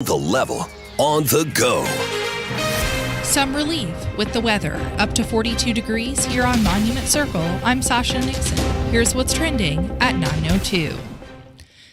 The Level on the go. Some relief with the weather. Up to 42 degrees here on Monument Circle. I'm Sasha Nixon. Here's what's trending at 9:02.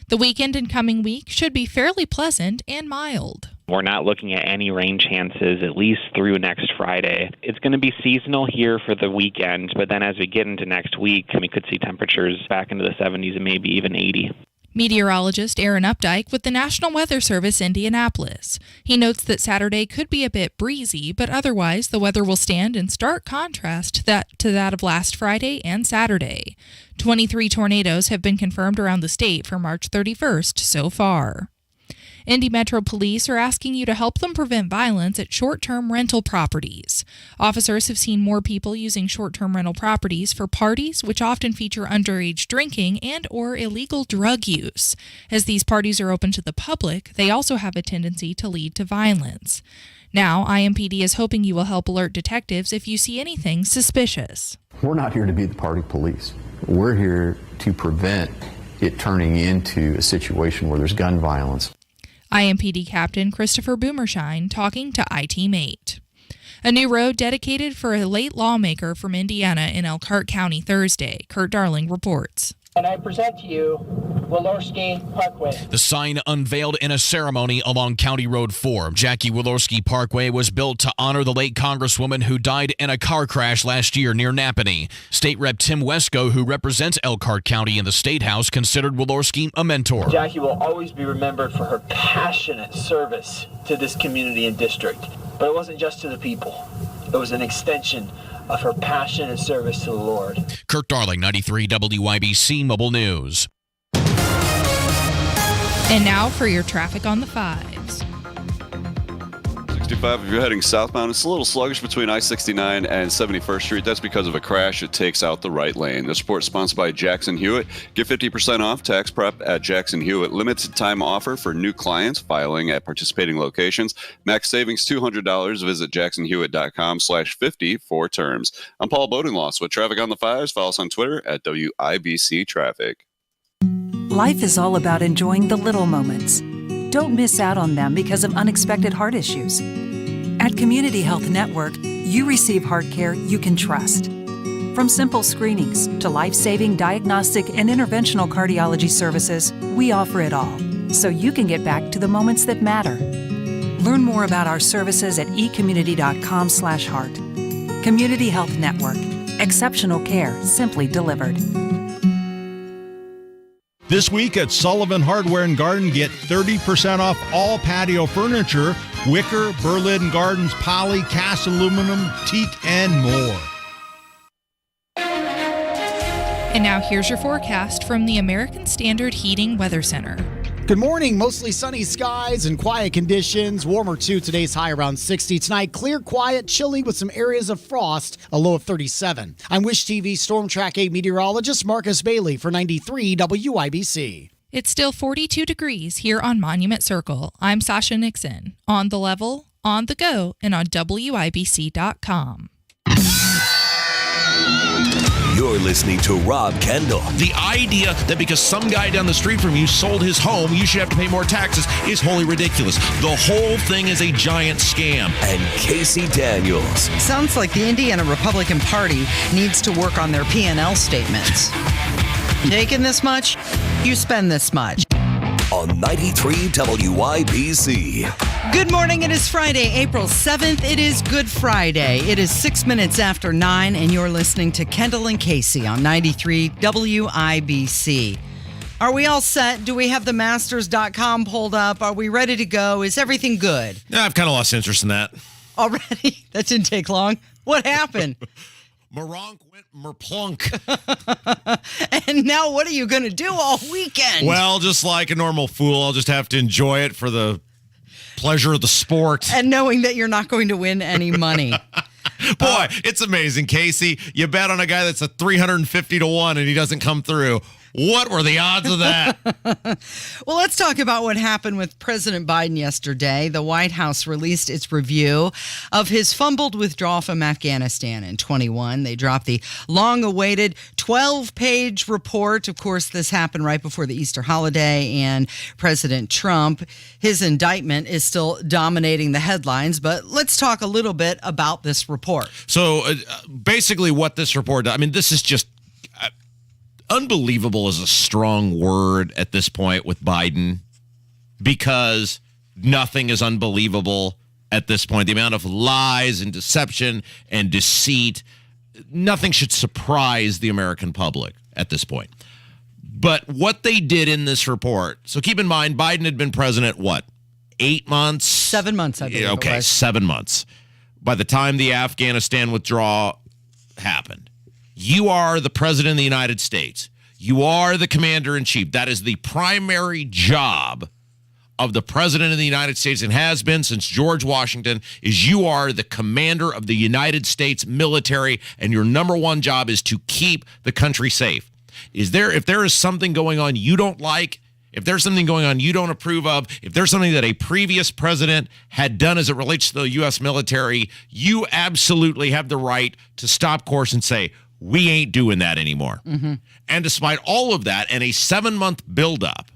The weekend and coming week should be fairly pleasant and mild. We're not looking at any rain chances, at least through next Friday. It's going to be seasonal here for the weekend, but then as we get into next week, we could see temperatures back into the 70s and maybe even 80. Meteorologist Aaron Updike with the National Weather Service Indianapolis. He notes that Saturday could be a bit breezy, but otherwise the weather will stand in stark contrast to that of last Friday and Saturday. 23 tornadoes have been confirmed around the state for March 31st so far. Indy Metro Police are asking you to help them prevent violence at short-term rental properties. Officers have seen more people using short-term rental properties for parties, which often feature underage drinking and or illegal drug use. As these parties are open to the public, they also have a tendency to lead to violence. Now, IMPD is hoping you will help alert detectives if you see anything suspicious. We're not here to be the party police. We're here to prevent it turning into a situation where there's gun violence. IMPD Captain Christopher Boomershine talking to IT-Mate. A new road dedicated for a late lawmaker from Indiana in Elkhart County Thursday. Kurt Darling reports. And I present to you Wilorski Parkway. The sign unveiled in a ceremony along County Road 4. Jackie Wilorski Parkway was built to honor the late Congresswoman who died in a car crash last year near Napanee. State Rep Tim Wesco, who represents Elkhart County in the State House, considered Wilorski a mentor. Jackie will always be remembered for her passionate service to this community and district. But it wasn't just to the people. It was an extension of her passion and service to the Lord. Kurt Darling, 93 WIBC Mobile News. And now for your traffic on the 5s. 65, if you're heading southbound, it's a little sluggish between I-69 and 71st Street. That's because of a crash. It takes out the right lane. This report is sponsored by Jackson Hewitt. Get 50% off tax prep at Jackson Hewitt. Limited time offer for new clients filing at participating locations. Max savings $200. Visit jacksonhewitt.com/50 for terms. I'm Paul Bodenloss with Traffic on the 5s. Follow us on Twitter at WIBC Traffic. Life is all about enjoying the little moments. Don't miss out on them because of unexpected heart issues. At Community Health Network, you receive heart care you can trust. From simple screenings to life-saving diagnostic and interventional cardiology services, we offer it all, so you can get back to the moments that matter. Learn more about our services at ecommunity.com/heart. Community Health Network. Exceptional care simply delivered. This week at Sullivan Hardware and Garden, get 30% off all patio furniture, wicker, Berlin Gardens, poly, cast aluminum, teak, and more. And now here's your forecast from the American Standard Heating Weather Center. Good morning. Mostly sunny skies and quiet conditions. Warmer too. Today's high around 60. Tonight, clear, quiet, chilly with some areas of frost, a low of 37. I'm Wish TV Storm Track 8 meteorologist Marcus Bailey for 93 WIBC. It's still 42 degrees here on Monument Circle. I'm Sasha Nixon. On the level, on the go, and on WIBC.com. You're listening to Rob Kendall. The idea that because some guy down the street from you sold his home, you should have to pay more taxes is wholly ridiculous. The whole thing is a giant scam. And Casey Daniels. Sounds like the Indiana Republican Party needs to work on their P&L statements. Taking this much, you spend this much. On 93 WIBC. Good morning. It is Friday, April 7th. It is Good Friday. It is 6 minutes after 9, and you're listening to Kendall and Casey on 93 WIBC. Are we all set? Do we have the Masters.com pulled up? Are we ready to go? Is everything good? Yeah, I've kind of lost interest in that. Already? That didn't take long. What happened? Moronk went merplunk. And now what are you going to do all weekend? Well, just like a normal fool, I'll just have to enjoy it for the pleasure of the sport. And knowing that you're not going to win any money. Boy, it's amazing, Casey. You bet on a guy that's a 350 to 1 and he doesn't come through. What were the odds of that? Well, let's talk about what happened with President Biden yesterday. The White House released its review of his fumbled withdrawal from Afghanistan in 21. They dropped the long-awaited 12-page report. Of course, this happened right before the Easter holiday, and President Trump, his indictment is still dominating the headlines. But let's talk a little bit about this report. So basically what this report, I mean, this is just unbelievable is a strong word at this point with Biden, because nothing is unbelievable at this point. The amount of lies and deception and deceit, nothing should surprise the American public at this point. But what they did in this report, so keep in mind, Biden had been president, what, 8 months? 7 months, I believe. Okay, 7 months. By the time the Afghanistan withdrawal happened. You are the president of the United States. You are the commander-in-chief. That is the primary job of the president of the United States, and has been since George Washington, is you are the commander of the United States military, and your number one job is to keep the country safe. If there is something going on you don't like, if there's something going on you don't approve of, if there's something that a previous president had done as it relates to the U.S. military, you absolutely have the right to stop course and say, we ain't doing that anymore. Mm-hmm. And despite all of that and a 7-month buildup,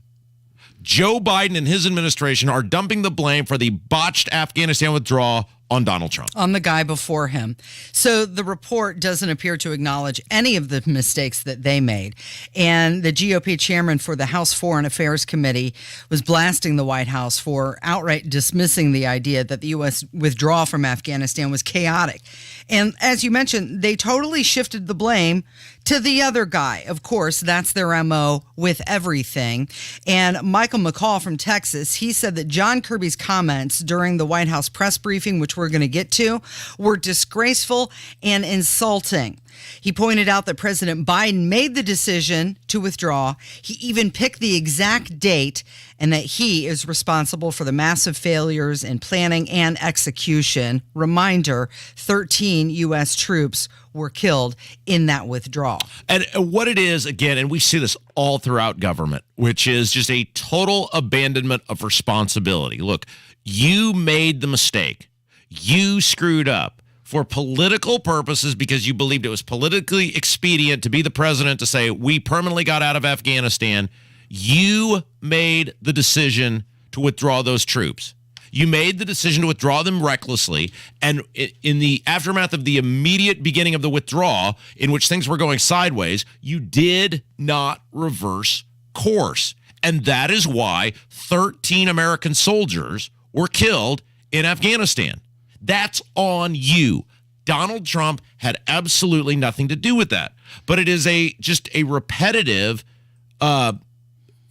Joe Biden and his administration are dumping the blame for the botched Afghanistan withdrawal on Donald Trump. On the guy before him. So the report doesn't appear to acknowledge any of the mistakes that they made. And the GOP chairman for the House Foreign Affairs Committee was blasting the White House for outright dismissing the idea that the U.S. withdrawal from Afghanistan was chaotic. And as you mentioned, they totally shifted the blame to the other guy. Of course, that's their MO with everything. And Michael McCall from Texas, he said that John Kirby's comments during the White House press briefing, which we're going to get to, were disgraceful and insulting. He pointed out that President Biden made the decision to withdraw. He even picked the exact date, and that he is responsible for the massive failures in planning and execution. Reminder, 13 U.S. troops were killed in that withdrawal. And what it is, again, and we see this all throughout government, which is just a total abandonment of responsibility. Look, you made the mistake. You screwed up for political purposes because you believed it was politically expedient to be the president to say, we permanently got out of Afghanistan. You made the decision to withdraw those troops. You made the decision to withdraw them recklessly, and in the aftermath of the immediate beginning of the withdrawal, in which things were going sideways, you did not reverse course. And that is why 13 American soldiers were killed in Afghanistan. That's on you. Donald Trump had absolutely nothing to do with that. But it is just a repetitive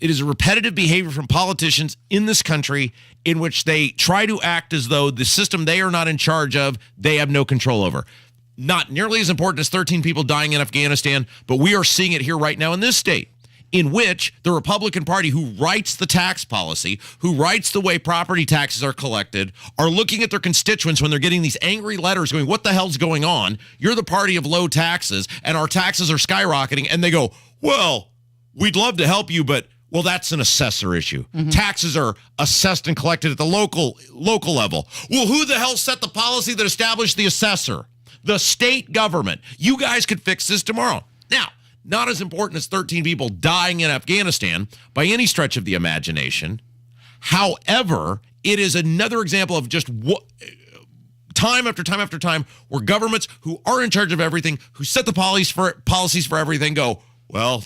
behavior from politicians in this country in which they try to act as though the system they are not in charge of, they have no control over. Not nearly as important as 13 people dying in Afghanistan, but we are seeing it here right now in this state, in which the Republican Party, who writes the tax policy, who writes the way property taxes are collected, are looking at their constituents when they're getting these angry letters going, what the hell's going on? You're the party of low taxes, and our taxes are skyrocketing. And they go, well, we'd love to help you, but, well, that's an assessor issue. Mm-hmm. Taxes are assessed and collected at the local level. Well, who the hell set the policy that established the assessor? The state government. You guys could fix this tomorrow. Now, not as important as 13 people dying in Afghanistan by any stretch of the imagination. However, it is another example of just time after time after time where governments who are in charge of everything, who set the policies for everything, go, well,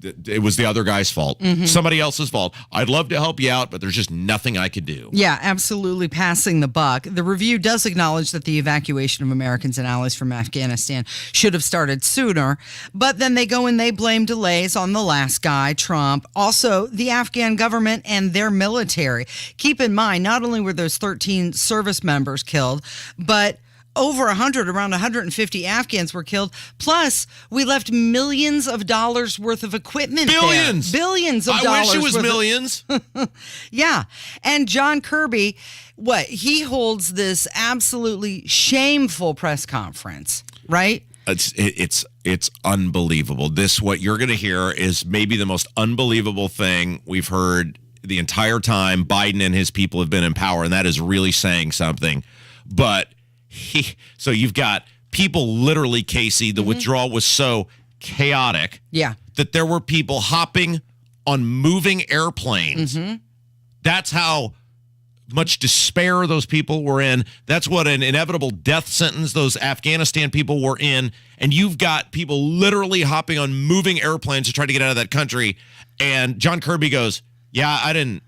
it was the other guy's fault. Mm-hmm. Somebody else's fault. I'd love to help you out, but there's just nothing I could do. Yeah, absolutely passing the buck. The review does acknowledge that the evacuation of Americans and allies from Afghanistan should have started sooner, but then they go and they blame delays on the last guy, Trump, also the Afghan government and their military. Keep in mind, not only were those 13 service members killed, but over 100, around 150 Afghans were killed. Plus, we left millions of dollars worth of equipment Billions. there. Billions of dollars. I wish it was millions. Yeah. And John Kirby, he holds this absolutely shameful press conference, right? It's unbelievable. What you're going to hear is maybe the most unbelievable thing we've heard the entire time Biden and his people have been in power, and that is really saying something. But so you've got people literally, Casey, the withdrawal was so chaotic that there were people hopping on moving airplanes. That's how much despair those people were in. That's what an inevitable death sentence those Afghanistan people were in. And you've got people literally hopping on moving airplanes to try to get out of that country. And John Kirby goes, yeah, I didn't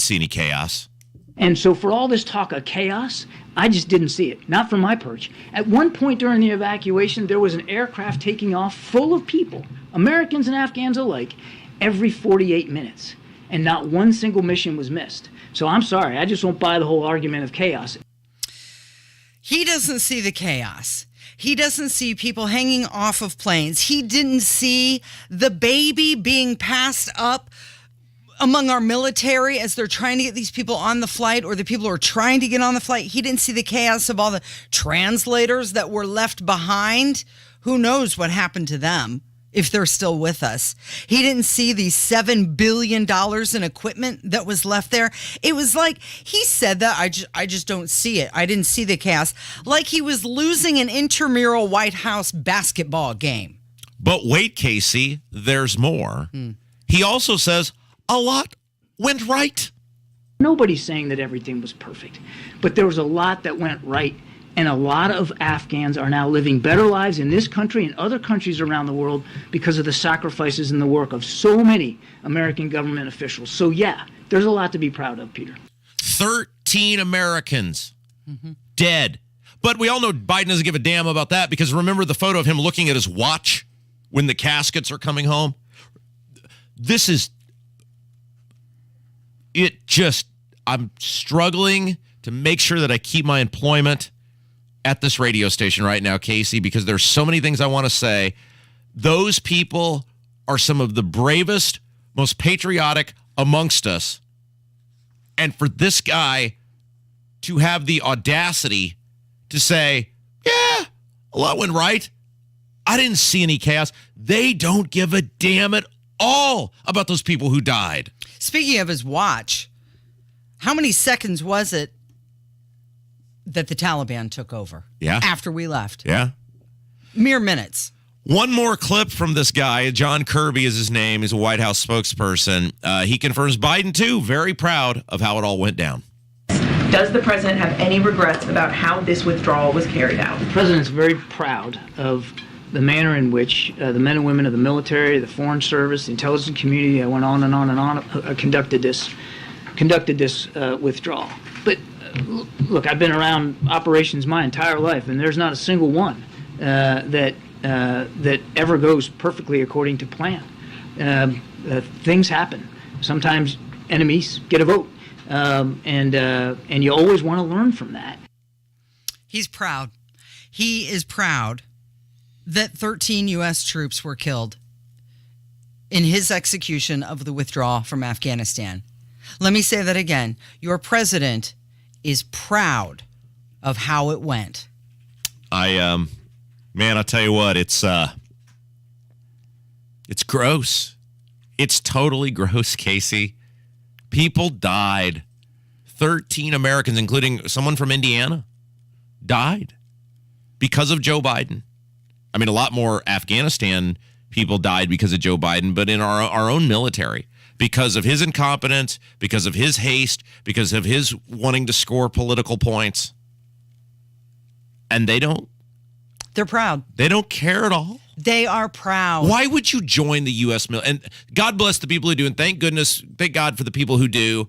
see any chaos. And so for all this talk of chaos, I just didn't see it, not from my perch. At one point during the evacuation, there was an aircraft taking off full of people, Americans and Afghans alike, every 48 minutes. And not one single mission was missed. So I'm sorry, I just don't buy the whole argument of chaos. He doesn't see the chaos. He doesn't see people hanging off of planes. He didn't see the baby being passed up among our military as they're trying to get these people on the flight, or the people who are trying to get on the flight. He didn't see the chaos of all the translators that were left behind. Who knows what happened to them if they're still with us. He didn't see the $7 billion in equipment that was left there. It was like he said that, I just don't see it. I didn't see the chaos. Like he was losing an intramural White House basketball game. But wait, Casey, there's more. He also says a lot went right. Nobody's saying that everything was perfect, but there was a lot that went right. And a lot of Afghans are now living better lives in this country and other countries around the world because of the sacrifices and the work of so many American government officials. So, yeah, there's a lot to be proud of, Peter. 13 Americans dead. But we all know Biden doesn't give a damn about that, because remember the photo of him looking at his watch when the caskets are coming home? I'm struggling to make sure that I keep my employment at this radio station right now, Casey, because there's so many things I want to say. Those people are some of the bravest, most patriotic amongst us. And for this guy to have the audacity to say, yeah, a lot went right. I didn't see any chaos. They don't give a damn at all about those people who died. Speaking of his watch, how many seconds was it that the Taliban took over? After we left? Mere minutes. One more clip from this guy. John Kirby is his name. He's a White House spokesperson. He confirms Biden, too, very proud of how it all went down. Does the president have any regrets about how this withdrawal was carried out? The president's very proud of the manner in which the men and women of the military, the Foreign Service, the intelligence community, I went on and on and on, conducted this withdrawal. But look, I've been around operations my entire life, and there's not a single one that ever goes perfectly according to plan. Things happen. Sometimes enemies get a vote, and you always want to learn from that. He's proud. He is proud that 13 U.S. troops were killed in his execution of the withdrawal from Afghanistan. Let me say that again. Your president is proud of how it went. I'll tell you what, it's gross. It's totally gross, Casey. People died. 13 Americans, including someone from Indiana, died because of Joe Biden. I mean, a lot more Afghanistan people died because of Joe Biden, but in our own military, because of his incompetence, because of his haste, because of his wanting to score political points. And they're proud. They don't care at all. They are proud. Why would you join the U.S. military? And God bless the people who do, and thank God for the people who do.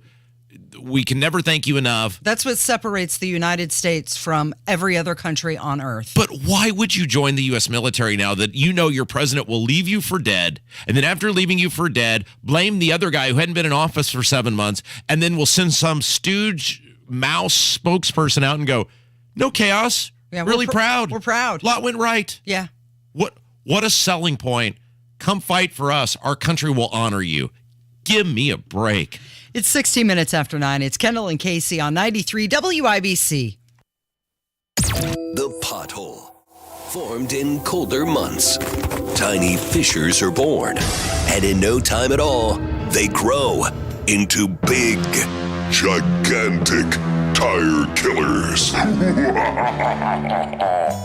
We can never thank you enough. That's what separates the United States from every other country on earth. But why would you join the U.S. military now that you know your president will leave you for dead, and then after leaving you for dead, blame the other guy who hadn't been in office for 7 months, and then we'll send some stooge mouse spokesperson out and go, no chaos. Yeah, really proud. We're proud. Lot went right. Yeah. What a selling point. Come fight for us. Our country will honor you. Give me a break. It's 16 minutes after 9. It's Kendall and Casey on 93 WIBC. The Pothole. Formed in colder months, tiny fissures are born, and in no time at all, they grow into big, gigantic tire killers.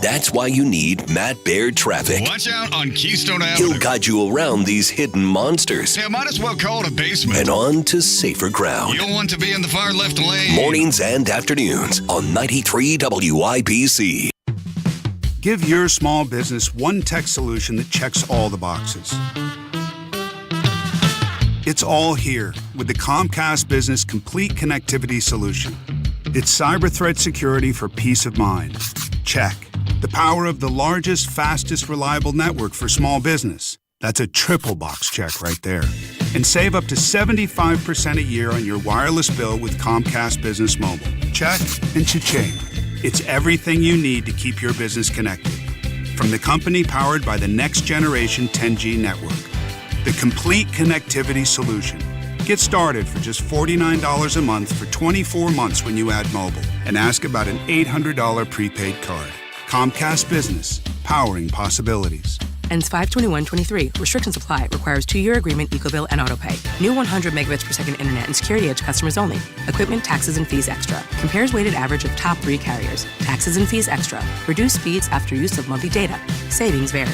That's why you need Matt Baird Traffic. Watch out on Keystone Avenue. He'll guide you around these hidden monsters. Yeah, might as well call it a basement. And on to safer ground. You don't want to be in the far left lane. Mornings and afternoons on 93 WIBC. Give your small business one tech solution that checks all the boxes. It's all here with the Comcast Business Complete Connectivity Solution. It's cyber threat security for peace of mind. Check. The power of the largest, fastest, reliable network for small business. That's a triple box check right there. And save up to 75% a year on your wireless bill with Comcast Business Mobile. Check and cha-ching. It's everything you need to keep your business connected. From the company powered by the next generation 10G network. The complete connectivity solution. Get started for just $49 a month for 24 months when you add mobile. And ask about an $800 prepaid card. Comcast Business. Powering possibilities. Ends 5/21/23. Restrictions apply. Requires 2-year agreement, EcoBill, and AutoPay. New 100 megabits per second internet and security edge customers only. Equipment, taxes, and fees extra. Compares weighted average of top 3 carriers. Taxes and fees extra. Reduced speeds after use of monthly data. Savings vary.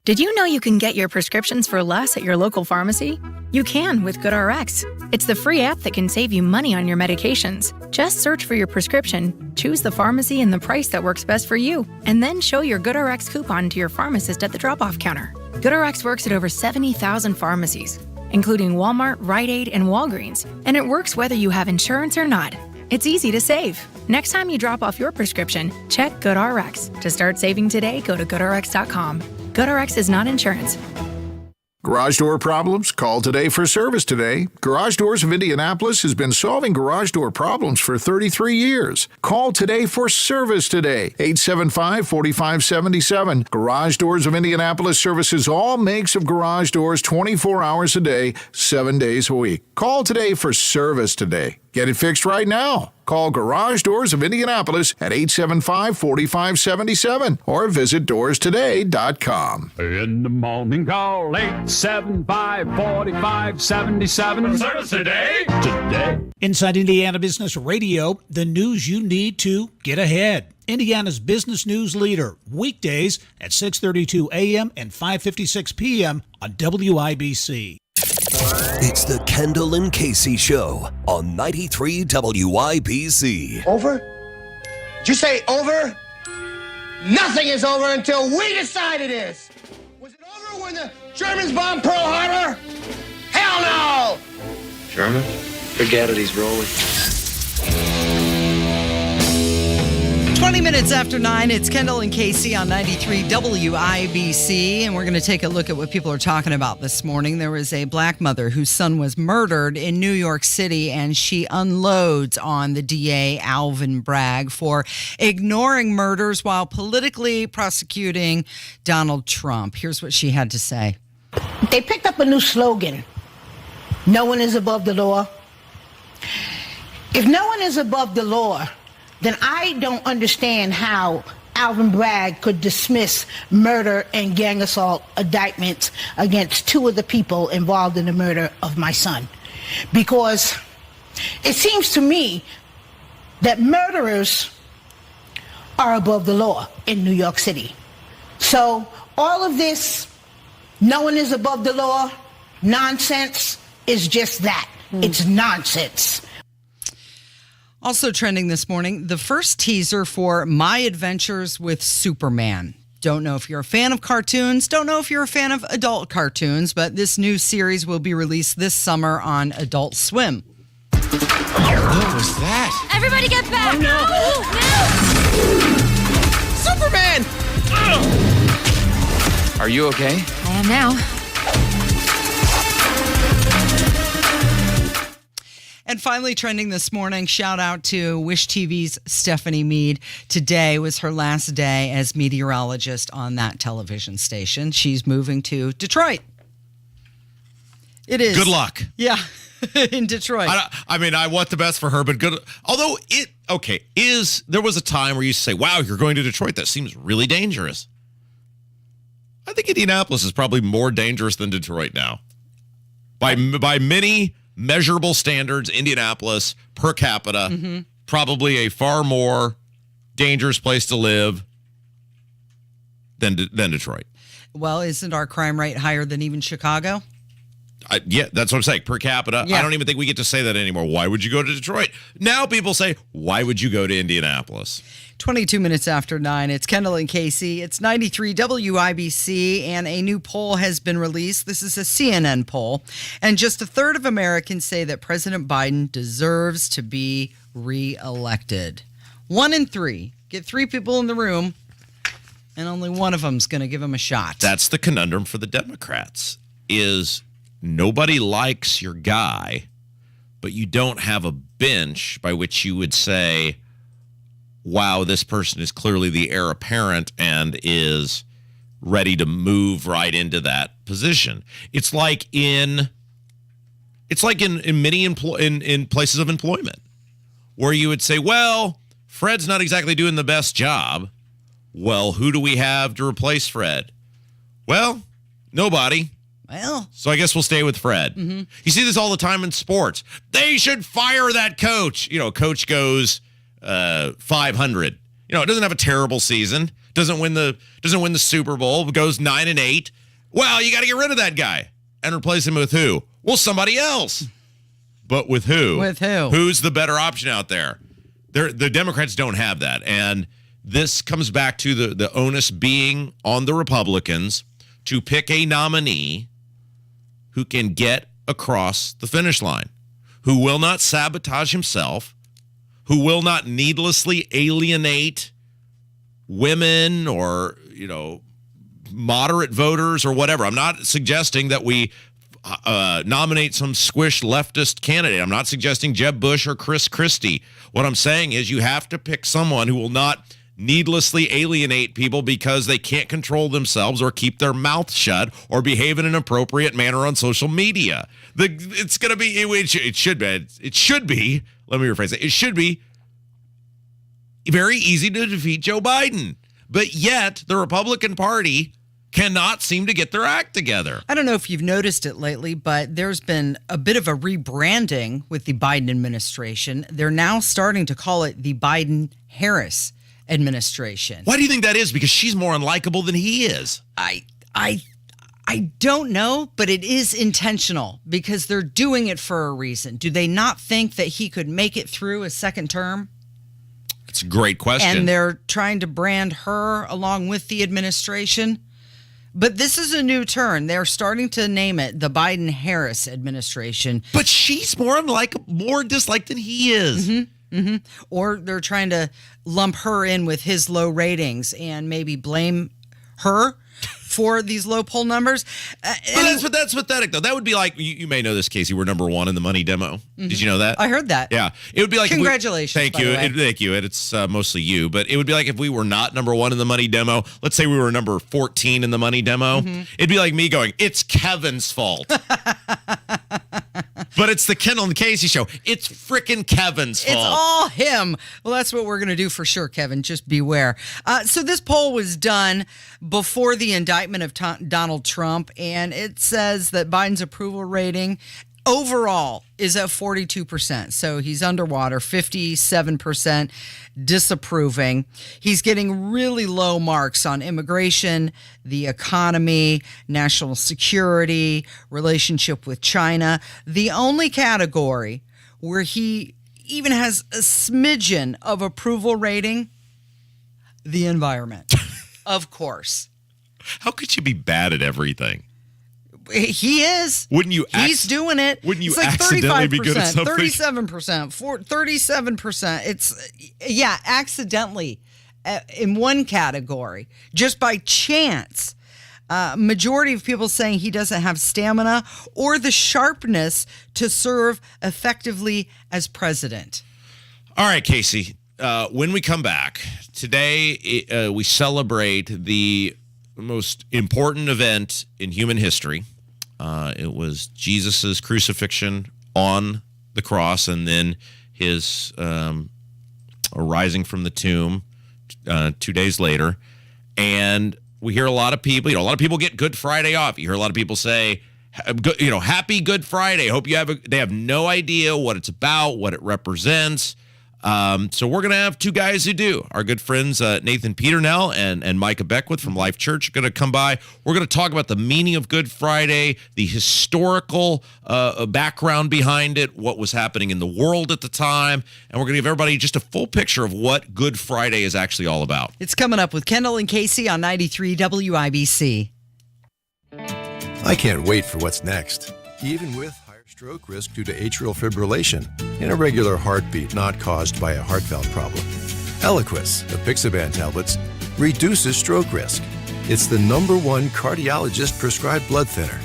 Did you know you can get your prescriptions for less at your local pharmacy? You can with GoodRx. It's the free app that can save you money on your medications. Just search for your prescription, choose the pharmacy and the price that works best for you, and then show your GoodRx coupon to your pharmacist at the drop-off counter. GoodRx works at over 70,000 pharmacies, including Walmart, Rite Aid, and Walgreens, and it works whether you have insurance or not. It's easy to save. Next time you drop off your prescription, check GoodRx. To start saving today, go to GoodRx.com. GoodRx is not insurance. Garage door problems? Call today for service today. Garage Doors of Indianapolis has been solving garage door problems for 33 years. Call today for service today. 875-4577. Garage Doors of Indianapolis services all makes of garage doors 24 hours a day, 7 days a week. Call today for service today. Get it fixed right now. Call Garage Doors of Indianapolis at 875-4577 or visit doorstoday.com. In the morning, call 875-4577. Service today. Inside Indiana Business Radio, the news you need to get ahead. Indiana's business news leader, weekdays at 6:32 a.m. and 5:56 p.m. on WIBC. It's the Kendall and Casey Show on 93 WIBC. Over? Did you say over? Nothing is over until we decide it is. Was it over when the Germans bombed Pearl Harbor? Hell no! German? Forget it, he's rolling. 20 minutes after 9, it's Kendall and Casey on 93 WIBC, and we're going to take a look at what people are talking about this morning. There was a black mother whose son was murdered in New York City, and she unloads on the DA, Alvin Bragg, for ignoring murders while politically prosecuting Donald Trump. Here's what she had to say. They picked up a new slogan. No one is above the law. If no one is above the law, then I don't understand how Alvin Bragg could dismiss murder and gang assault indictments against 2 of the people involved in the murder of my son. Because it seems to me that murderers are above the law in New York City. So all of this, no one is above the law, nonsense is just that. It's nonsense. Also trending this morning, the first teaser for My Adventures with Superman. Don't know if you're a fan of cartoons, don't know if you're a fan of adult cartoons, but this new series will be released this summer on Adult Swim. What was that? Everybody get back! Oh, no. Superman! Are you okay? I am now. And finally, trending this morning, shout out to Wish TV's Stephanie Mead. Today was her last day as meteorologist on that television station. She's moving to Detroit. It is. Good luck. Yeah. in Detroit. I want the best for her, but good. Although there was a time where you say, wow, you're going to Detroit. That seems really dangerous. I think Indianapolis is probably more dangerous than Detroit now. By many measurable standards, Indianapolis per capita, probably a far more dangerous place to live than Detroit. Well, isn't our crime rate higher than even Chicago? Yeah, that's what I'm saying. Per capita, Yeah. I don't even think we get to say that anymore. Why would you go to Detroit? Now people say, why would you go to Indianapolis? 22 minutes after 9. It's Kendall and Casey. It's 93 WIBC, and a new poll has been released. This is a CNN poll, and just a third of Americans say that President Biden deserves to be reelected. 1 in 3. Get 3 people in the room, and only one of them's going to give him a shot. That's the conundrum for the Democrats, is nobody likes your guy, but you don't have a bench by which you would say, wow, this person is clearly the heir apparent and is ready to move right into that position. It's like in many in places of employment where you would say, well, Fred's not exactly doing the best job. Well, who do we have to replace Fred? Well, nobody. Well, so I guess we'll stay with Fred. Mm-hmm. You see this all the time in sports. They should fire that coach. Coach goes 500. It doesn't have a terrible season. Doesn't win the Super Bowl. Goes 9-8. Well, you got to get rid of that guy and replace him with who? Well, somebody else. But with who? With who? Who's the better option out there? The Democrats don't have that, and this comes back to the onus being on the Republicans to pick a nominee who can get across the finish line, who will not sabotage himself, who will not needlessly alienate women or, moderate voters or whatever. I'm not suggesting that we nominate some squish leftist candidate. I'm not suggesting Jeb Bush or Chris Christie. What I'm saying is you have to pick someone who will not needlessly alienate people because they can't control themselves or keep their mouth shut or behave in an appropriate manner on social media. It should be, let me rephrase it. It should be very easy to defeat Joe Biden. But yet the Republican Party cannot seem to get their act together. I don't know if you've noticed it lately, but there's been a bit of a rebranding with the Biden administration. They're now starting to call it the Biden-Harris administration. Why do you think that is? Because she's more unlikable than he is. I don't know, but it is intentional because they're doing it for a reason. Do they not think that he could make it through a second term? It's a great question. And they're trying to brand her along with the administration. But this is a new turn. They're starting to name it the Biden-Harris administration. But she's more disliked than he is. Mm-hmm. Mm-hmm. Or they're trying to lump her in with his low ratings and maybe blame her for these low poll numbers. But that's pathetic, though. That would be like, you may know this, Casey, we're number 1 in the money demo. Mm-hmm. Did you know that? I heard that. Yeah. It would be like, congratulations. Thank you. Thank you. It's mostly you. But it would be like if we were not number 1 in the money demo. Let's say we were number 14 in the money demo. Mm-hmm. It'd be like me going, it's Kevin's fault. But it's the Kendall and Casey show. It's frickin' Kevin's fault. It's all him. Well, that's what we're going to do for sure, Kevin. Just beware. So this poll was done before the indictment of Donald Trump, and it says that Biden's approval rating overall is at 42%. So he's underwater, 57% disapproving. He's getting really low marks on immigration, the economy, national security, relationship with China. The only category where he even has a smidgen of approval rating, the environment. Of course. How could you be bad at everything? He is. Wouldn't you? He's doing it. Wouldn't you it's like accidentally 35%, be good at something? 37%, 37%. It's accidentally in one category, just by chance. Majority of people saying he doesn't have stamina or the sharpness to serve effectively as president. All right, Casey. When we come back today, we celebrate the most important event in human history. It was Jesus's crucifixion on the cross and then his rising from the tomb 2 days later. And we hear a lot of people, a lot of people get Good Friday off. You hear a lot of people say, Happy Good Friday. Hope you they have no idea what it's about, what it represents. So we're going to have two guys who do. Our good friends, Nathan Peternell and Micah Beckwith from Life Church are going to come by. We're going to talk about the meaning of Good Friday, the historical background behind it, what was happening in the world at the time, and we're going to give everybody just a full picture of what Good Friday is actually all about. It's coming up with Kendall and Casey on 93 WIBC. I can't wait for what's next, even with stroke risk due to atrial fibrillation, an irregular heartbeat not caused by a heart valve problem. Eliquis, the Pixaban tablets, reduces stroke risk. It's the #1 cardiologist-prescribed blood thinner.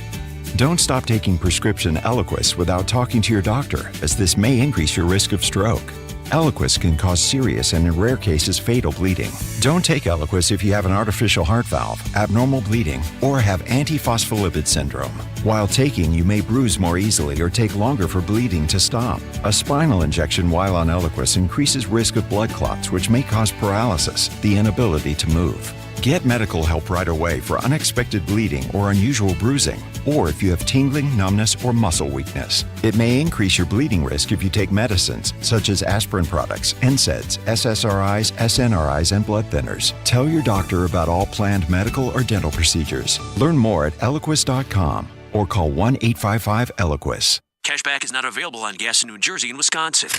Don't stop taking prescription Eliquis without talking to your doctor, as this may increase your risk of stroke. Eliquis can cause serious and, in rare cases, fatal bleeding. Don't take Eliquis if you have an artificial heart valve, abnormal bleeding, or have antiphospholipid syndrome. While taking, you may bruise more easily or take longer for bleeding to stop. A spinal injection while on Eliquis increases risk of blood clots, which may cause paralysis, the inability to move. Get medical help right away for unexpected bleeding or unusual bruising, or if you have tingling, numbness, or muscle weakness. It may increase your bleeding risk if you take medicines such as aspirin products, NSAIDs, SSRIs, SNRIs, and blood thinners. Tell your doctor about all planned medical or dental procedures. Learn more at Eliquis.com or call 1-855-ELIQUIS. Cashback is not available on gas in New Jersey and Wisconsin.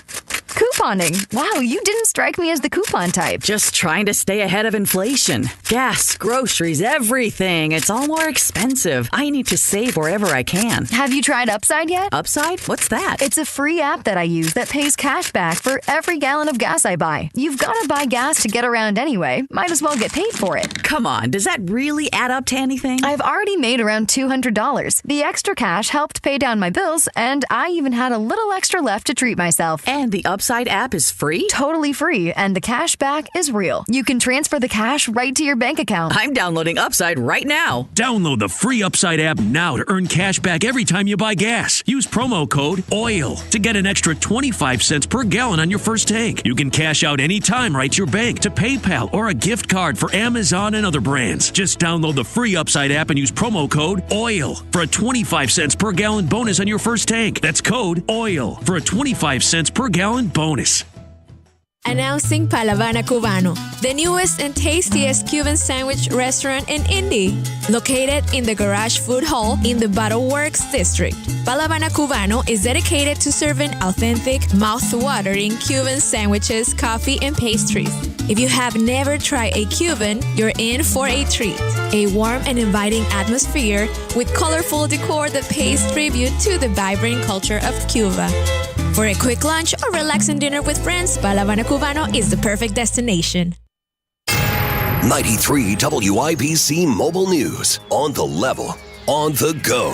Couponing. Wow, you didn't strike me as the coupon type. Just trying to stay ahead of inflation. Gas, groceries, everything. It's all more expensive. I need to save wherever I can. Have you tried Upside yet? Upside? What's that? It's a free app that I use that pays cash back for every gallon of gas I buy. You've got to buy gas to get around anyway. Might as well get paid for it. Come on, does that really add up to anything? I've already made around $200. The extra cash helped pay down my bills, and I even had a little extra left to treat myself. And the Upside app is free? Totally free, and the cash back is real. You can transfer the cash right to your bank account. I'm downloading Upside right now. Download the free Upside app now to earn cash back every time you buy gas. Use promo code OIL to get an extra 25 cents per gallon on your first tank. You can cash out anytime right to your bank, to PayPal, or a gift card for Amazon and other brands. Just download the free Upside app and use promo code OIL for a 25 cents per gallon bonus on your first tank. That's code OIL for a 25 cents per gallon bonus. Announcing Palavana Cubano, the newest and tastiest Cuban sandwich restaurant in Indy, located in the Garage Food Hall in the Battle Works district. Palavana Cubano is dedicated to serving authentic, mouth-watering Cuban sandwiches, coffee, and pastries. If you have never tried a Cuban, you're in for a treat. A warm and inviting atmosphere with colorful decor that pays tribute to the vibrant culture of Cuba. For a quick lunch or relaxing dinner with friends, Palavana Cubano is the perfect destination. 93 WIBC Mobile News. On the level, on the go.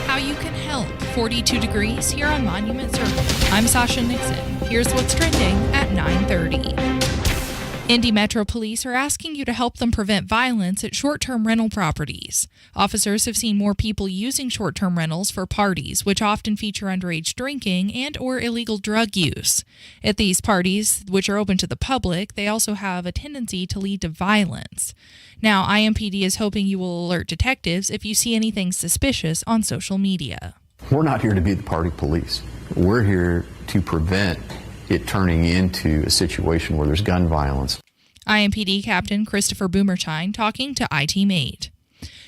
How you can help. 42 degrees here on Monument Circle. I'm Sasha Nixon. Here's what's trending at 9:30. Indy Metro Police are asking you to help them prevent violence at short-term rental properties. Officers have seen more people using short-term rentals for parties, which often feature underage drinking and or illegal drug use. At these parties, which are open to the public, they also have a tendency to lead to violence. Now, IMPD is hoping you will alert detectives if you see anything suspicious on social media. We're not here to be the party police. We're here to prevent it turning into a situation where there's gun violence. IMPD Captain Christopher Boomerchine talking to IT8.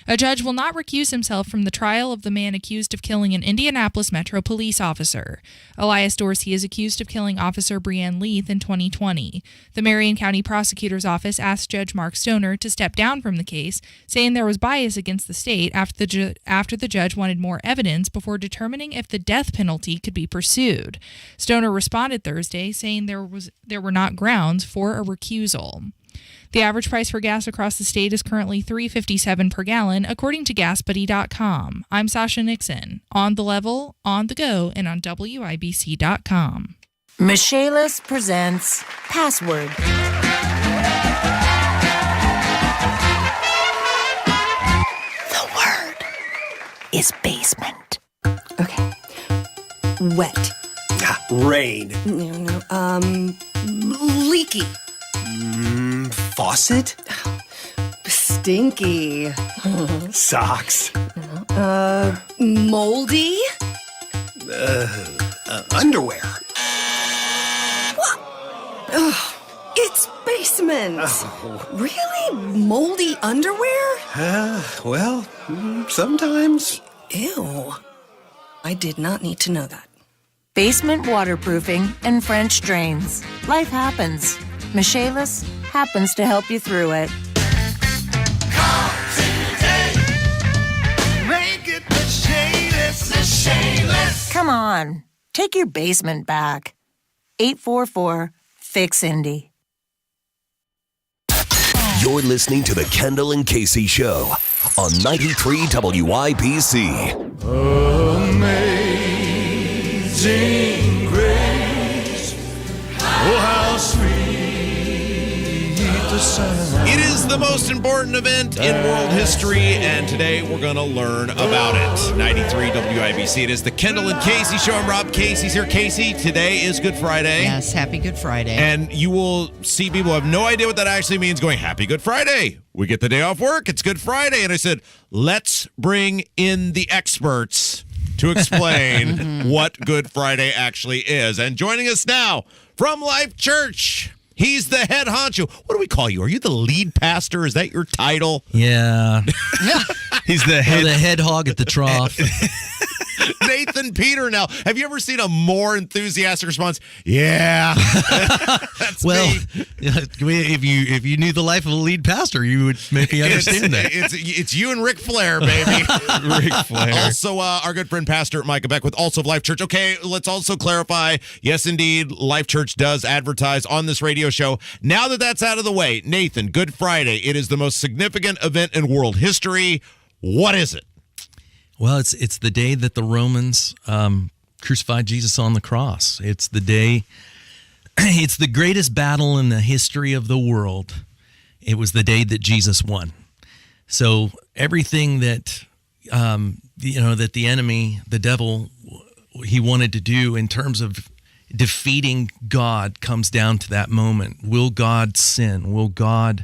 A judge will not recuse himself from the trial of the man accused of killing an Indianapolis Metro police officer. Elias Dorsey is accused of killing Officer Breanne Leith in 2020. The Marion County Prosecutor's Office asked Judge Mark Stoner to step down from the case, saying there was bias against the state after the judge wanted more evidence before determining if the death penalty could be pursued. Stoner responded Thursday, saying there were not grounds for a recusal. The average price for gas across the state is currently $3.57 per gallon, according to GasBuddy.com. I'm Sasha Nixon, on the level, on the go, and on WIBC.com. Michaelis presents Password. The word is basement. Okay. Wet. Rain. Leaky. Faucet. Stinky. Socks. Moldy. Underwear. What? It's basement. Really? Moldy underwear? Well, sometimes. Ew. I did not need to know that. Basement waterproofing and French drains. Life happens. Michaelis happens to help you through it. Make it Michaelis. Come on, take your basement back. 844-FIX-INDY. You're listening to the Kendall and Casey Show on 93 WIBC. Amazing grace, oh how sweet the sound. It is the most important event in world history, and today we're going to learn about it. 93 WIBC. It is the Kendall and Casey Show. I'm Rob. Casey's here. Casey, today is Good Friday. Yes, happy Good Friday. And you will see people have no idea what that actually means going, Happy Good Friday. We get the day off work. It's Good Friday. And I said, let's bring in the experts to explain what Good Friday actually is. And joining us now from Life Church, he's the head honcho. What do we call you? Are you the lead pastor? Is that your title? Yeah. He's the head hog at the trough. Nathan Peter now. Have you ever seen a more enthusiastic response? Yeah. That's well, me. if you knew the life of a lead pastor, you would maybe understand that. It's you and Ric Flair, baby. Ric Flair. Also, our good friend Pastor Micah Beck with Also of Life Church. Okay, let's also clarify. Yes, indeed, Life Church does advertise on this radio show. Now that that's out of the way, Nathan, Good Friday. It is the most significant event in world history. What is it? Well, it's the day that the Romans crucified Jesus on the cross. It's the day, it's the greatest battle in the history of the world. It was the day that Jesus won. So everything that, that the enemy, the devil, he wanted to do in terms of defeating God comes down to that moment. Will God sin? Will God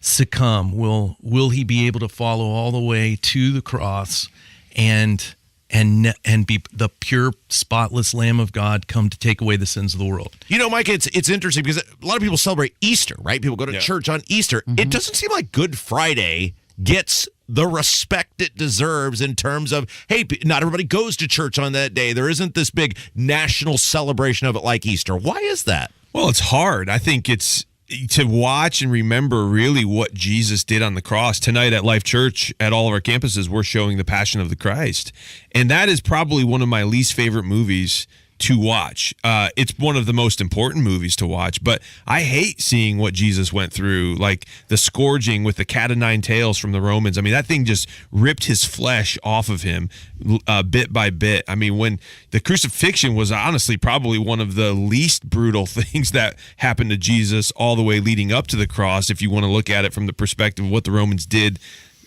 succumb? Will he be able to follow all the way to the cross and be the pure, spotless Lamb of God come to take away the sins of the world? You know, Mike, it's interesting because a lot of people celebrate Easter, right? People go to church on Easter. Mm-hmm. It doesn't seem like Good Friday gets the respect it deserves in terms of, hey, not everybody goes to church on that day. There isn't this big national celebration of it like Easter. Why is that? Well, it's hard. I think it's to watch and remember really what Jesus did on the cross. Tonight at Life Church, at all of our campuses, we're showing the Passion of the Christ. And that is probably one of my least favorite movies to watch. It's one of the most important movies to watch, but I hate seeing what Jesus went through, like the scourging with the cat o' nine tails from the Romans. I mean, that thing just ripped his flesh off of him bit by bit. I mean, when the crucifixion was honestly probably one of the least brutal things that happened to Jesus all the way leading up to the cross, if you want to look at it from the perspective of what the Romans did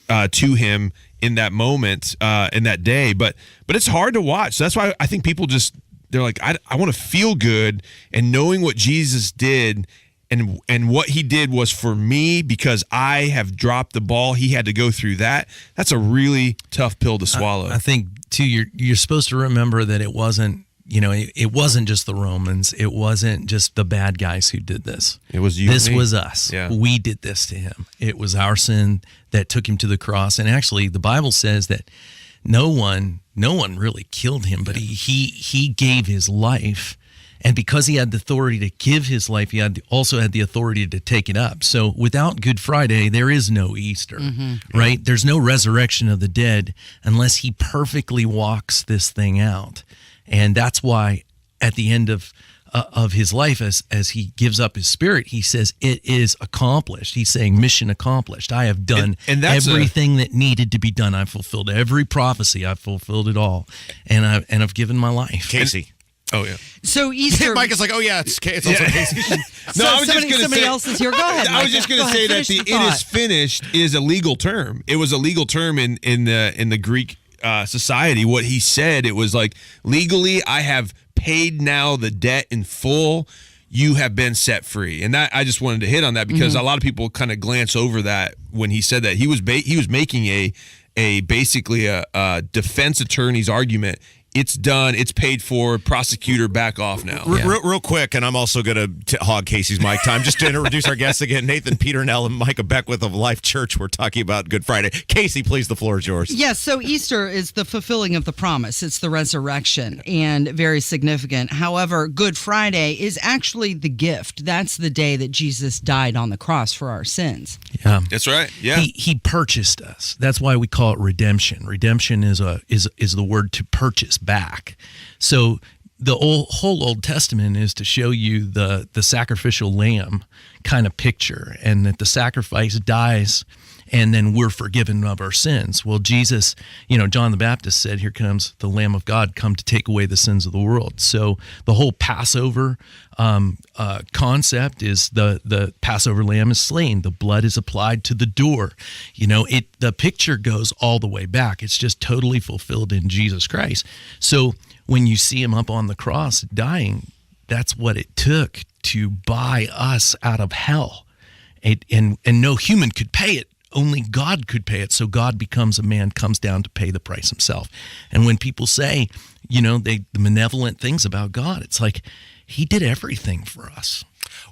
to him in that moment, in that day. But it's hard to watch. So that's why I think people just, they're like, I want to feel good, and knowing what Jesus did and what he did was for me because I have dropped the ball. He had to go through that. That's a really tough pill to swallow. I think too, you're supposed to remember that it wasn't, it wasn't just the Romans. It wasn't just the bad guys who did this. It was you. This was us. Yeah. We did this to him. It was our sin that took him to the cross. And actually, the Bible says that no one really killed him, but he gave his life. And because he had the authority to give his life, he also had the authority to take it up. So without Good Friday, there is no Easter, right? There's no resurrection of the dead unless he perfectly walks this thing out. And that's why at the end of his life, as he gives up his spirit, he says, it is accomplished. He's saying, mission accomplished. I have done everything that needed to be done. I've fulfilled every prophecy. I've fulfilled it all. And I've given my life. Casey. Oh, yeah. So Easter. Mike is like, oh, yeah, it's also Casey. No, I was just going to say. Somebody else is here. Go ahead. I was just going to say that the "it is finished" is a legal term. It was a legal term in the Greek society. What he said, it was like, legally, I have paid now the debt in full. You have been set free. And that, I just wanted to hit on that because a lot of people kind of glance over that when he said that. He was making basically a defense attorney's argument. It's done. It's paid for. Prosecutor, back off now. Real quick, and I'm also going to hog Casey's mic time. Just to introduce our guests again, Nathan Peternell and Micah Beckwith of Life Church. We're talking about Good Friday. Casey, please, the floor is yours. Yes, so Easter is the fulfilling of the promise. It's the resurrection, and very significant. However, Good Friday is actually the gift. That's the day that Jesus died on the cross for our sins. Yeah, that's right. Yeah, he purchased us. That's why we call it redemption. Redemption is the word to purchase back. So the whole Old Testament is to show you the sacrificial lamb kind of picture, and that the sacrifice dies and then we're forgiven of our sins. Well, Jesus, John the Baptist said, here comes the Lamb of God, come to take away the sins of the world. So the whole Passover concept is the Passover lamb is slain. The blood is applied to the door. The picture goes all the way back. It's just totally fulfilled in Jesus Christ. So when you see him up on the cross dying, that's what it took to buy us out of hell. And no human could pay it. Only God could pay it. So God becomes a man, comes down to pay the price himself. And when people say, the benevolent things about God, it's like he did everything for us.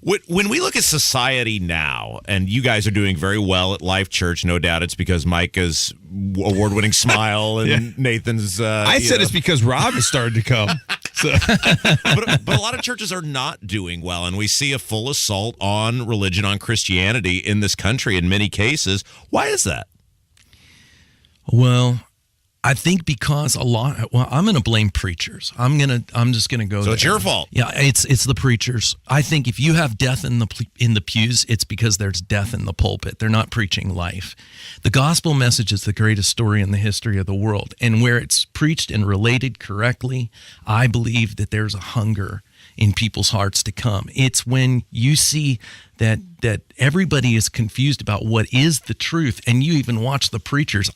When we look at society now, and you guys are doing very well at Life Church, no doubt it's because Micah's award-winning smile and Nathan's... I said it's because Rob has started to come. So. but a lot of churches are not doing well, and we see a full assault on religion, on Christianity in this country in many cases. Why is that? Well, I think because I'm going to blame preachers. I'm just going to go. So it's your fault. Yeah, it's the preachers. I think if you have death in the pews, it's because there's death in the pulpit. They're not preaching life. The gospel message is the greatest story in the history of the world, and where it's preached and related correctly, I believe that there's a hunger in people's hearts to come. It's when you see that everybody is confused about what is the truth, and you even watch the preachers.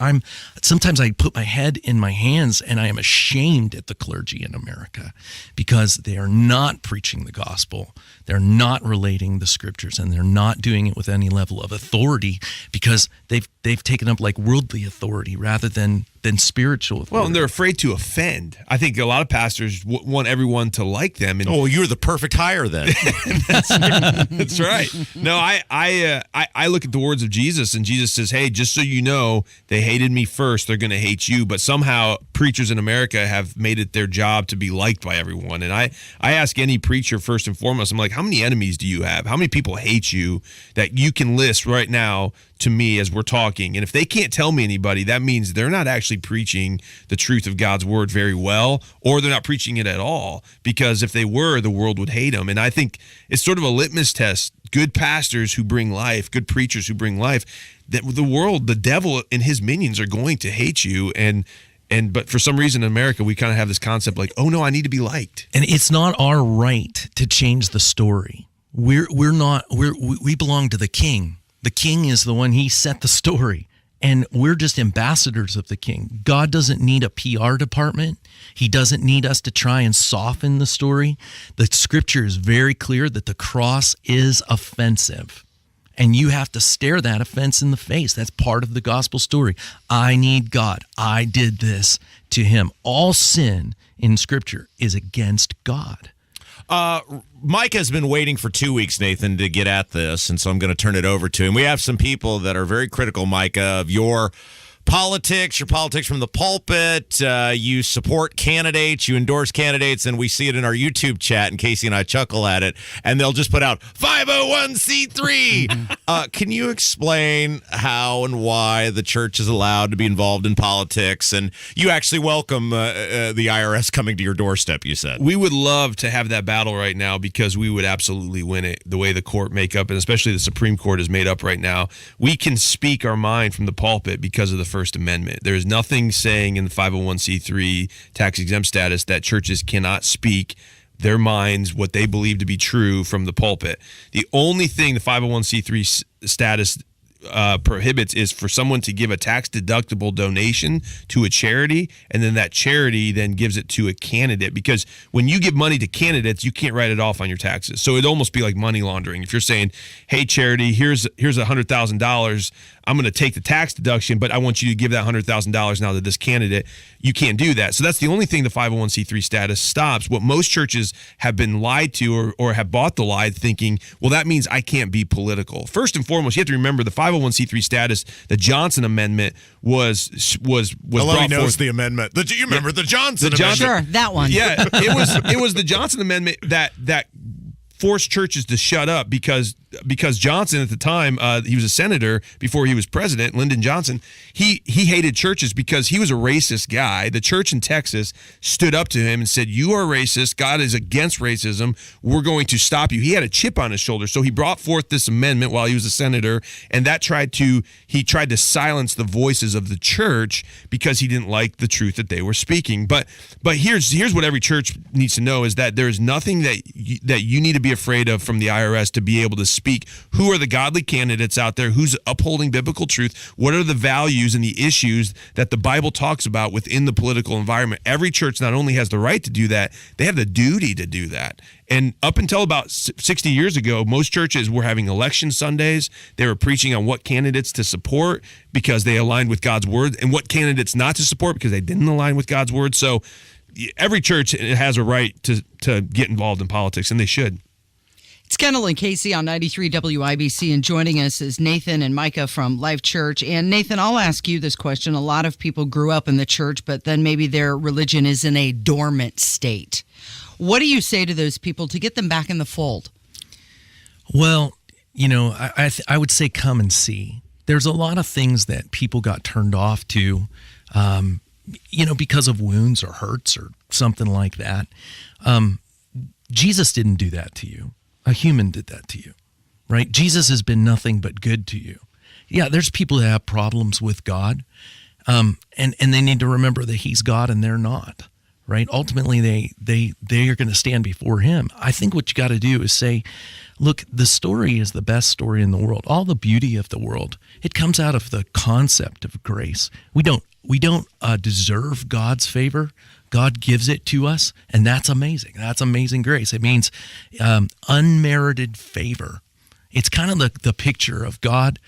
Sometimes I put my head in my hands and I am ashamed at the clergy in America because they are not preaching the gospel. They're not relating the scriptures, and they're not doing it with any level of authority because they've taken up like worldly authority rather than spiritual authority. Well, and they're afraid to offend. I think a lot of pastors want everyone to like them. And you're the perfect hire then. That's right. No, I look at the words of Jesus, and Jesus says, hey, just so you know, they hated me first, they're going to hate you. But somehow preachers in America have made it their job to be liked by everyone. And I ask any preacher first and foremost, I'm like, how many enemies do you have? How many people hate you that you can list right now to me as we're talking? And if they can't tell me anybody, that means they're not actually preaching the truth of God's word very well, or they're not preaching it at all, because if they were, the world would hate them. And I think it's sort of a litmus test. Good pastors who bring life, good preachers who bring life, that the world, the devil and his minions are going to hate you. But for some reason in America, we kind of have this concept like, oh no, I need to be liked. And it's not our right to change the story. We belong to the king. The king is the one, he set the story, and we're just ambassadors of the king. God doesn't need a PR department. He doesn't need us to try and soften the story. The scripture is very clear that the cross is offensive, and you have to stare that offense in the face. That's part of the gospel story. I need God. I did this to him. All sin in scripture is against God. Mike has been waiting for 2 weeks, Nathan, to get at this, and so I'm going to turn it over to him. We have some people that are very critical, Micah, of your politics from the pulpit. You support candidates, you endorse candidates, and we see it in our YouTube chat, and Casey and I chuckle at it, and they'll just put out 501c3. Can you explain how and why the church is allowed to be involved in politics? And you actually welcome the IRS coming to your doorstep, you said. We would love to have that battle right now because we would absolutely win it the way the court makeup, and especially the Supreme Court is made up right now. We can speak our mind from the pulpit because of the First Amendment. There's nothing saying in the 501c3 tax-exempt status that churches cannot speak their minds, what they believe to be true from the pulpit. The only thing the 501c3 status prohibits is for someone to give a tax-deductible donation to a charity, and then that charity then gives it to a candidate. Because when you give money to candidates, you can't write it off on your taxes. So it'd almost be like money laundering. If you're saying, hey, charity, here's $100,000, I'm going to take the tax deduction, but I want you to give that $100,000 now to this candidate. You can't do that. So that's the only thing the 501c3 status stops. What most churches have been lied to or have bought the lie thinking, well, that means I can't be political. First and foremost, you have to remember the 501c3 status, the Johnson Amendment was Nobody knows the amendment. You remember the Johnson Amendment? Sure, that one. Yeah, it was the Johnson Amendment that forced churches to shut up because Johnson at the time, he was a senator before he was president, Lyndon Johnson, he hated churches because he was a racist guy. The church in Texas stood up to him and said, you are racist. God is against racism. We're going to stop you. He had a chip on his shoulder. So he brought forth this amendment while he was a senator, and that he tried to silence the voices of the church because he didn't like the truth that they were speaking. But here's what every church needs to know is that there is nothing that you need to be afraid of from the IRS to be able to speak. Who are the godly candidates out there? Who's upholding biblical truth? What are the values and the issues that the Bible talks about within the political environment? Every church not only has the right to do that, they have the duty to do that. And up until about 60 years ago, most churches were having election Sundays. They were preaching on what candidates to support because they aligned with God's word, and what candidates not to support because they didn't align with God's word. So every church has a right to get involved in politics, and they should. It's Kendall and Casey on 93 WIBC, and joining us is Nathan and Micah from Life Church. And Nathan, I'll ask you this question. A lot of people grew up in the church, but then maybe their religion is in a dormant state. What do you say to those people to get them back in the fold? Well, I would say come and see. There's a lot of things that people got turned off to, because of wounds or hurts or something like that. Jesus didn't do that to you. A human did that to you, right? Jesus has been nothing but good to you. Yeah, there's people that have problems with God, and they need to remember that he's God and they're not, right? Ultimately, they are going to stand before him. I think what you got to do is say, look, the story is the best story in the world. All the beauty of the world, it comes out of the concept of grace. We don't deserve God's favor. God gives it to us, and that's amazing. That's amazing grace. It means unmerited favor. It's kind of the picture of God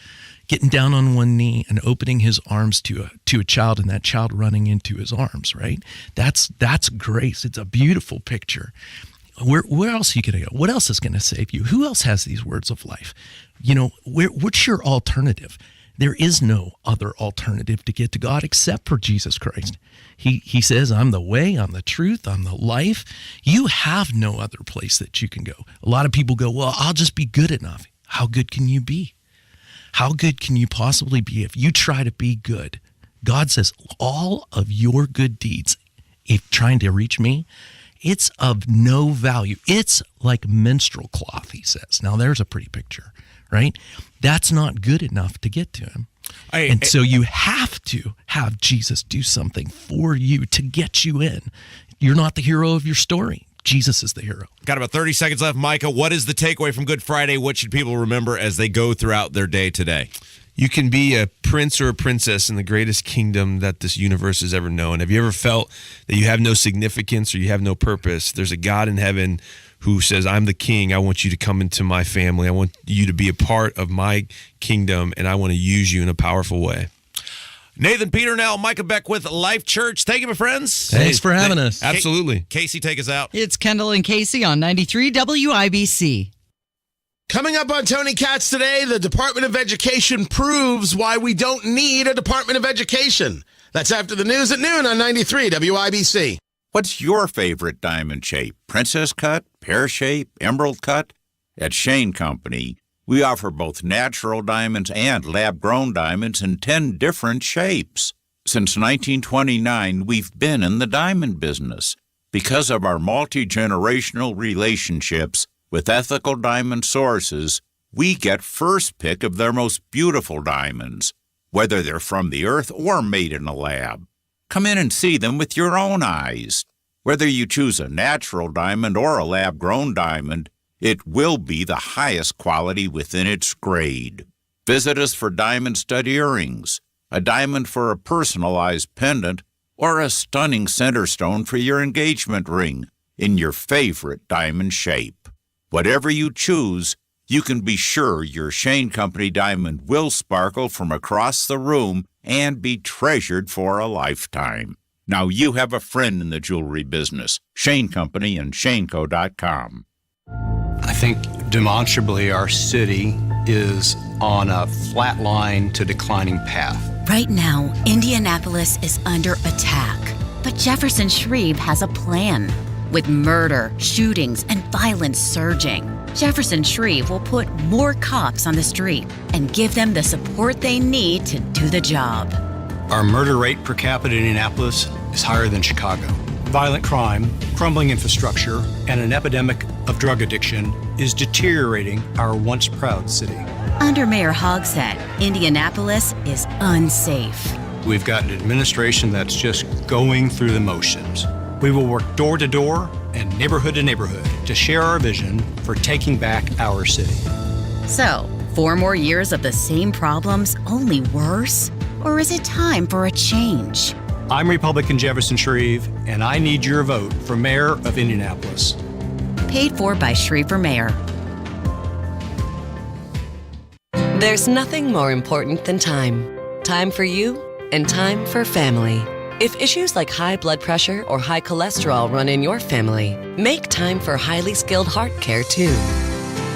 getting down on one knee and opening his arms to a child, and that child running into his arms, right? That's grace. It's a beautiful picture. Where else are you going to go? What else is going to save you? Who else has these words of life? What's your alternative? There is no other alternative to get to God except for Jesus Christ. He says, I'm the way, I'm the truth, I'm the life. You have no other place that you can go. A lot of people go, well, I'll just be good enough. How good can you be? How good can you possibly be if you try to be good? God says, all of your good deeds, if trying to reach me, it's of no value. It's like menstrual cloth, he says. Now, there's a pretty picture, right? That's not good enough to get to him. So you have to have Jesus do something for you to get you in. You're not the hero of your story. Jesus is the hero. Got about 30 seconds left. Micah, what is the takeaway from Good Friday? What should people remember as they go throughout their day today? You can be a prince or a princess in the greatest kingdom that this universe has ever known. Have you ever felt that you have no significance or you have no purpose? There's a God in heaven who says, I'm the king. I want you to come into my family. I want you to be a part of my kingdom, and I want to use you in a powerful way. Nathan Peternell, Micah Beckwith, Life Church. Thank you, my friends. Thanks for having us. Absolutely. Casey, take us out. It's Kendall and Casey on 93 WIBC. Coming up on Tony Katz today, the Department of Education proves why we don't need a Department of Education. That's after the news at noon on 93 WIBC. What's your favorite diamond shape? Princess cut, pear shape, emerald cut? At Shane Company, we offer both natural diamonds and lab-grown diamonds in 10 different shapes. Since 1929, we've been in the diamond business. Because of our multi-generational relationships with ethical diamond sources, we get first pick of their most beautiful diamonds, whether they're from the earth or made in a lab. Come in and see them with your own eyes. Whether you choose a natural diamond or a lab-grown diamond, it will be the highest quality within its grade. Visit us for diamond stud earrings, a diamond for a personalized pendant, or a stunning center stone for your engagement ring in your favorite diamond shape. Whatever you choose, you can be sure your Shane Company diamond will sparkle from across the room and be treasured for a lifetime. Now you have a friend in the jewelry business. Shane Company and ShaneCo.com. I think demonstrably our city is on a flat line to declining path. Right now, Indianapolis is under attack. But Jefferson Shreve has a plan. With murder, shootings, and violence surging, Jefferson Shreve will put more cops on the street and give them the support they need to do the job. Our murder rate per capita in Indianapolis is higher than Chicago. Violent crime, crumbling infrastructure, and an epidemic of drug addiction is deteriorating our once proud city. Under Mayor Hogshead, Indianapolis is unsafe. We've got an administration that's just going through the motions. We will work door to door and neighborhood to neighborhood to share our vision for taking back our city. So, 4 more years of the same problems, only worse? Or is it time for a change? I'm Republican Jefferson Shreve, and I need your vote for Mayor of Indianapolis. Paid for by Shreve for Mayor. There's nothing more important than time. Time for you and time for family. If issues like high blood pressure or high cholesterol run in your family, make time for highly skilled heart care too.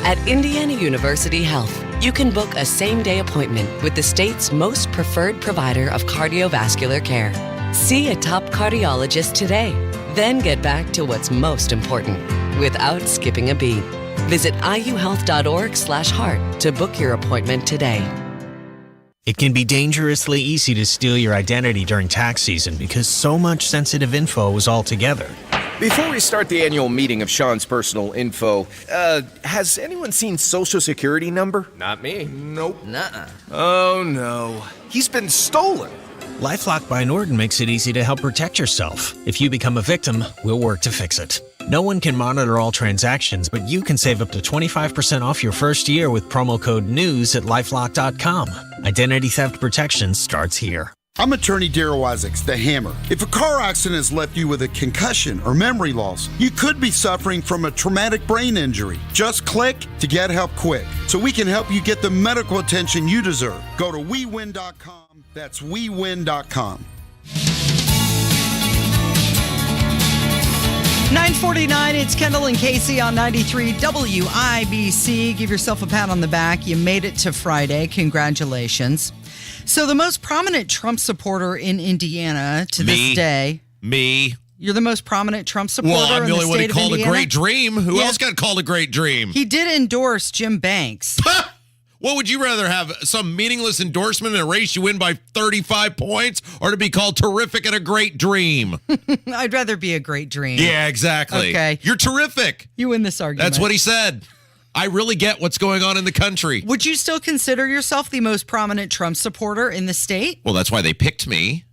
At Indiana University Health, you can book a same-day appointment with the state's most preferred provider of cardiovascular care. See a top cardiologist today, then get back to what's most important without skipping a beat. Visit iuhealth.org/heart to book your appointment today. It can be dangerously easy to steal your identity during tax season because so much sensitive info is all together. Before we start the annual meeting of Sean's personal info, has anyone seen Social Security number? Not me. Nope. Nuh-uh. Oh, no. He's been stolen. LifeLock by Norton makes it easy to help protect yourself. If you become a victim, we'll work to fix it. No one can monitor all transactions, but you can save up to 25% off your first year with promo code NEWS at LifeLock.com. Identity theft protection starts here. I'm attorney Darryl Isaacs, the Hammer. If a car accident has left you with a concussion or memory loss, you could be suffering from a traumatic brain injury. Just click to get help quick, so we can help you get the medical attention you deserve. Go to WeWin.com. That's WeWin.com. 9:49, it's Kendall and Casey on 93 WIBC. Give yourself a pat on the back. You made it to Friday. Congratulations. So the most prominent Trump supporter in Indiana to this day. Me. You're the most prominent Trump supporter Well, I'm in the only the one state who of called Indiana? a great dream. Who Yeah. else got called a great dream? He did endorse Jim Banks. What would you rather have, some meaningless endorsement in a race you win by 35 points, or to be called terrific and a great dream? I'd rather be a great dream. Yeah, exactly. Okay. You're terrific. You win this argument. That's what he said. I really get what's going on in the country. Would you still consider yourself the most prominent Trump supporter in the state? Well, that's why they picked me.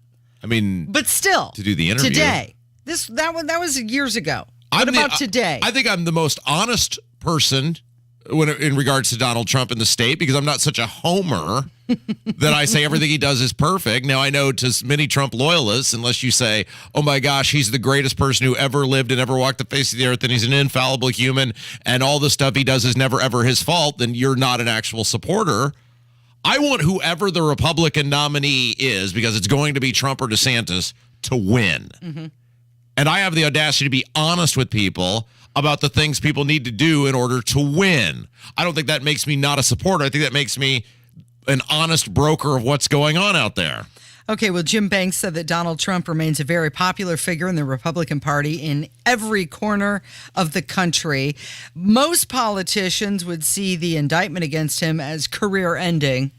I mean, But still, to do the interview today, that was years ago. What about today? I think I'm the most honest person in regards to Donald Trump in the state, because I'm not such a homer that I say everything he does is perfect. Now, I know to many Trump loyalists, unless you say, oh my gosh, he's the greatest person who ever lived and ever walked the face of the earth, and he's an infallible human, and all the stuff he does is never, ever his fault, then you're not an actual supporter. I want whoever the Republican nominee is, because it's going to be Trump or DeSantis, to win. Mm-hmm. And I have the audacity to be honest with people about the things people need to do in order to win. I don't think that makes me not a supporter. I think that makes me an honest broker of what's going on out there. Okay, well, Jim Banks said that Donald Trump remains a very popular figure in the Republican Party in every corner of the country. Most politicians would see the indictment against him as career-ending,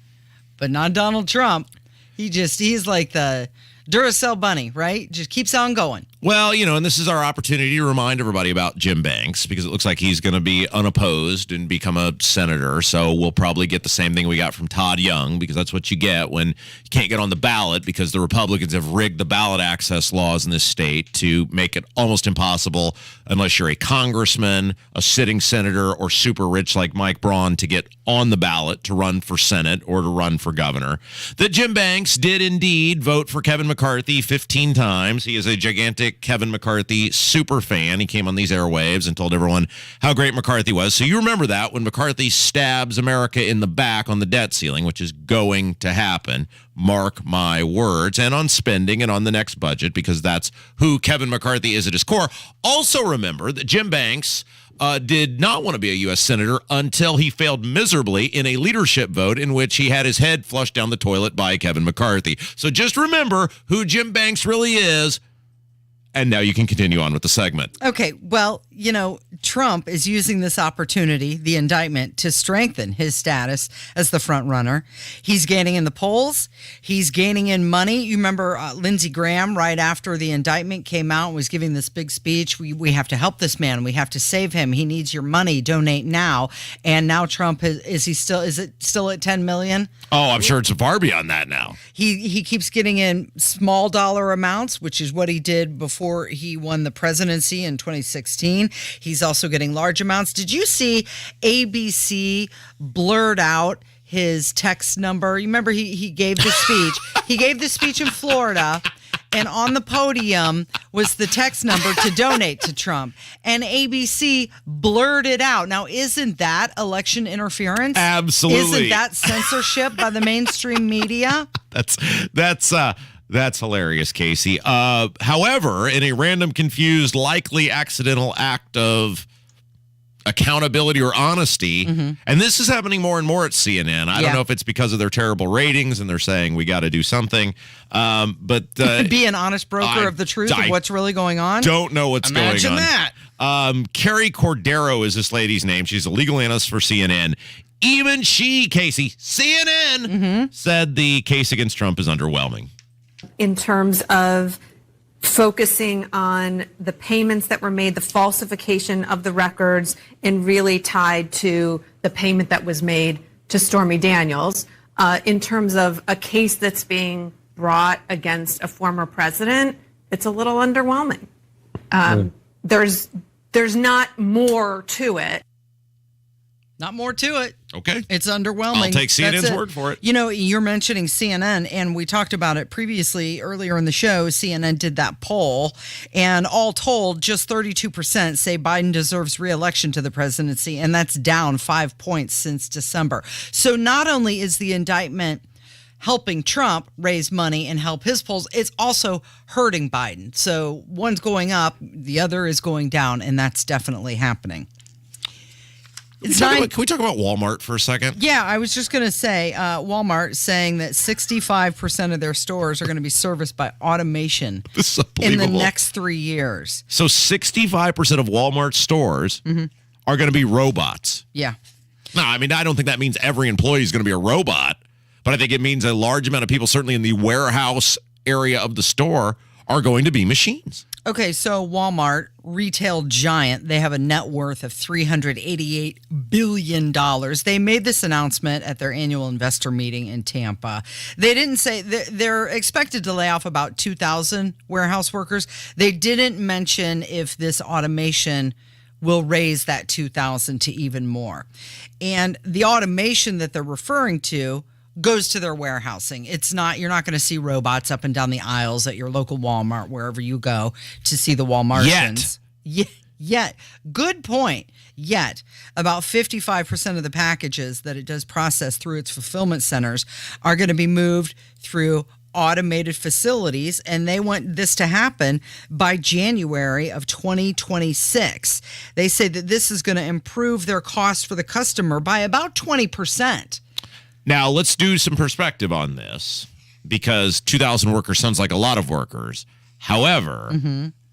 but not Donald Trump. He's like the Duracell bunny, right? Just keeps on going. Well, and this is our opportunity to remind everybody about Jim Banks because it looks like he's going to be unopposed and become a senator. So we'll probably get the same thing we got from Todd Young because that's what you get when you can't get on the ballot because the Republicans have rigged the ballot access laws in this state to make it almost impossible unless you're a congressman, a sitting senator, or super rich like Mike Braun to get on the ballot to run for Senate or to run for governor. That Jim Banks did indeed vote for Kevin McCarthy 15 times. He is a gigantic Kevin McCarthy super fan. He came on these airwaves and told everyone how great McCarthy was. So you remember that when McCarthy stabs America in the back on the debt ceiling, which is going to happen. Mark my words. And on spending and on the next budget, because that's who Kevin McCarthy is at his core. Also remember that Jim Banks did not want to be a U.S. Senator until he failed miserably in a leadership vote in which he had his head flushed down the toilet by Kevin McCarthy. So just remember who Jim Banks really is. And now you can continue on with the segment. Okay, well, Trump is using this opportunity, the indictment, to strengthen his status as the front runner. He's gaining in the polls. He's gaining in money. You remember Lindsey Graham, right after the indictment came out, was giving this big speech. We have to help this man. We have to save him. He needs your money. Donate now. And now Trump, is it still at 10 million? Oh, I'm sure it's far beyond that now. He keeps getting in small dollar amounts, which is what he did before he won the presidency in 2016. He's also getting large amounts. Did you see ABC blurred out his text number? You remember he gave the speech. He gave the speech in Florida, and on the podium was the text number to donate to Trump. And ABC blurred it out. Now, isn't that election interference? Absolutely. Isn't that censorship by the mainstream media? That's hilarious, Casey. However, in a random, confused, likely accidental act of accountability or honesty, and this is happening more and more at CNN. I don't know if it's because of their terrible ratings and they're saying we got to do something. But be an honest broker of the truth of what's really going on. Don't know what's going on. Imagine that. Carrie Cordero is this lady's name. She's a legal analyst for CNN. Even she, Casey, CNN, said the case against Trump is underwhelming. In terms of focusing on the payments that were made, the falsification of the records, and really tied to the payment that was made to Stormy Daniels. In terms of a case that's being brought against a former president, it's a little underwhelming. There's not more to it. Not more to it. Okay. It's underwhelming. I'll take CNN's word for it. You're mentioning CNN, and we talked about it previously earlier in the show. CNN did that poll, and all told, just 32% say Biden deserves re-election to the presidency, and that's down 5 points since December. So not only is the indictment helping Trump raise money and help his polls, it's also hurting Biden. So one's going up, the other is going down, and that's definitely happening. Can we talk about Walmart for a second? Yeah, I was just going to say Walmart saying that 65% of their stores are going to be serviced by automation in the next 3 years. So 65% of Walmart stores are going to be robots. Yeah. No, I mean, I don't think that means every employee is going to be a robot, but I think it means a large amount of people, certainly in the warehouse area of the store, are going to be machines. Okay, so Walmart, retail giant, they have a net worth of $388 billion. They made this announcement at their annual investor meeting in Tampa. They didn't say they're expected to lay off about 2,000 warehouse workers. They didn't mention if this automation will raise that 2,000 to even more. And the automation that they're referring to goes to their warehousing. It's not, you're not going to see robots up and down the aisles at your local Walmart, wherever you go to see the Walmartians. Yet. Good point. Yet, about 55% of the packages that it does process through its fulfillment centers are going to be moved through automated facilities, and they want this to happen by January of 2026. They say that this is going to improve their cost for the customer by about 20%. Now, let's do some perspective on this, because 2,000 workers sounds like a lot of workers. However,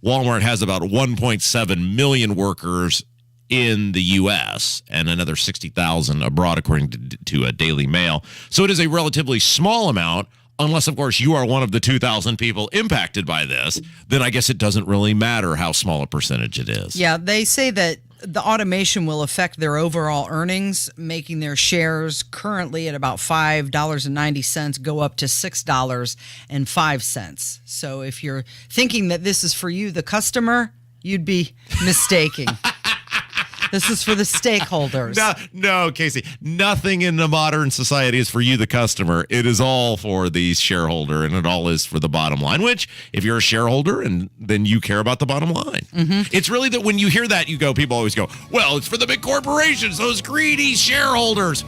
Walmart has about 1.7 million workers in the U.S. and another 60,000 abroad, according to a Daily Mail. So it is a relatively small amount unless, of course, you are one of the 2,000 people impacted by this, then I guess it doesn't really matter how small a percentage it is. Yeah, they say that the automation will affect their overall earnings, making their shares currently at about $5.90 go up to $6.05. So if you're thinking that this is for you, the customer, you'd be mistaking. This is for the stakeholders. No, Casey. Nothing in the modern society is for you, the customer. It is all for the shareholder, and it all is for the bottom line, which, if you're a shareholder, and then you care about the bottom line. It's really that when you hear that, people always go, well, it's for the big corporations, those greedy shareholders.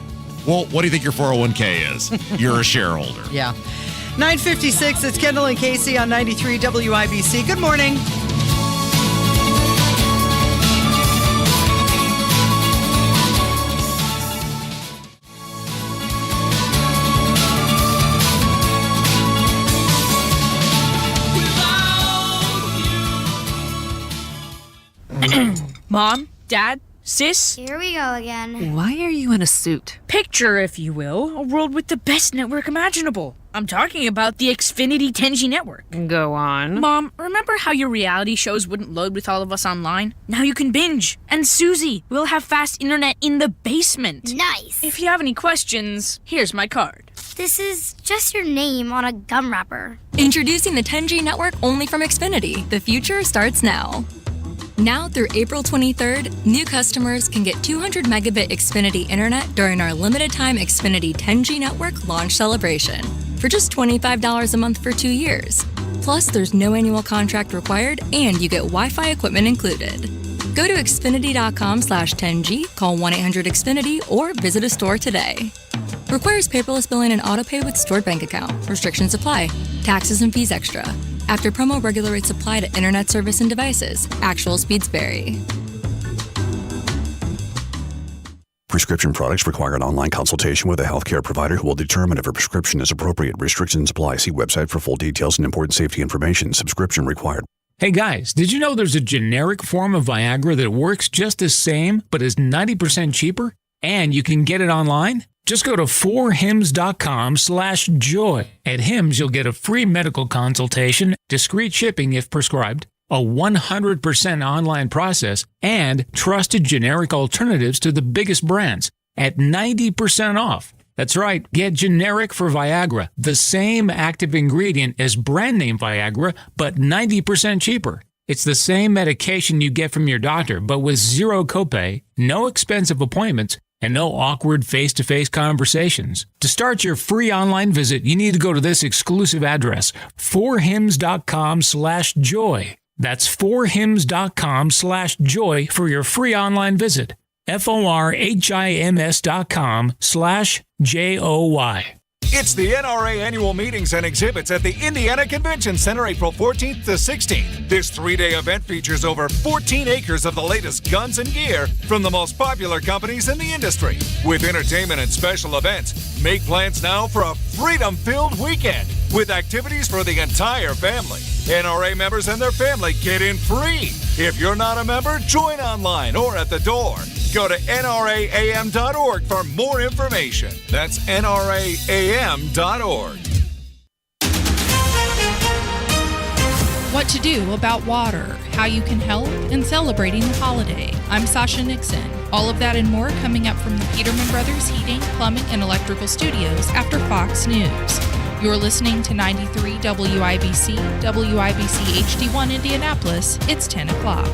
Well, what do you think your 401k is? You're a shareholder. Yeah. 9:56, it's Kendall and Casey on 93 WIBC. Good morning. Mom, Dad, Sis? Here we go again. Why are you in a suit? Picture, if you will, a world with the best network imaginable. I'm talking about the Xfinity 10G network. Go on. Mom, remember how your reality shows wouldn't load with all of us online? Now you can binge. And Susie, we'll have fast internet in the basement. Nice. If you have any questions, here's my card. This is just your name on a gum wrapper. Introducing the 10G network only from Xfinity. The future starts now. Now through April 23rd, new customers can get 200 megabit Xfinity internet during our limited time Xfinity 10G network launch celebration for just $25 a month for 2 years. Plus, there's no annual contract required and you get Wi-Fi equipment included. Go to Xfinity.com/10G, call 1-800-XFINITY, or visit a store today. Requires paperless billing and autopay with stored bank account. Restrictions apply. Taxes and fees extra. After promo, regular rates apply to internet service and devices. Actual speeds vary. Prescription products require an online consultation with a healthcare provider who will determine if a prescription is appropriate. Restrictions apply. See website for full details and important safety information. Subscription required. Hey guys, did you know there's a generic form of Viagra that works just the same but is 90% cheaper? And you can get it online? Just go to 4hims.com/joy. At Hims, you'll get a free medical consultation, discreet shipping if prescribed, a 100% online process, and trusted generic alternatives to the biggest brands at 90% off. That's right, get generic for Viagra, the same active ingredient as brand name Viagra, but 90% cheaper. It's the same medication you get from your doctor, but with zero copay, no expensive appointments, and no awkward face-to-face conversations. To start your free online visit, you need to go to this exclusive address, 4hims.com/joy. That's 4hims.com/joy for your free online visit. FORHIMS.com/JOY. It's the NRA Annual Meetings and Exhibits at the Indiana Convention Center, April 14th to 16th. This 3-day event features over 14 acres of the latest guns and gear from the most popular companies in the industry. With entertainment and special events, make plans now for a freedom-filled weekend with activities for the entire family. NRA members and their family get in free. If you're not a member, join online or at the door. Go to nraam.org for more information. That's nraam.org. What to do about water, how you can help, and celebrating the holiday. I'm Sasha Nixon. All of that and more coming up from the Peterman Brothers Heating, Plumbing, and Electrical Studios after Fox News. You're listening to 93 WIBC, WIBC HD1 Indianapolis. It's 10 o'clock.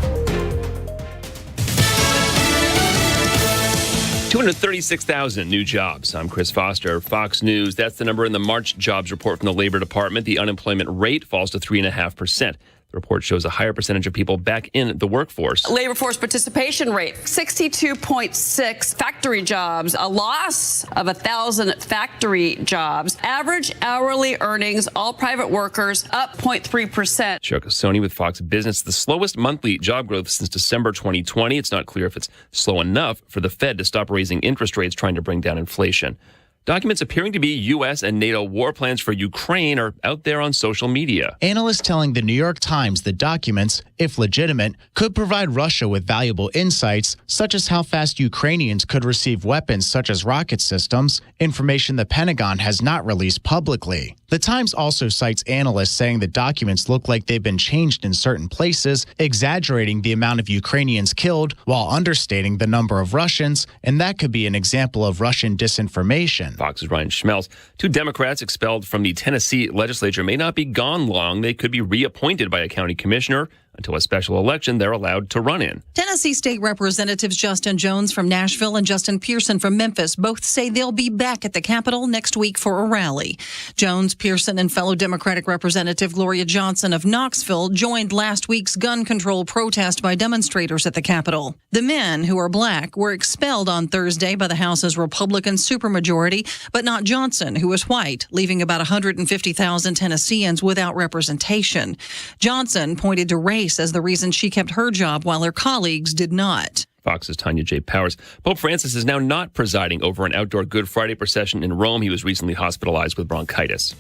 236,000 new jobs. I'm Chris Foster, Fox News. That's the number in the March jobs report from the Labor Department. The unemployment rate falls to 3.5%. The report shows a higher percentage of people back in the workforce. Labor force participation rate, 62.6. Factory jobs, a loss of 1,000 factory jobs. Average hourly earnings, all private workers, up 0.3%. Shoko Sony with Fox Business, the slowest monthly job growth since December 2020. It's not clear if it's slow enough for the Fed to stop raising interest rates, trying to bring down inflation. Documents appearing to be U.S. and NATO war plans for Ukraine are out there on social media. Analysts telling the New York Times the documents, if legitimate, could provide Russia with valuable insights, such as how fast Ukrainians could receive weapons such as rocket systems, information the Pentagon has not released publicly. The Times also cites analysts saying the documents look like they've been changed in certain places, exaggerating the amount of Ukrainians killed while understating the number of Russians, and that could be an example of Russian disinformation. Fox's Ryan Schmelz. 2 Democrats expelled from the Tennessee legislature may not be gone long. They could be reappointed by a county commissioner until a special election they're allowed to run in. Tennessee State Representatives Justin Jones from Nashville and Justin Pearson from Memphis both say they'll be back at the Capitol next week for a rally. Jones, Pearson, and fellow Democratic Representative Gloria Johnson of Knoxville joined last week's gun control protest by demonstrators at the Capitol. The men, who are black, were expelled on Thursday by the House's Republican supermajority, but not Johnson, who is white, leaving about 150,000 Tennesseans without representation. Johnson pointed to race as the reason she kept her job while her colleagues did not. Fox's Tanya J. Powers. Pope Francis is now not presiding over an outdoor Good Friday procession in Rome. He was recently hospitalized with bronchitis.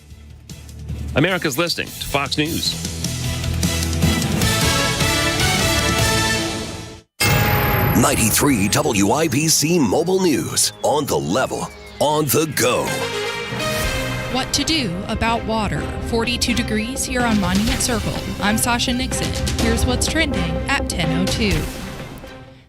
America's listening to Fox News. 93 WIBC Mobile News. On the level, on the go. What to do about water. 42 degrees here on Monument Circle. I'm Sasha Nixon. Here's what's trending at 10:02.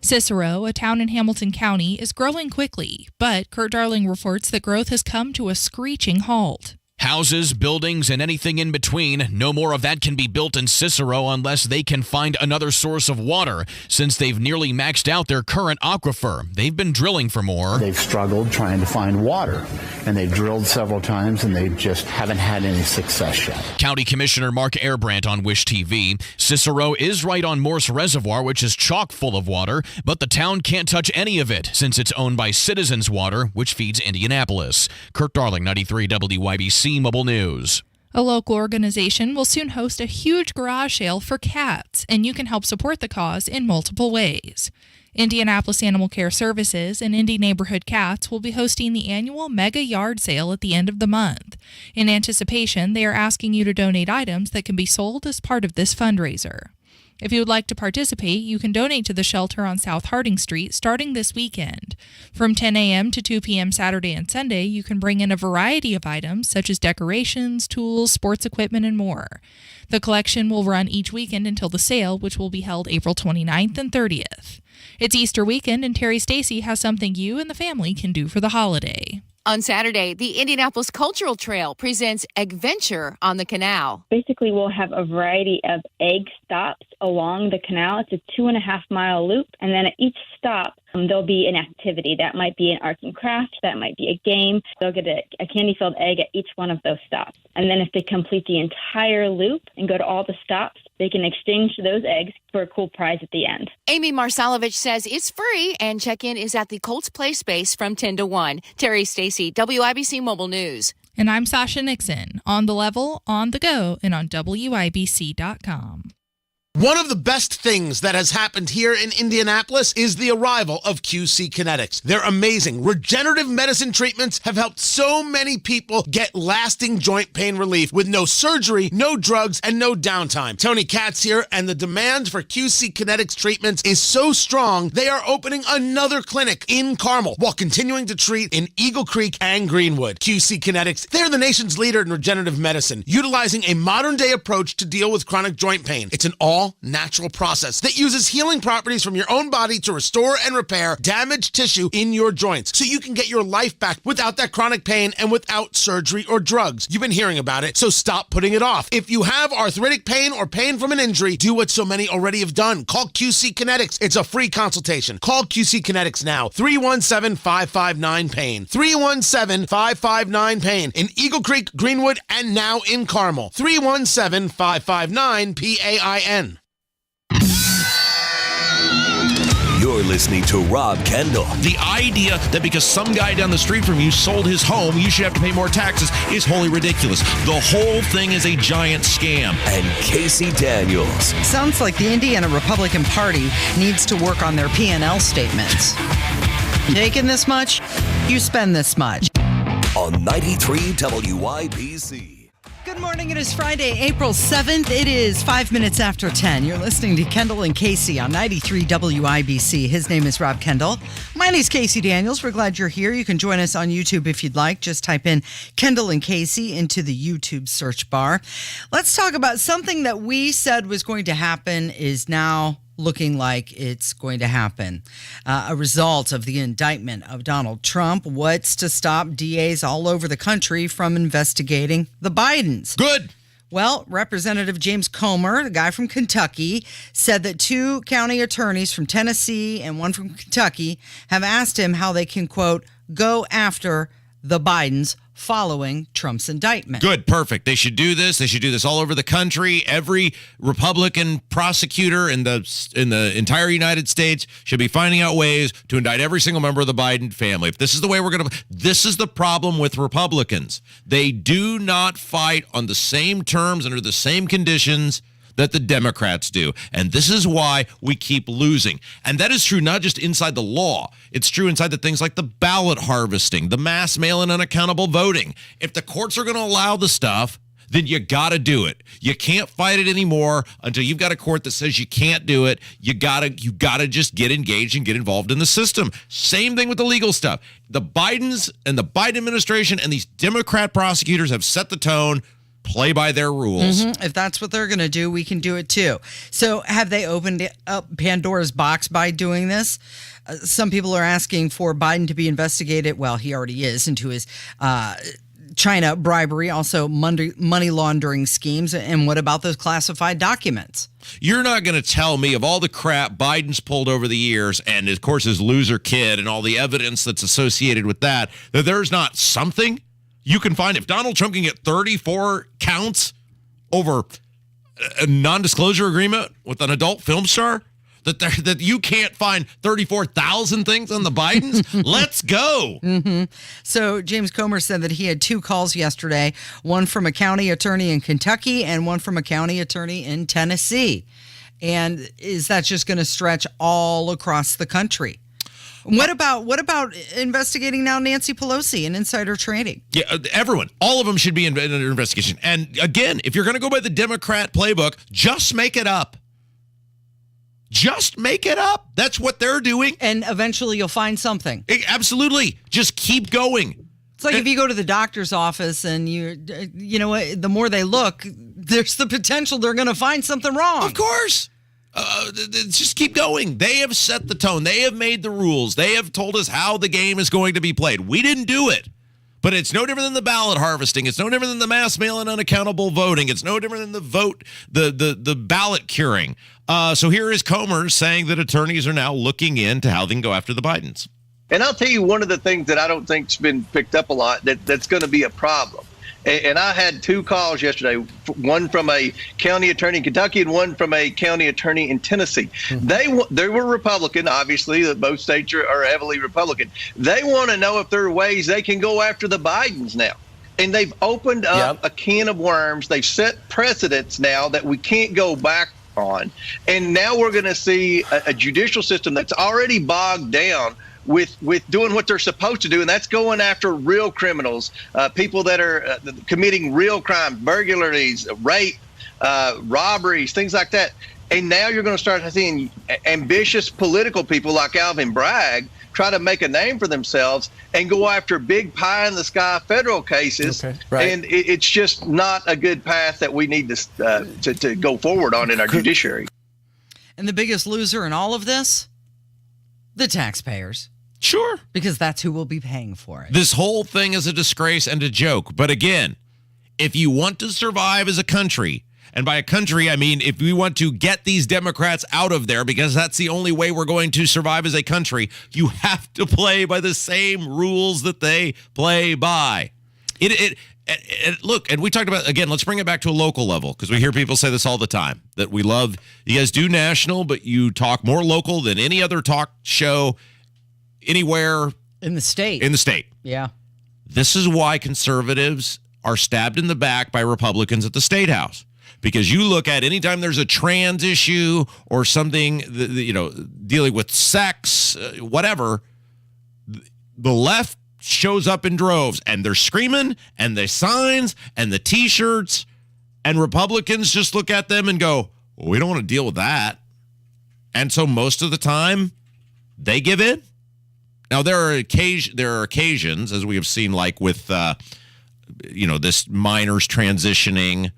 Cicero, a town in Hamilton County, is growing quickly, but Kurt Darling reports that growth has come to a screeching halt. Houses, buildings, and anything in between. No more of that can be built in Cicero unless they can find another source of water, since they've nearly maxed out their current aquifer. They've been drilling for more. They've struggled trying to find water, and they've drilled several times, and they just haven't had any success yet. County Commissioner Mark Airbrandt on Wish TV. Cicero is right on Morse Reservoir, which is chock full of water, but the town can't touch any of it since it's owned by Citizens Water, which feeds Indianapolis. Kurt Darling, 93 WIBC Mobile News. A local organization will soon host a huge garage sale for cats, and you can help support the cause in multiple ways. Indianapolis Animal Care Services and Indy Neighborhood Cats will be hosting the annual mega yard sale at the end of the month. In anticipation, they are asking you to donate items that can be sold as part of this fundraiser. If you would like to participate, you can donate to the shelter on South Harding Street starting this weekend. From 10 a.m. to 2 p.m. Saturday and Sunday, you can bring in a variety of items such as decorations, tools, sports equipment, and more. The collection will run each weekend until the sale, which will be held April 29th and 30th. It's Easter weekend, and Terry Stacy has something you and the family can do for the holiday. On Saturday, the Indianapolis Cultural Trail presents Adventure on the Canal. Basically, we'll have a variety of egg stops along the canal. It's a 2.5-mile loop, and then at each stop, there'll be an activity. That might be an arts and crafts, that might be a game. They'll get a candy-filled egg at each one of those stops. And then if they complete the entire loop and go to all the stops, they can exchange those eggs for a cool prize at the end. Amy Marsalovich says it's free, and check-in is at the Colts Play Space from 10 to 1. Terry Stacy, WIBC Mobile News. And I'm Sasha Nixon, on the level, on the go, and on WIBC.com. One of the best things that has happened here in Indianapolis is the arrival of QC Kinetics. They're amazing. Regenerative medicine treatments have helped so many people get lasting joint pain relief with no surgery, no drugs, and no downtime. Tony Katz here, and the demand for QC Kinetics treatments is so strong, they are opening another clinic in Carmel while continuing to treat in Eagle Creek and Greenwood. QC Kinetics, they're the nation's leader in regenerative medicine, utilizing a modern-day approach to deal with chronic joint pain. It's an all-natural process that uses healing properties from your own body to restore and repair damaged tissue in your joints so you can get your life back without that chronic pain and without surgery or drugs. You've been hearing about it, so stop putting it off. If you have arthritic pain or pain from an injury, do what so many already have done. Call QC Kinetics. It's a free consultation. Call QC Kinetics now. 317-559-PAIN. 317-559-PAIN. In Eagle Creek, Greenwood, and now in Carmel. 317-559-PAIN. You're listening to Rob Kendall. The idea that because some guy down the street from you sold his home, you should have to pay more taxes is wholly ridiculous. The whole thing is a giant scam. And Casey Daniels. Sounds like the Indiana Republican Party needs to work on their P&L statements. Taking this much, you spend this much. on 93 WIBC. Good morning. It is Friday, April 7th. It is 5 minutes after 10. You're listening to Kendall and Casey on 93 WIBC. His name is Rob Kendall. My name is Casey Daniels. We're glad you're here. You can join us on YouTube if you'd like. Just type in Kendall and Casey into the YouTube search bar. Let's talk about something that we said was going to happen is now looking like it's going to happen. A result of the indictment of Donald Trump. What's to stop DAs all over the country from investigating the Bidens? Good. Well, Representative James Comer, the guy from Kentucky, said that 2 county attorneys from Tennessee and 1 from Kentucky have asked him how they can, quote, go after the Bidens following Trump's indictment. Good, perfect. They should do this. They should do this all over the country. Every Republican prosecutor in the entire United States should be finding out ways to indict every single member of the Biden family. If this is the way we're going to... This is the problem with Republicans. They do not fight on the same terms under the same conditions that the Democrats do. And this is why we keep losing. And that is true not just inside the law. It's true inside the things like the ballot harvesting, the mass mail-in unaccountable voting. If the courts are going to allow the stuff, then you got to do it. You can't fight it anymore until you've got a court that says you can't do it. You got to just get engaged and get involved in the system. Same thing with the legal stuff. The Bidens and the Biden administration and these Democrat prosecutors have set the tone. Play by their rules. Mm-hmm. If that's what they're going to do, we can do it too. So have they opened up Pandora's box by doing this? Some people are asking for Biden to be investigated. Well, he already is into his China bribery, also money laundering schemes. And what about those classified documents? You're not going to tell me of all the crap Biden's pulled over the years and, of course, his loser kid and all the evidence that's associated with that there's not something you can find. If Donald Trump can get 34 counts over a non-disclosure agreement with an adult film star, that you can't find 34,000 things on the Bidens, let's go. Mm-hmm. So James Comer said that he had 2 calls yesterday, one from a county attorney in Kentucky and one from a county attorney in Tennessee. And is that just going to stretch all across the country? What about investigating now Nancy Pelosi and insider trading? Yeah, everyone, all of them should be under investigation. And again, if you're going to go by the Democrat playbook, just make it up. Just make it up. That's what they're doing. And eventually you'll find something. Absolutely. Just keep going. It's like if you go to the doctor's office and you know what, the more they look, there's the potential they're going to find something wrong. Of course. Just keep going. They have set the tone. They have made the rules. They have told us how the game is going to be played. We didn't do it. But it's no different than the ballot harvesting. It's no different than the mass mail-in unaccountable voting. It's no different than the ballot curing. So here is Comer saying that attorneys are now looking into how they can go after the Bidens. And I'll tell you one of the things that I don't think's been picked up a lot that's going to be a problem. And I had 2 calls yesterday, one from a county attorney in Kentucky and one from a county attorney in Tennessee. Mm-hmm. They were Republican, obviously. Both states are heavily Republican. They want to know if there are ways they can go after the Bidens now. And they've opened up a can of worms. They've set precedents now that we can't go back on. And now we're going to see a judicial system that's already bogged down with doing what they're supposed to do, and that's going after real criminals, people that are committing real crimes, burglaries, rape, robberies, things like that. And now you're going to start seeing ambitious political people like Alvin Bragg try to make a name for themselves and go after big pie-in-the-sky federal cases. Okay, right. And it's just not a good path that we need to go forward on in our judiciary. And the biggest loser in all of this? The taxpayers. Sure. Because that's who will be paying for it. This whole thing is a disgrace and a joke. But again, if you want to survive as a country, and by a country, I mean if we want to get these Democrats out of there, because that's the only way we're going to survive as a country, you have to play by the same rules that they play by. Look, and we talked about, again, let's bring it back to a local level, because we hear people say this all the time, that we love, you guys do national, but you talk more local than any other talk show anywhere. In the state. In the state. Yeah. This is why conservatives are stabbed in the back by Republicans at the State House. Because you look at anytime there's a trans issue or something, dealing with sex, whatever, the left shows up in droves, and they're screaming, and the signs, and the T-shirts, and Republicans just look at them and go, well, we don't want to deal with that. And so most of the time, they give in. Now, there are occasions, as we have seen, like with, this minors transitioning,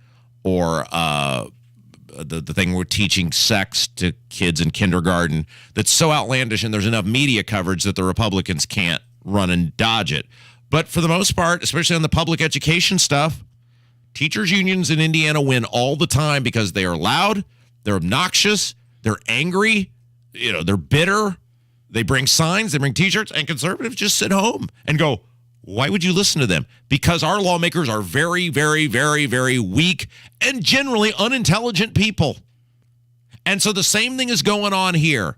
or the thing we're teaching sex to kids in kindergarten, that's so outlandish, and there's enough media coverage that the Republicans can't run and dodge it. But for the most part, especially on the public education stuff, teachers' unions in Indiana win all the time because they are loud, they're obnoxious, they're angry, they're bitter. They bring signs, they bring T-shirts, and conservatives just sit home and go, why would you listen to them? Because our lawmakers are very, very, very, very weak and generally unintelligent people. And so the same thing is going on here.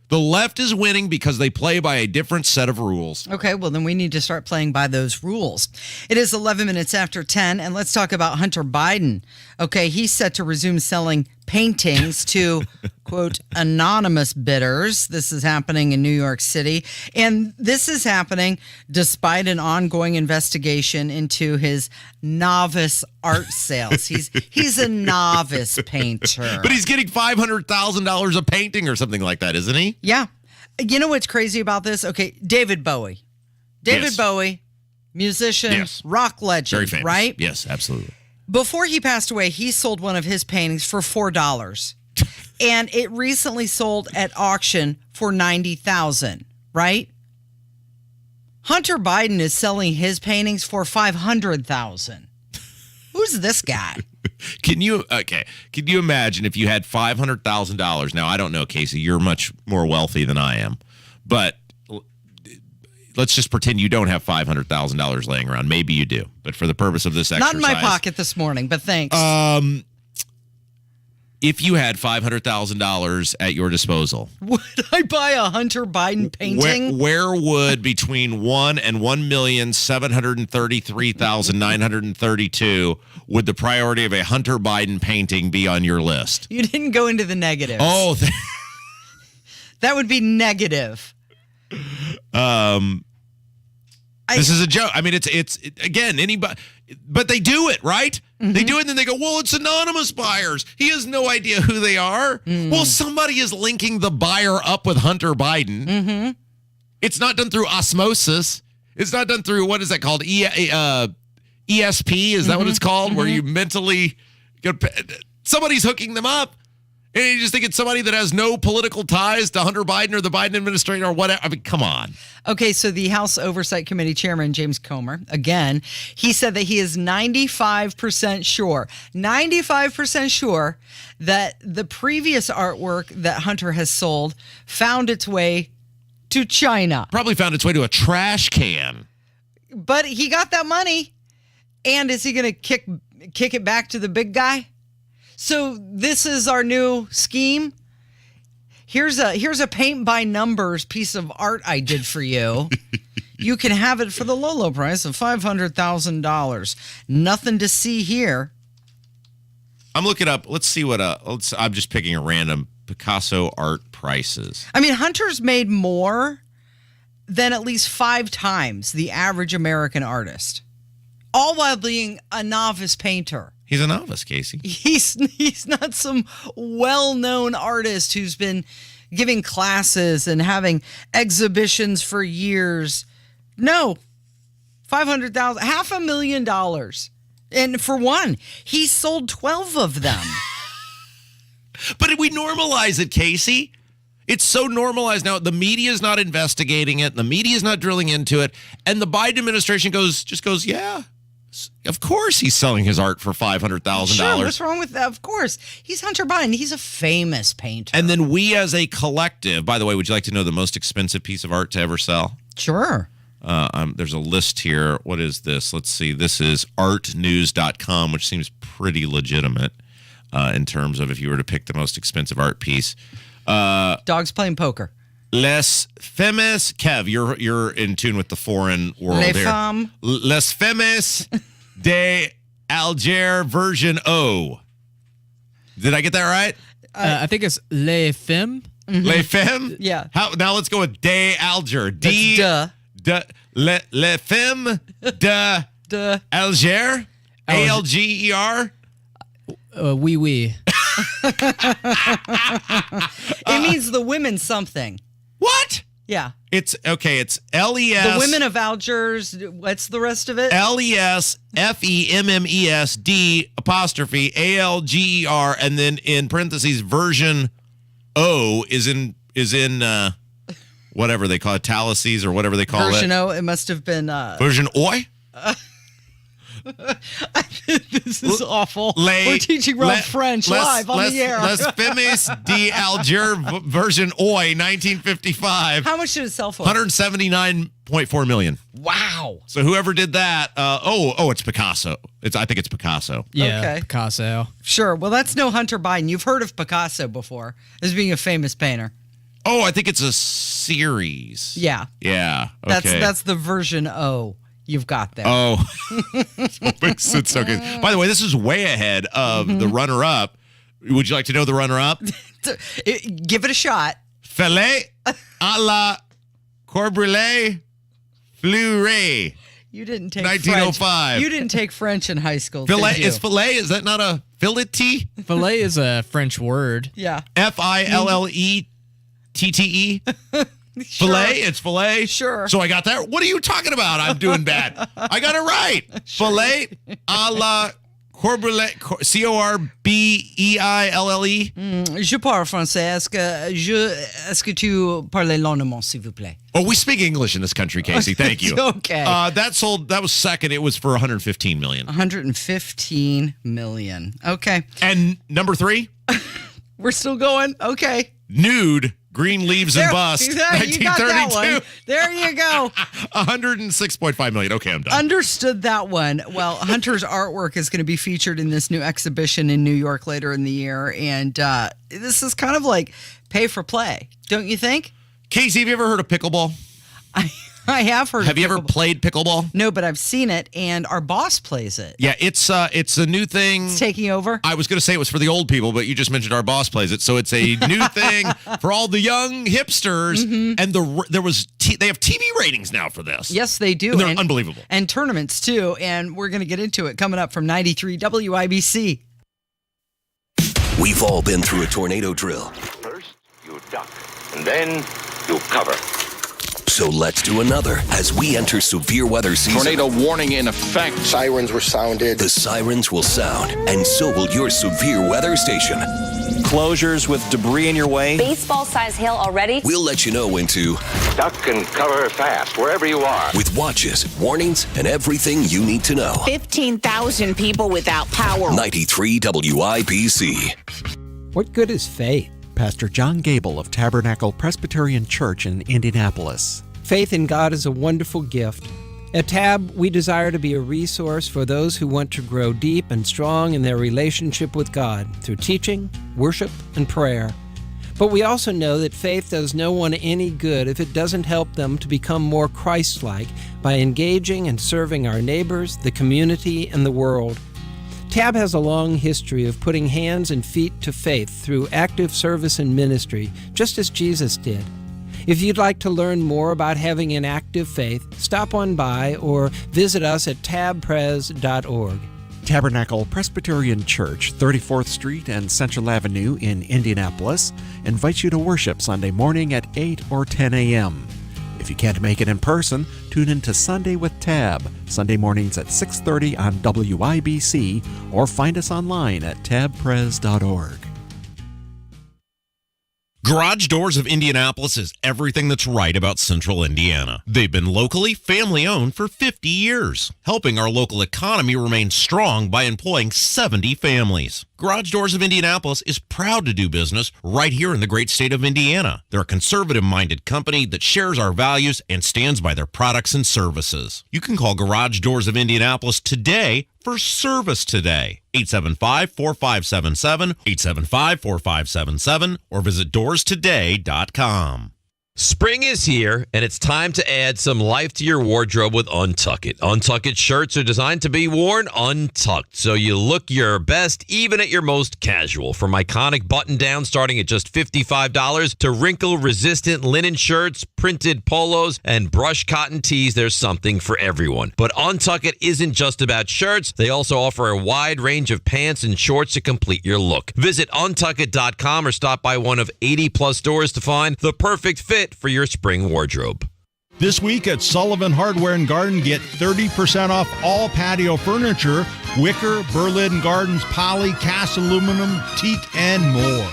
The left is winning because they play by a different set of rules. Okay, well, then we need to start playing by those rules. It is 11 minutes after 10, and let's talk about Hunter Biden. Okay, he's set to resume selling paintings to, quote, anonymous bidders. This is happening in New York City. And this is happening despite an ongoing investigation into his novice art sales. He's a novice painter. But he's getting $500,000 a painting or something like that, isn't he? Yeah. You know what's crazy about this? Okay, David Bowie. David Bowie, musician, rock legend, very famous. Right? Yes, absolutely. Before he passed away, he sold one of his paintings for $4. And it recently sold at auction for $90,000, right? Hunter Biden is selling his paintings for $500,000. Who's this guy? Can you imagine if you had $500,000? Now, I don't know, Casey, you're much more wealthy than I am, but let's just pretend you don't have $500,000 laying around. Maybe you do, but for the purpose of this exercise. Not in my pocket this morning, but thanks. If you had $500,000 at your disposal, would I buy a Hunter Biden painting? Where would between 1 and 1,733,932 would the priority of a Hunter Biden painting be on your list? You didn't go into the negatives. Oh, that would be negative. This is a joke. I mean, it's again, anybody, but they do it, right? Mm-hmm. They do it, and then they go, well, it's anonymous buyers. He has no idea who they are. Mm. Well, somebody is linking the buyer up with Hunter Biden. Mm-hmm. It's not done through osmosis. It's not done through, what is that called? ESP? Is that what it's called? Mm-hmm. Where you mentally, somebody's hooking them up. And you just think it's somebody that has no political ties to Hunter Biden or the Biden administration or whatever. I mean, come on. Okay, so the House Oversight Committee Chairman, James Comer, again, he said that he is 95% sure that the previous artwork that Hunter has sold found its way to China. Probably found its way to a trash can. But he got that money. And is he going to kick it back to the big guy? So this is our new scheme. Here's a paint by numbers piece of art I did for you. You can have it for the low price of $500,000. Nothing to see here. I'm looking up. Let's see what. I'm just picking a random Picasso art prices. I mean, Hunter's made more than at least 5 times the average American artist, all while being a novice painter. He's a novice, Casey. He's not some well-known artist who's been giving classes and having exhibitions for years. No, $500,000, $500,000. And for one, he sold 12 of them. But we normalize it, Casey. It's so normalized now. The media is not investigating it. The media is not drilling into it. And the Biden administration just goes, yeah. Of course he's selling his art for $500,000. Sure, what's wrong with that? Of course. He's Hunter Biden. He's a famous painter. And then we as a collective, by the way, would you like to know the most expensive piece of art to ever sell? Sure. There's a list here. What is this? Let's see. This is artnews.com, which seems pretty legitimate in terms of if you were to pick the most expensive art piece. Dogs playing poker. Les Femmes, Kev, you're in tune with the foreign world Les here. Femmes. Les Femmes de Alger version O. Did I get that right? I think it's Les Femmes. Mm-hmm. Les Femmes? Yeah. Now let's go with de Alger. D Le Femme de Alger? Alger? Oui, oui. It means the women something. What? Yeah. It's okay. It's LES. The women of Algiers. What's the rest of it? LESFEMMESD''ALGER, and then in parentheses version O is in whatever they call it, italices or whatever they call version it. O. It must have been version Oi. This is awful. We're teaching Rob French live on the air. Les Femmes d'Alger version Oi, 1955. How much did it sell for? $179.4 million. Wow. So whoever did that, it's Picasso. I think it's Picasso. Yeah, okay. Picasso. Sure. Well, that's no Hunter Biden. You've heard of Picasso before as being a famous painter. Oh, I think it's a series. Yeah. Yeah. Okay. That's the version O. You've got that. Oh, it's so good. By the way, this is way ahead of the runner-up. Would you like to know the runner-up? Give it a shot. Filet à la Corbrulé Fleuret. You didn't take 1905. French. You didn't take French in high school. Filet did you? is filet. Is that not a fillet? Filet is a French word. Yeah. FILLETTE. Sure. Filet, it's filet. Sure. So I got that. What are you talking about? I'm doing bad. I got it right. Sure. Filet à la Corbrulé, Corbeille. Je parle français. Est-ce que tu parles lentement, s'il vous plaît? Oh, we speak English in this country, Casey. Thank you. Okay. That was second. It was for $115 million. $115 million. Okay. And number 3? We're still going. Okay. Nude. Green Leaves and Bust, 1932. There you go. $106.5 million. Okay, I'm done. Understood that one. Well, Hunter's artwork is going to be featured in this new exhibition in New York later in the year. And this is kind of like pay for play, don't you think? Casey, have you ever heard of pickleball? I have heard Have of you ever played pickleball? No, but I've seen it, and our boss plays it. Yeah, it's a new thing. It's taking over? I was going to say it was for the old people, but you just mentioned our boss plays it. So it's a new thing for all the young hipsters. Mm-hmm. And they have TV ratings now for this. Yes, they do. And they're unbelievable. And tournaments, too. And we're going to get into it coming up from 93 WIBC. We've all been through a tornado drill. First, you duck, and then you cover. So let's do another as we enter severe weather season. Tornado warning in effect. Sirens were sounded. The sirens will sound, and so will your severe weather station. Closures with debris in your way. Baseball-sized hail already. We'll let you know when to duck and cover fast wherever you are. With watches, warnings, and everything you need to know. 15,000 people without power. 93 WIBC. What good is faith? Pastor John Gable of Tabernacle Presbyterian Church in Indianapolis. Faith in God is a wonderful gift. At TAB, we desire to be a resource for those who want to grow deep and strong in their relationship with God through teaching, worship, and prayer. But we also know that faith does no one any good if it doesn't help them to become more Christ-like by engaging and serving our neighbors, the community, and the world. TAB has a long history of putting hands and feet to faith through active service and ministry, just as Jesus did. If you'd like to learn more about having an active faith, stop on by or visit us at tabpres.org. Tabernacle Presbyterian Church, 34th Street and Central Avenue in Indianapolis, invites you to worship Sunday morning at 8 or 10 a.m. If you can't make it in person, tune in to Sunday with Tab, Sunday mornings at 6:30 on WIBC, or find us online at tabpres.org. Garage Doors of Indianapolis is everything that's right about Central Indiana. They've been locally family-owned for 50 years, helping our local economy remain strong by employing 70 families. Garage Doors of Indianapolis is proud to do business right here in the great state of Indiana. They're a conservative-minded company that shares our values and stands by their products and services. You can call Garage Doors of Indianapolis today for service today. 875-4577, 875-4577, or visit doorstoday.com. Spring is here, and it's time to add some life to your wardrobe with Untuck It. Untuck It shirts are designed to be worn untucked, so you look your best even at your most casual. From iconic button-downs starting at just $55 to wrinkle-resistant linen shirts, printed polos, and brushed cotton tees, there's something for everyone. But Untuck It isn't just about shirts. They also offer a wide range of pants and shorts to complete your look. Visit untuckit.com or stop by one of 80-plus stores to find the perfect fit for your spring wardrobe. This week at Sullivan Hardware and Garden, get 30% off all patio furniture, wicker, Berlin Gardens, poly, cast aluminum, teak, and more.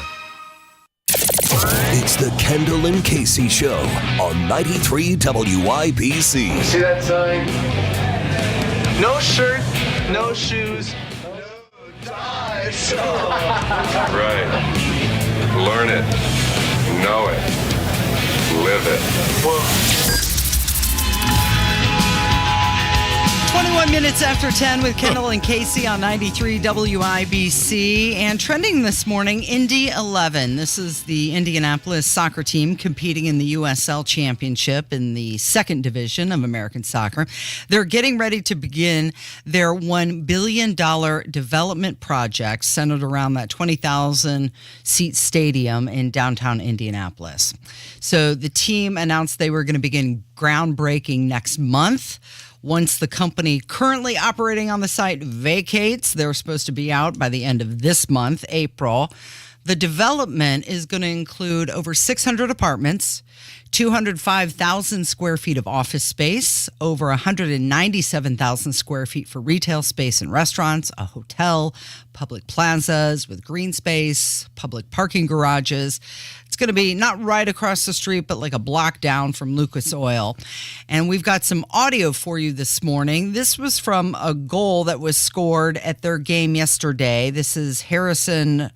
It's the Kendall and Casey Show on 93 WIBC. See that sign? No shirt, no shoes, no ties. Right. Learn it. Know it. Live it. Whoa. 21 minutes after 10 with Kendall and Casey on 93 WIBC. And trending this morning, Indy 11. This is the Indianapolis soccer team competing in the USL Championship in the second division of American soccer. They're getting ready to begin their $1 billion development project centered around that 20,000-seat stadium in downtown Indianapolis. So the team announced they were going to begin groundbreaking next month. Once the company currently operating on the site vacates, they're supposed to be out by the end of this month, April. The development is going to include over 600 apartments, 205,000 square feet of office space, over 197,000 square feet for retail space and restaurants, a hotel, public plazas with green space, public parking garages. It's going to be not right across the street, but like a block down from Lucas Oil. And we've got some audio for you this morning. This was from a goal that was scored at their game yesterday. This is Harrison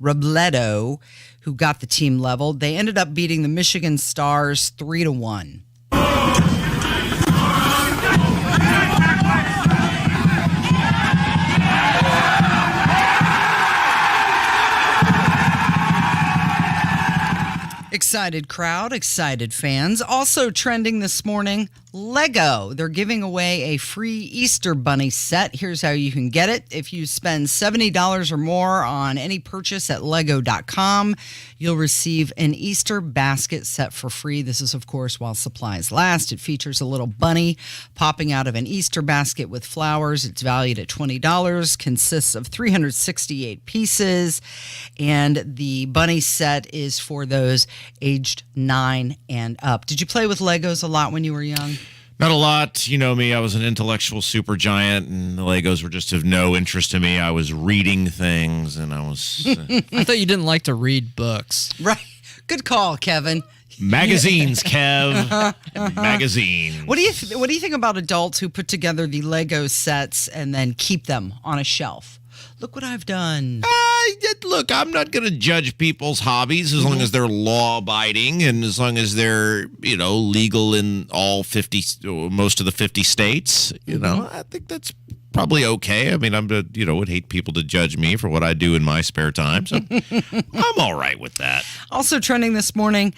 Robledo, who got the team leveled. They ended up beating the Michigan Stars 3-1. Excited crowd, excited fans. Also trending this morning, Lego. They're giving away a free Easter Bunny set. Here's how you can get it. If you spend $70 or more on any purchase at Lego.com, you'll receive an Easter basket set for free. This is, of course, while supplies last. It features a little bunny popping out of an Easter basket with flowers. It's valued at $20, consists of 368 pieces, and the bunny set is for those aged 9 and up. Did you play with Legos a lot when you were young? Not a lot. You know me, I was an intellectual supergiant, and the Legos were just of no interest to me. I was reading things, and I was... I thought you didn't like to read books. Right. Good call, Kevin. Magazines, Kev. Magazines. What do you think about adults who put together the Lego sets and then keep them on a shelf? Look what I've done. Look, I'm not going to judge people's hobbies as long as they're law-abiding and as long as they're, legal in all 50, most of the 50 states. I think that's probably okay. I mean, would hate people to judge me for what I do in my spare time. So I'm all right with that. Also trending this morning,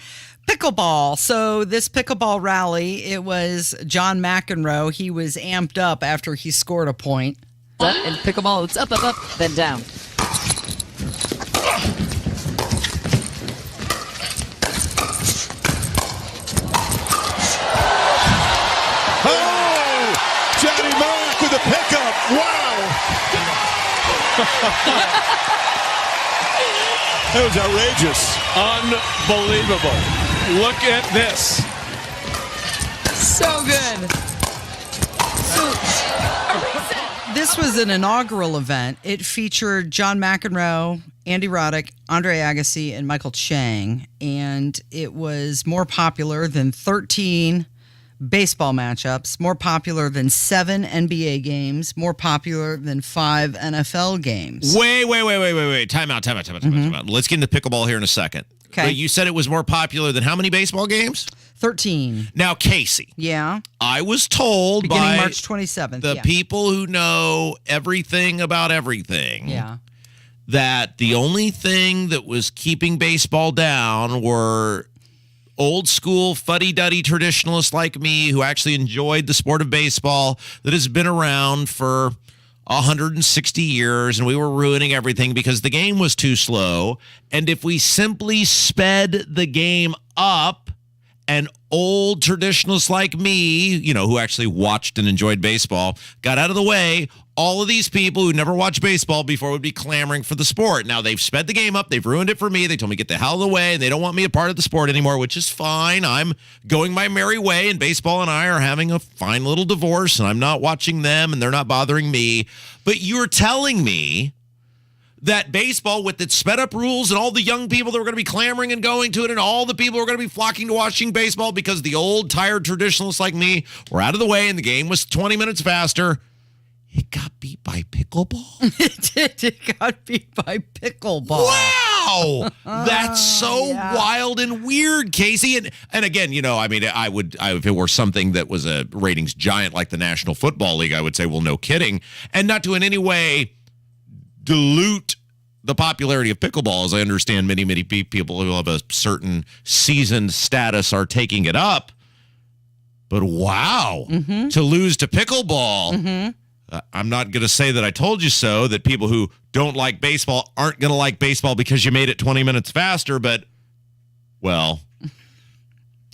pickleball. So this pickleball rally, it was John McEnroe. He was amped up after he scored a point. Up and pickleball, it's up, then down. Oh! Johnny Mack with a pickup. Wow! That was outrageous. Unbelievable. Look at this. So good. This was an inaugural event. It featured John McEnroe, Andy Roddick, Andre Agassi, and Michael Chang. And it was more popular than 13 baseball matchups, more popular than 7 NBA games, more popular than 5 NFL games. Wait. Time out. Let's get into pickleball here in a second. Okay. But you said it was more popular than how many baseball games? 13. Now, Casey. Yeah. I was told beginning by March 27th. the people who know everything about everything that the only thing that was keeping baseball down were old school fuddy-duddy traditionalist like me who actually enjoyed the sport of baseball that has been around for 160 years, and we were ruining everything because the game was too slow. And if we simply sped the game up, and old traditionalists like me, who actually watched and enjoyed baseball, got out of the way, all of these people who never watched baseball before would be clamoring for the sport. Now, they've sped the game up. They've ruined it for me. They told me get the hell of the way, and they don't want me a part of the sport anymore, which is fine. I'm going my merry way, and baseball and I are having a fine little divorce, and I'm not watching them, and they're not bothering me. But you're telling me that baseball, with its sped up rules and all the young people that were going to be clamoring and going to it, and all the people who are going to be flocking to watching baseball because the old, tired traditionalists like me were out of the way and the game was 20 minutes faster, it got beat by pickleball? It did. It got beat by pickleball. Wow! That's so wild and weird, Casey. And again, I would if it were something that was a ratings giant like the National Football League, I would say, well, no kidding. And not to in any way dilute the popularity of pickleball, as I understand many people who have a certain seasoned status are taking it up. But wow, to lose to pickleball, I'm not going to say that I told you so, that people who don't like baseball aren't going to like baseball because you made it 20 minutes faster, but, well...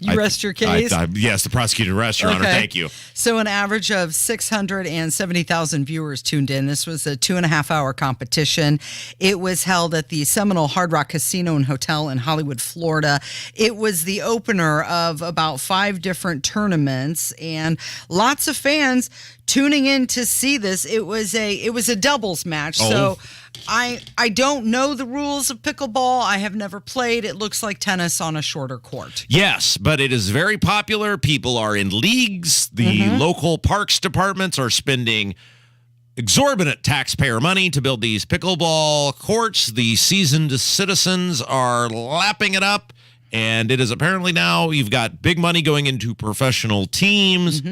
You rest your case? Yes, the prosecutor rests, Your Honor. Thank you. So an average of 670,000 viewers tuned in. This was a 2.5-hour competition. It was held at the Seminole Hard Rock Casino and Hotel in Hollywood, Florida. It was the opener of about 5 different tournaments, and lots of fans tuning in to see this. It was a doubles match. So I don't know the rules of pickleball. I have never played. It looks like tennis on a shorter court. Yes, but it is very popular. People are in leagues. The local parks departments are spending exorbitant taxpayer money to build these pickleball courts. The seasoned citizens are lapping it up. And it is apparently now you've got big money going into professional teams.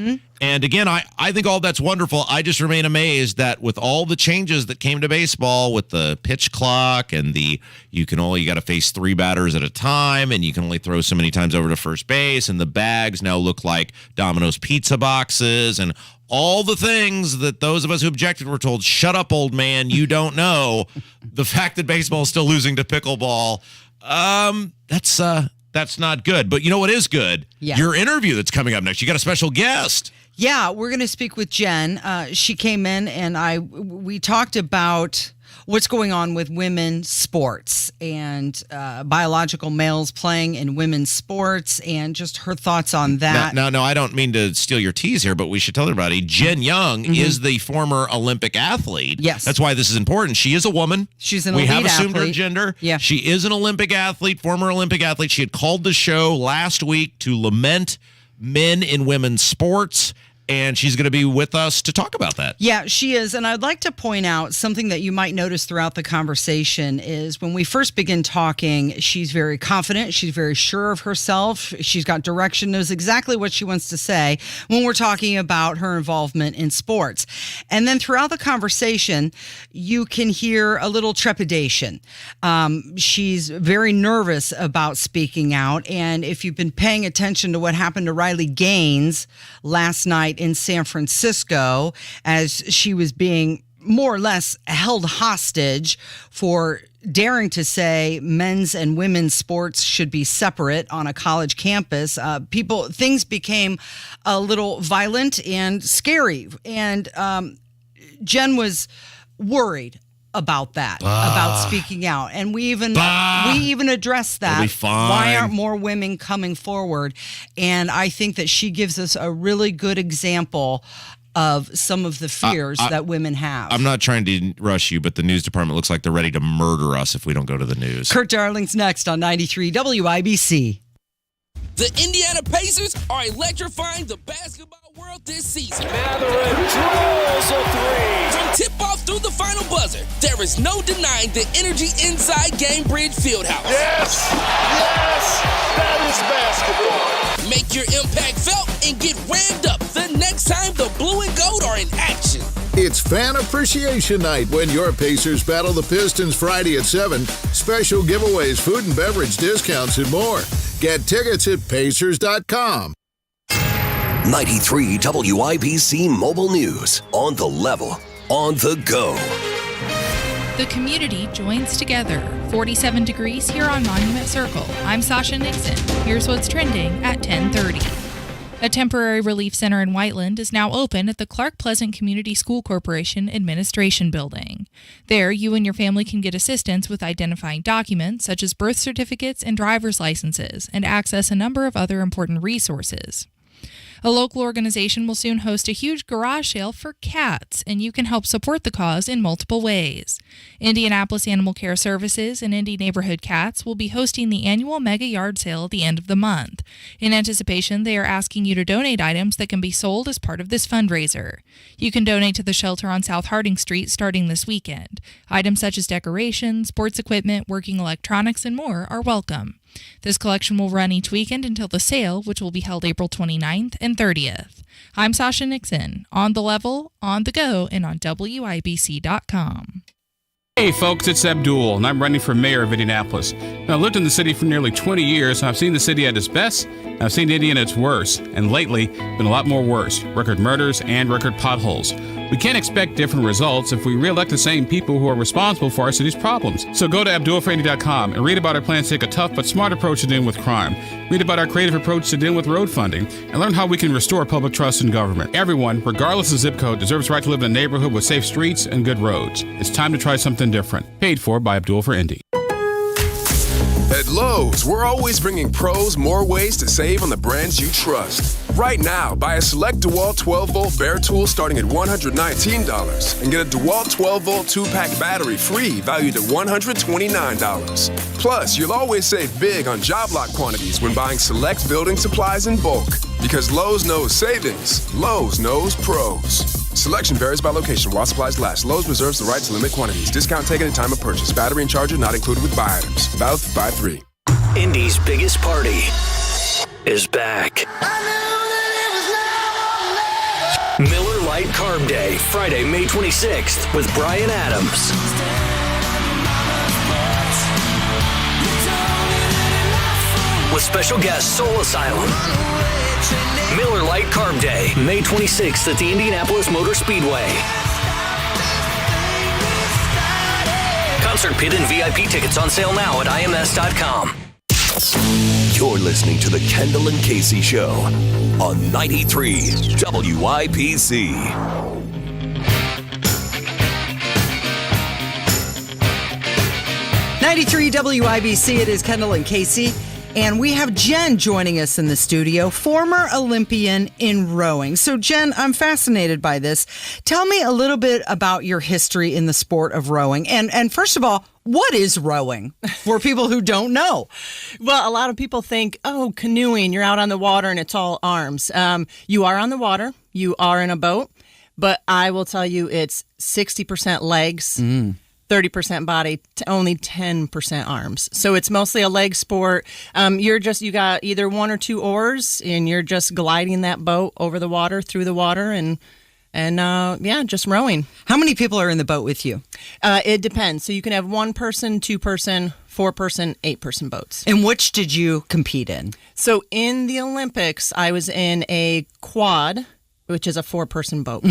And again, I think all that's wonderful. I just remain amazed that with all the changes that came to baseball with the pitch clock and you got to face 3 batters at a time and you can only throw so many times over to first base, and the bags now look like Domino's pizza boxes, and all the things that those of us who objected were told, shut up, old man, you don't know. The fact that baseball is still losing to pickleball, that's not good. But you know what is good? Yeah. Your interview that's coming up next. You got a special guest. Yeah, we're going to speak with Jen. She came in and we talked about what's going on with women's sports and biological males playing in women's sports and just her thoughts on that. No, I don't mean to steal your tease here, but we should tell everybody Jen Young is the former Olympic athlete. Yes. That's why this is important. She is a woman. She's an elite athlete. We have assumed her gender. Yeah. She is an Olympic athlete, former Olympic athlete. She had called the show last week to lament men in women's sports. And she's going to be with us to talk about that. Yeah, she is. And I'd like to point out something that you might notice throughout the conversation is when we first begin talking, she's very confident. She's very sure of herself. She's got direction, knows exactly what she wants to say when we're talking about her involvement in sports. And then throughout the conversation, you can hear a little trepidation. She's very nervous about speaking out. And if you've been paying attention to what happened to Riley Gaines last night in San Francisco, as she was being more or less held hostage for daring to say men's and women's sports should be separate on a college campus, things became a little violent and scary. And Jen was worried about that, about speaking out. And we even addressed that. It'll be fine. Why aren't more women coming forward? And I think that she gives us a really good example of some of the fears that women have. I'm not trying to rush you, but the news department looks like they're ready to murder us if we don't go to the news. Kurt Darling's next on 93 WIBC. The Indiana Pacers are electrifying the basketball world this season. Mathurin drills a 3. From tip-off through the final buzzer, there is no denying the energy inside Gamebridge Fieldhouse. Yes! Yes! That is basketball. Make your impact felt and get ramped up the next time the blue and gold are in action. It's Fan Appreciation Night when your Pacers battle the Pistons Friday at 7. Special giveaways, food and beverage discounts, and more. Get tickets at Pacers.com. 93 WIBC Mobile News. On the level, on the go. The community joins together. 47 degrees here on Monument Circle. I'm Sasha Nixon. Here's what's trending at 10:30. A temporary relief center in Whiteland is now open at the Clark Pleasant Community School Corporation Administration Building. There, you and your family can get assistance with identifying documents such as birth certificates and driver's licenses and access a number of other important resources. A local organization will soon host a huge garage sale for cats, and you can help support the cause in multiple ways. Indianapolis Animal Care Services and Indy Neighborhood Cats will be hosting the annual mega yard sale at the end of the month. In anticipation, they are asking you to donate items that can be sold as part of this fundraiser. You can donate to the shelter on South Harding Street starting this weekend. Items such as decorations, sports equipment, working electronics, and more are welcome. This collection will run each weekend until the sale, which will be held April 29th and 30th. I'm Sasha Nixon, on the level, on the go, and on WIBC.com. Hey folks, it's Abdul, and I'm running for mayor of Indianapolis. Now, I've lived in the city for nearly 20 years, and I've seen the city at its best, and I've seen Indy at its worst, and lately, been a lot more worse. Record murders and record potholes. We can't expect different results if we re-elect the same people who are responsible for our city's problems. So go to AbdulForindy.com and read about our plans to take a tough but smart approach to dealing with crime. Read about our creative approach to dealing with road funding, and learn how we can restore public trust in government. Everyone, regardless of zip code, deserves the right to live in a neighborhood with safe streets and good roads. It's time to try something different. Paid for by Abdul for Indy. At Lowe's, we're always bringing pros more ways to save on the brands you trust. Right now, buy a select DeWalt 12-volt bare tool starting at $119 and get a DeWalt 12-volt 2-pack battery free valued at $129. Plus, you'll always save big on job lot quantities when buying select building supplies in bulk. Because Lowe's knows savings, Lowe's knows pros. Selection varies by location while supplies last. Lowe's reserves the right to limit quantities. Discount taken at time of purchase. Battery and charger not included with buy items. Valid for buy 3. Indy's biggest party is back. Miller Lite Carb Day, Friday, May 26th with Brian Adams. With special guest Soul Asylum. Miller Lite Carb Day, May 26th at the Indianapolis Motor Speedway. Concert pit and VIP tickets on sale now at IMS.com. You're listening to the Kendall and Casey Show on 93 WIBC. WIBC, it is Kendall and Casey. And we have Jen joining us in the studio, former Olympian in rowing. So, Jen, I'm fascinated by this. Tell me a little bit about your history in the sport of rowing. And first of all, what is rowing for people who don't know? Well, a lot of people think, oh, canoeing, you're out on the water and it's all arms. You are on the water. You are in a boat. But I will tell you it's 60% legs. 30% body, only 10% arms. So it's mostly a leg sport. You got either one or two oars, and you're just gliding that boat over the water, through the water, and just rowing. How many people are in the boat with you? It depends. So you can have 1 person, 2 person, 4 person, 8 person boats. And which did you compete in? So in the Olympics, I was in a quad, which is a 4-person boat.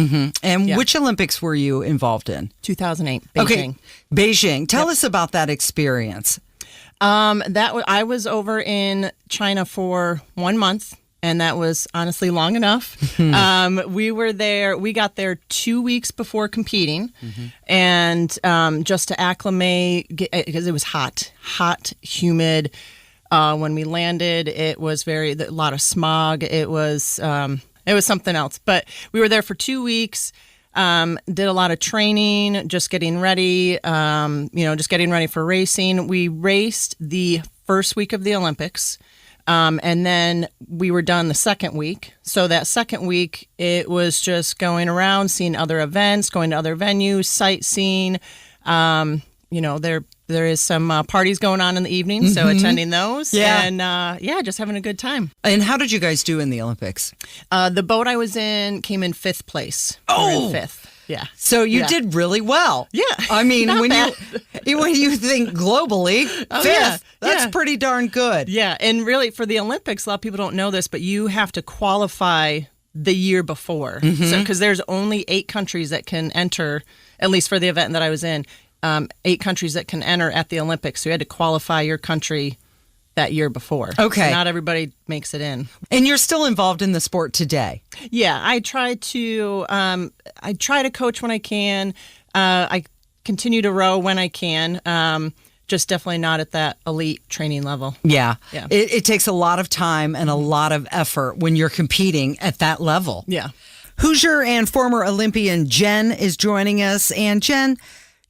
And which Olympics were you involved in? 2008, Beijing. Okay, Beijing. Tell us about that experience. I was over in China for 1 month, and that was honestly long enough. We were there. We got there 2 weeks before competing, and just to acclimate, because it was hot, humid. When we landed, it was a lot of smog. It was something else. But we were there for 2 weeks, did a lot of training, just getting ready, just getting ready for racing. We raced the first week of the Olympics, and then we were done the second week. So that second week, it was just going around, seeing other events, going to other venues, sightseeing. There is some parties going on in the evening, so attending those. And just having a good time. And how did you guys do in the Olympics? The boat I was in came in 5th place. Oh! We were in 5th. Yeah. So you did really well. Yeah. I mean, Not when bad. when you think globally, fifth, that's pretty darn good. Yeah. And really, for the Olympics, a lot of people don't know this, but you have to qualify the year before. So, because there's only 8 countries that can enter, at least for the event that I was in, 8 countries that can enter at the Olympics. So you had to qualify your country that year before. Okay. So not everybody makes it in. And you're still involved in the sport today. Yeah, I try to coach when I can. I continue to row when I can. Just definitely not at that elite training level. Yeah. Yeah. It takes a lot of time and a lot of effort when you're competing at that level. Yeah. Hoosier and former Olympian Jen is joining us. And Jen,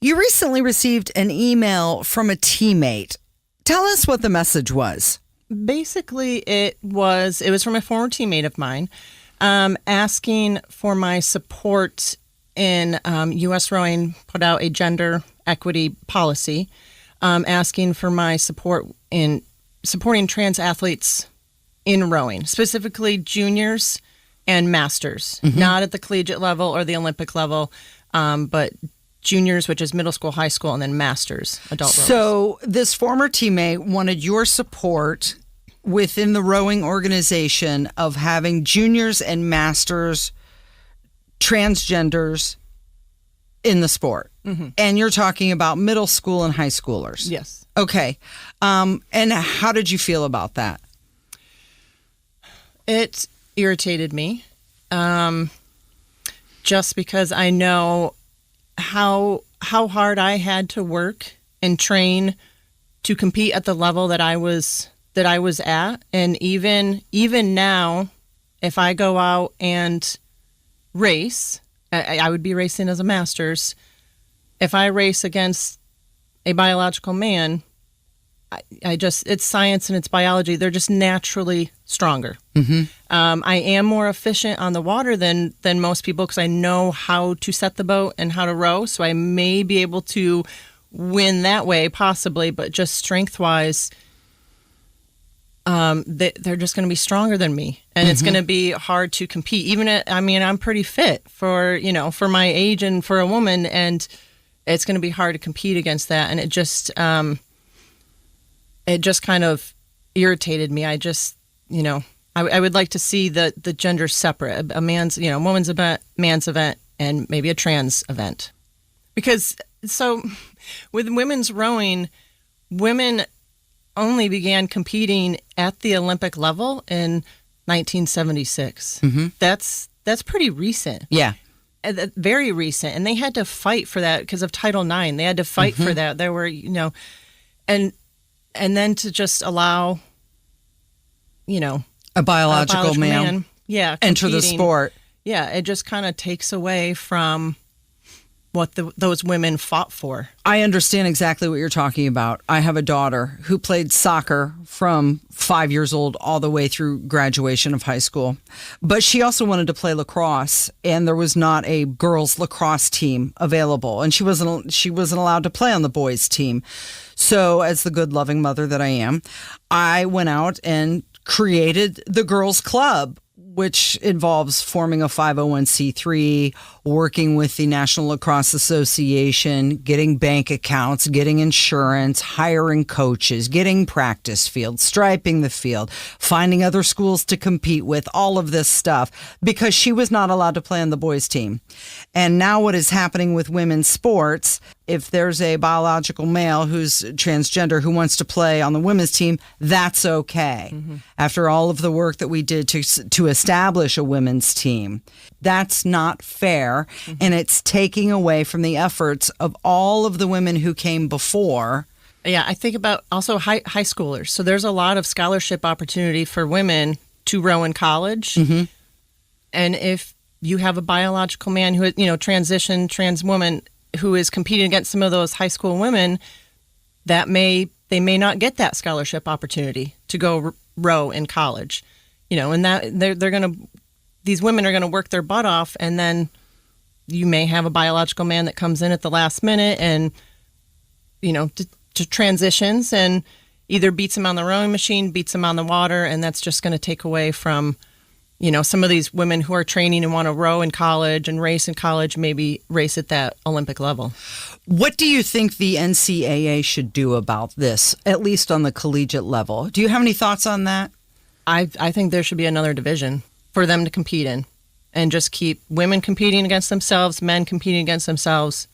you recently received an email from a teammate. Tell us what the message was. Basically, it was from a former teammate of mine, asking for my support in U.S. Rowing put out a gender equity policy, asking for my support in supporting trans athletes in rowing, specifically juniors and masters, not at the collegiate level or the Olympic level, but juniors, which is middle school, high school, and then masters, adult rowers. So this former teammate wanted your support within the rowing organization of having juniors and masters, transgenders in the sport. And you're talking about middle school and high schoolers. Yes. Okay. And how did you feel about that? It irritated me, just because I know how hard I had to work and train to compete at the level that I was at, and even now, if I go out and race, I would be racing as a masters. If I race against a biological man, it's science and it's biology. They're just naturally stronger. I am more efficient on the water than most people because I know how to set the boat and how to row. So I may be able to win that way, possibly, but just strength-wise, they're just going to be stronger than me, and it's going to be hard to compete. I'm pretty fit for my age and for a woman, and it's going to be hard to compete against that. And it just kind of irritated me. I would like to see the gender separate, a man's, woman's event, man's event, and maybe a trans event. Because so with women's rowing, women only began competing at the Olympic level in 1976. That's pretty recent. Yeah. Very recent. And they had to fight for that because of Title IX. They had to fight for that. There were, and then to just allow, a biological man enter the sport. Yeah, it just kind of takes away from what those women fought for. I understand exactly what you're talking about. I have a daughter who played soccer from 5 years old all the way through graduation of high school. But she also wanted to play lacrosse, and there was not a girls lacrosse team available, and she wasn't allowed to play on the boys team. So as the good loving mother that I am, I went out and created the girls club, which involves forming a 501c3, working with the National Lacrosse Association, getting bank accounts, getting insurance, hiring coaches, getting practice fields, striping the field, finding other schools to compete with, all of this stuff, because she was not allowed to play on the boys' team. And now what is happening with women's sports, if there's a biological male who's transgender who wants to play on the women's team, that's okay. After all of the work that we did to establish a women's team, that's not fair, and it's taking away from the efforts of all of the women who came before. Yeah, I think about also high schoolers. So there's a lot of scholarship opportunity for women to row in college. And if you have a biological man who, trans woman who is competing against some of those high school women, they may not get that scholarship opportunity to go row in college, and that these women are going to work their butt off, and then you may have a biological man that comes in at the last minute and, to transitions and either beats them on the rowing machine, beats them on the water, and that's just going to take away from some of these women who are training and want to row in college and race in college, maybe race at that Olympic level. What do you think the NCAA should do about this, at least on the collegiate level? Do you have any thoughts on that? I think there should be another division for them to compete in, and just keep women competing against themselves, men competing against themselves,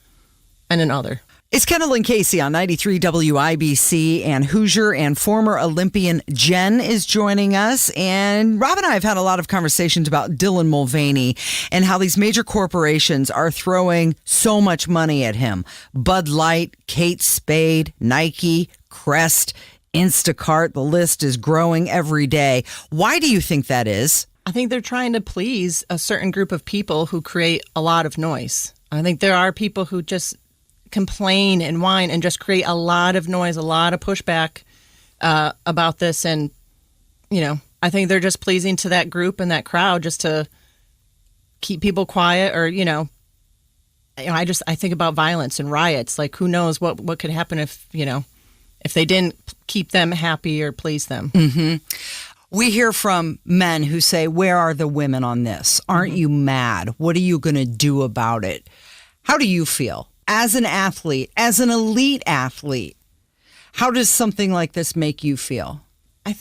and another. It's Kendall and Casey on 93 WIBC, and Hoosier and former Olympian Jen is joining us. And Rob and I have had a lot of conversations about Dylan Mulvaney and how these major corporations are throwing so much money at him. Bud Light, Kate Spade, Nike, Crest, Instacart. The list is growing every day. Why do you think that is? I think they're trying to please a certain group of people who create a lot of noise. I think there are people who just complain and whine and just create a lot of noise, a lot of pushback about this. And, I think they're just pleasing to that group and that crowd just to keep people quiet or, I think about violence and riots. Like, who knows what could happen if they didn't keep them happy or please them. Mm-hmm. We hear from men who say, where are the women on this? Aren't you mad? What are you going to do about it? How do you feel? As an athlete, as an elite athlete, how does something like this make you feel? I'm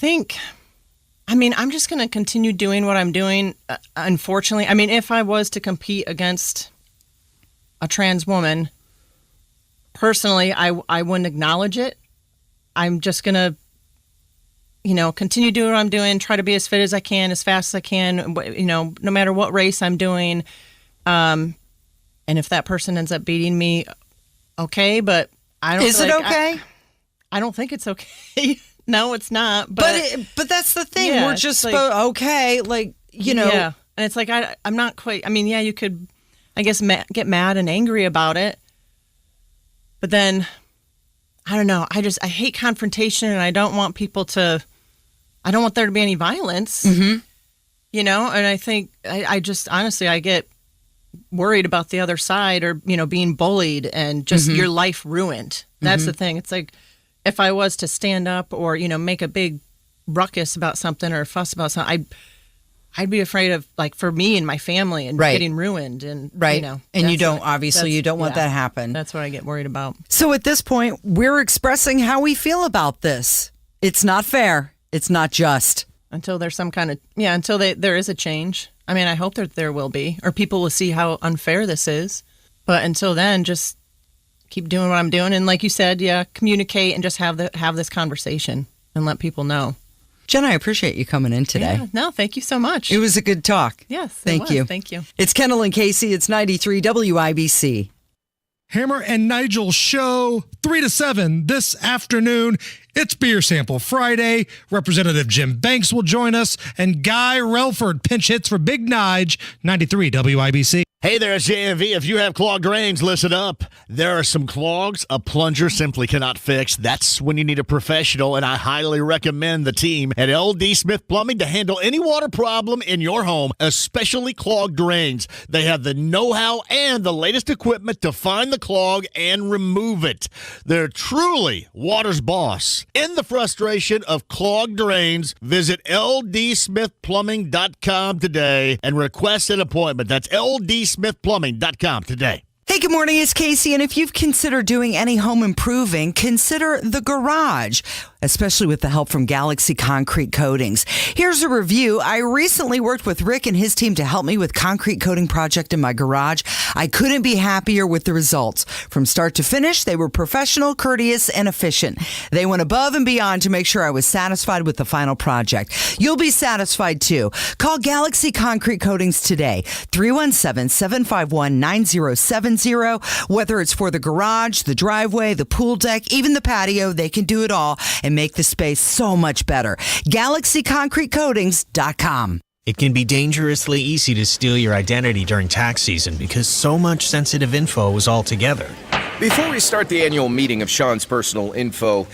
just going to continue doing what I'm doing. Unfortunately, if I was to compete against a trans woman, personally, I wouldn't acknowledge it. I'm just going to, continue doing what I'm doing, try to be as fit as I can, as fast as I can, no matter what race I'm doing. And if that person ends up beating me, okay, but I don't. Is it okay? I don't think it's okay. No, it's not. But that's the thing. Yeah, we're just okay, Yeah, and it's like I'm not quite. You could, I guess, get mad and angry about it, but then I don't know. I hate confrontation, and I don't want people to. I don't want there to be any violence. Mm-hmm. And I think I just honestly I get worried about the other side or, being bullied and just your life ruined. That's the thing. It's like if I was to stand up or, make a big ruckus about something or fuss about something, I'd be afraid of, like, for me and my family and getting ruined. And, and you don't want that to happen. That's what I get worried about. So at this point, we're expressing how we feel about this. It's not fair. It's not just. Until there's some kind of, until there is a change. I hope that there will be, or people will see how unfair this is. But until then, just keep doing what I'm doing. And like you said, communicate and just have this conversation and let people know. Jen, I appreciate you coming in today. Yeah, no, thank you so much. It was a good talk. Yes, thank you. Thank you. It's Kendall and Casey. It's 93 WIBC. Hammer and Nigel show 3 to 7 this afternoon. It's Beer Sample Friday. Representative Jim Banks will join us, and Guy Relford pinch hits for Big Nige, 93 WIBC. Hey there, it's JMV. If you have clogged drains, listen up. There are some clogs a plunger simply cannot fix. That's when you need a professional, and I highly recommend the team at LD Smith Plumbing to handle any water problem in your home, especially clogged drains. They have the know-how and the latest equipment to find the clog and remove it. They're truly water's boss. In the frustration of clogged drains, visit ldsmithplumbing.com today and request an appointment. That's ldsmithplumbing.com today. Hey, good morning. It's Casey. And if you've considered doing any home improving, consider the garage, especially with the help from Galaxy Concrete Coatings. Here's a review. I recently worked with Rick and his team to help me with concrete coating project in my garage. I couldn't be happier with the results. From start to finish, they were professional, courteous, and efficient. They went above and beyond to make sure I was satisfied with the final project. You'll be satisfied too. Call Galaxy Concrete Coatings today, 317-751-9070. Whether it's for the garage, the driveway, the pool deck, even the patio, they can do it all and make the space so much better. GalaxyConcreteCoatings.com. It can be dangerously easy to steal your identity during tax season because so much sensitive info is all together. Before we start the annual meeting of Sean's personal info,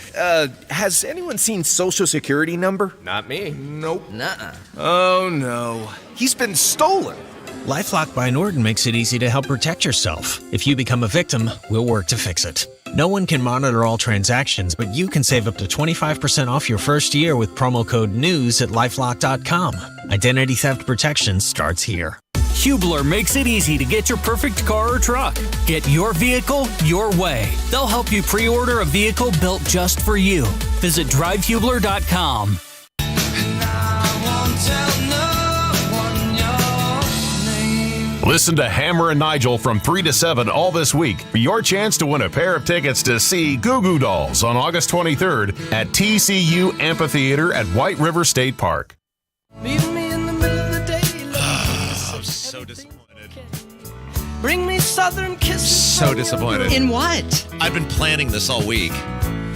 has anyone seen Social Security number? Not me. Nope. Nuh-uh. Oh, no. He's been stolen. LifeLock by Norton makes it easy to help protect yourself. If you become a victim, we'll work to fix it. No one can monitor all transactions, but you can save up to 25% off your first year with promo code NEWS at LifeLock.com. Identity theft protection starts here. Hubler makes it easy to get your perfect car or truck. Get your vehicle your way. They'll help you pre-order a vehicle built just for you. Visit drivehubler.com. Listen to Hammer and Nigel from 3 to 7 all this week for your chance to win a pair of tickets to see Goo Goo Dolls on August 23rd at TCU Amphitheater at White River State Park. So disappointed. Bring me southern kisses. So disappointed. In what? I've been planning this all week.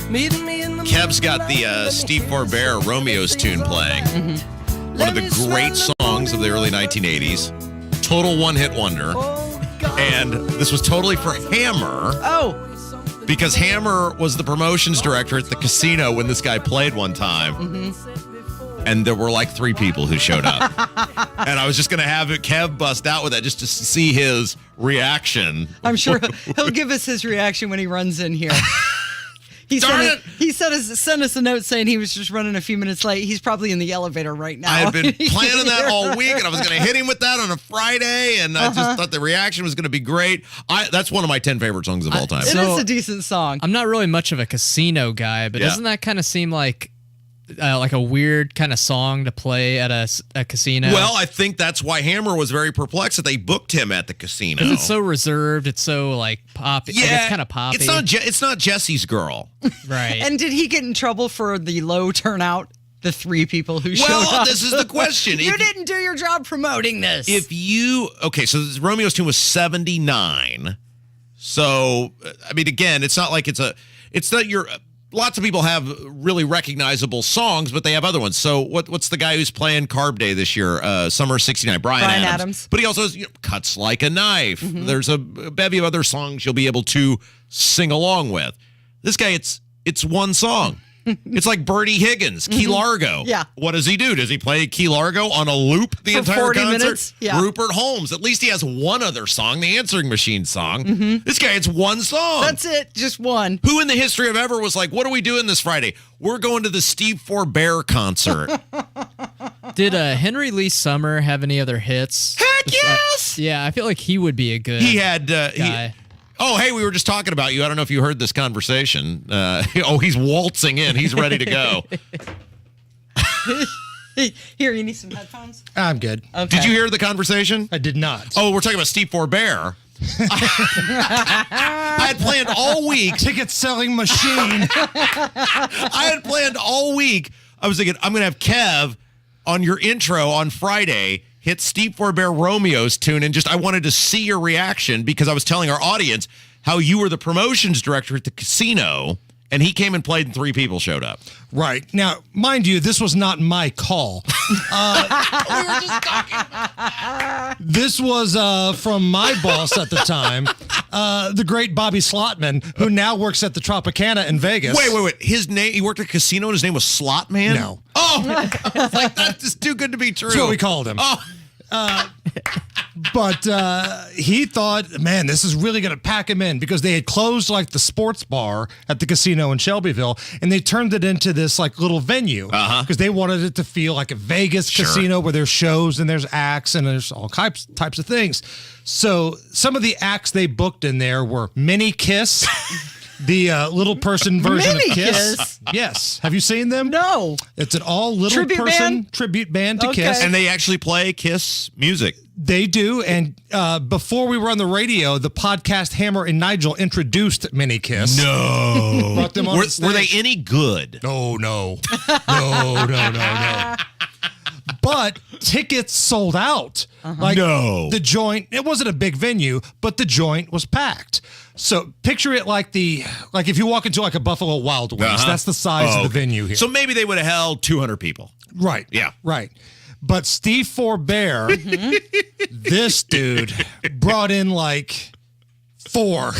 Kev's got the Steve Forbert Romeo's tune playing. Mm-hmm. One of the great songs of the early 1980s. Total one-hit wonder. And this was totally for Hammer. Oh. Because Hammer was the promotions director at the casino when this guy played one time. Mm-hmm. And there were like 3 people who showed up. And I was just going to have Kev bust out with that just to see his reaction. I'm sure he'll give us his reaction when he runs in here. He sent us a note saying he was just running a few minutes late. He's probably in the elevator right now. I had been planning that all week, and I was going to hit him with that on a Friday, and I just thought the reaction was going to be great. That's one of my 10 favorite songs of all time. It is a decent song. I'm not really much of a casino guy, but doesn't that kind of seem like a weird kind of song to play at a casino? Well, I think that's why Hammer was very perplexed that they booked him at the casino. Because it's so reserved. It's so like poppy. Yeah, it's kind of poppy. It's not Jesse's Girl. Right. And did he get in trouble for the low turnout? The 3 people who showed up. Well, this is the question. You didn't do your job promoting this. So Romeo's tune was 79. So, I mean, again, it's not like lots of people have really recognizable songs, but they have other ones. So what's the guy who's playing Carb Day this year? Summer 69, Brian Adams. But he also has Cuts Like a Knife. Mm-hmm. There's a bevy of other songs you'll be able to sing along with. This guy, it's one song. It's like Bertie Higgins, Key Largo. Yeah. What does he do? Does he play Key Largo on a loop the entire 40 concert? minutes? Yeah. Rupert Holmes. At least he has one other song, the Answering Machine song. Mm-hmm. This guy, it's one song. That's it, just one. Who in the history of ever was like, what are we doing this Friday? We're going to the Steve Forbert concert. Did Henry Lee Summer have any other hits? Heck yes! Yeah, I feel like he would be a good guy. Oh, hey, we were just talking about you. I don't know if you heard this conversation. He's waltzing in. He's ready to go. Here, you need some headphones? I'm good. Okay. Did you hear the conversation? I did not. Oh, we're talking about Steve Forbert. I had planned all week. Ticket selling machine. I had planned all week. I was thinking, I'm going to have Kev on your intro on Friday hit Steve Forbert Romeo's tune, and I wanted to see your reaction because I was telling our audience how you were the promotions director at the casino, and he came and played and 3 people showed up. Right. Now, mind you, this was not my call. We were just talking. This was from my boss at the time, the great Bobby Slotman, who now works at the Tropicana in Vegas. Wait. His name, he worked at a casino and his name was Slotman? No. Oh, I was like, that's just too good to be true. That's what we called him. Oh. But he thought, man, this is really going to pack him in because they had closed like the sports bar at the casino in Shelbyville, and they turned it into this like little venue because they wanted it to feel like a Vegas casino where there's shows and there's acts and there's all types of things. So some of the acts they booked in there were Mini Kiss. The little person version Mini of Kiss. Kiss? Yes. Have you seen them? No. It's an all little Tribute person band? tribute band to Okay. Kiss. And they actually play Kiss music. They do. And before we were on the radio, the podcast Hammer and Nigel introduced Mini Kiss. No. Brought them on the stage. Were they any good? No. No. But tickets sold out. Like the joint, it wasn't a big venue, but the joint was packed. So picture it like if you walk into like a Buffalo Wild Wings, that's the size of the venue here. So maybe they would have held 200 people. Right. Yeah. Right. But Steve Forbert, this dude, brought in like 4.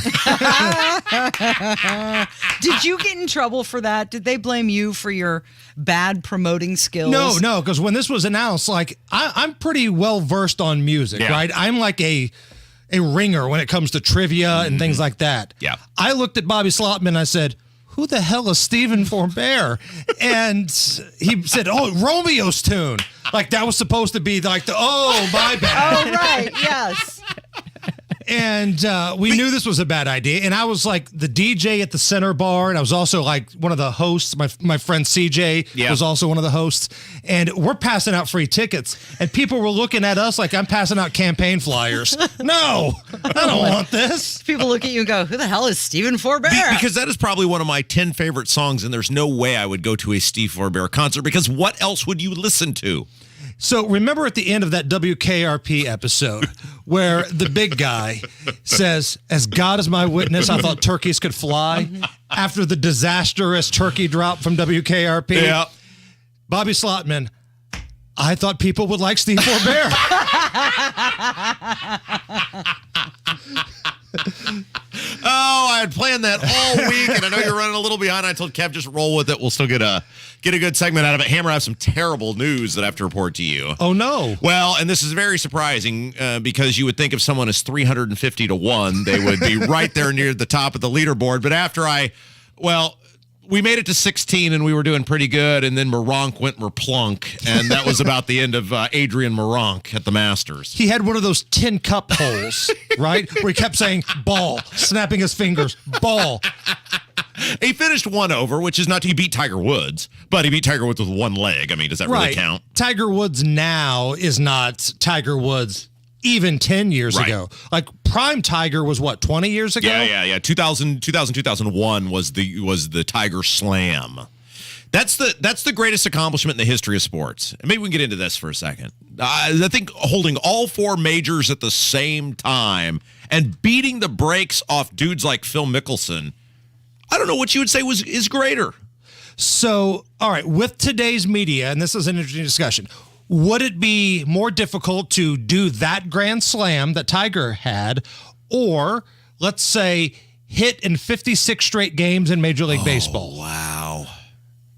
Did you get in trouble for that? Did they blame you for your bad promoting skills? No, because when this was announced, like I'm pretty well versed on music, right? I'm like a ringer when it comes to trivia and things like that. Yeah. I looked at Bobby Slotman and I said, who the hell is Stephen Forbert? And he said, oh, Romeo's tune. Like that was supposed to be like my bad. Oh, right. Yes. And we knew this was a bad idea. And I was like the DJ at the center bar. And I was also like one of the hosts. My friend CJ was also one of the hosts. And we're passing out free tickets. And people were looking at us like I'm passing out campaign flyers. No, I don't want this. People look at you and go, who the hell is Stephen Forbear? Because that is probably one of my 10 favorite songs. And there's no way I would go to a Steve Forbear concert because what else would you listen to? So remember at the end of that WKRP episode where the big guy says, as God is my witness, I thought turkeys could fly after the disastrous turkey drop from WKRP. Yeah. Bobby Slotman, I thought people would like Steve Forbear. Oh, I had planned that all week, and I know you're running a little behind. I told Kev, just roll with it. We'll still get a good segment out of it. Hammer, I have some terrible news that I have to report to you. Oh, no. Well, and this is very surprising because you would think if someone is 350 to 1, they would be right there near the top of the leaderboard. But after we made it to 16 and we were doing pretty good, and then Moronk went merplunk, and that was about the end of Adrian Moronk at the Masters. He had one of those tin cup holes, right? Where he kept saying, ball, snapping his fingers, ball. He finished 1 over, which is not, he beat Tiger Woods, but he beat Tiger Woods with one leg. I mean, does that really count? Tiger Woods now is not Tiger Woods even 10 years ago. Like prime Tiger was what, 20 years ago? Yeah. 2001 was the Tiger Slam. That's the greatest accomplishment in the history of sports. And maybe we can get into this for a second. I think holding all 4 majors at the same time and beating the brakes off dudes like Phil Mickelson, I don't know what you would say is greater. So, all right, with today's media, and this is an interesting discussion, would it be more difficult to do that Grand Slam that Tiger had, or let's say hit in 56 straight games in Major League Baseball? Wow.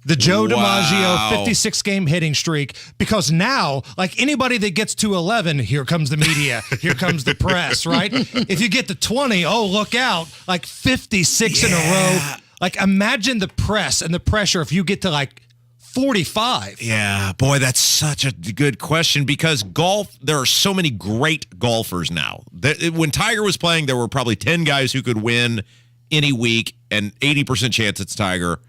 The Joe DiMaggio 56-game hitting streak, because now, like anybody that gets to 11, here comes the media, here comes the press, right? If you get to 20, oh, look out, like 56 in a row. Like imagine the press and the pressure if you get to like 45. Yeah, boy, that's such a good question because golf, there are so many great golfers now. When Tiger was playing, there were probably 10 guys who could win any week and 80% chance it's Tiger.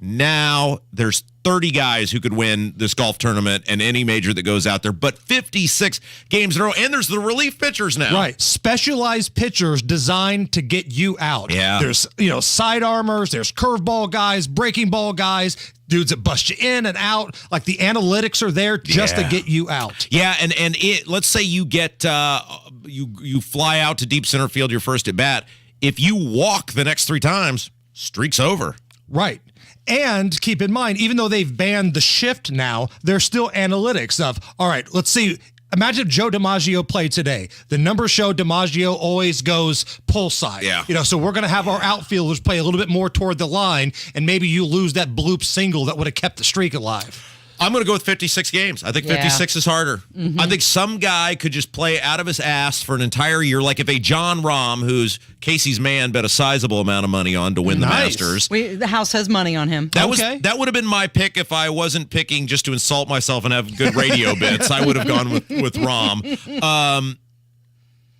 Now there's 30 guys who could win this golf tournament and any major that goes out there, but 56 games in a row. And there's the relief pitchers now. Right. Specialized pitchers designed to get you out. Yeah. There's, side armors, there's curveball guys, breaking ball guys, dudes that bust you in and out. Like the analytics are there just to get you out. Yeah. And let's say you get, you fly out to deep center field your first at bat. If you walk the next 3 times, streak's over. Right. And keep in mind, even though they've banned the shift now, there's still analytics of, all right, let's see. Imagine if Joe DiMaggio played today. The numbers show DiMaggio always goes pull side. Yeah. So we're going to have our outfielders play a little bit more toward the line, and maybe you lose that bloop single that would have kept the streak alive. I'm going to go with 56 games. I think 56 is harder. Mm-hmm. I think some guy could just play out of his ass for an entire year. Like if a John Rahm, who's Casey's man, bet a sizable amount of money on to win the Masters. The house has money on him. That would have been my pick if I wasn't picking just to insult myself and have good radio bits. I would have gone with Rahm.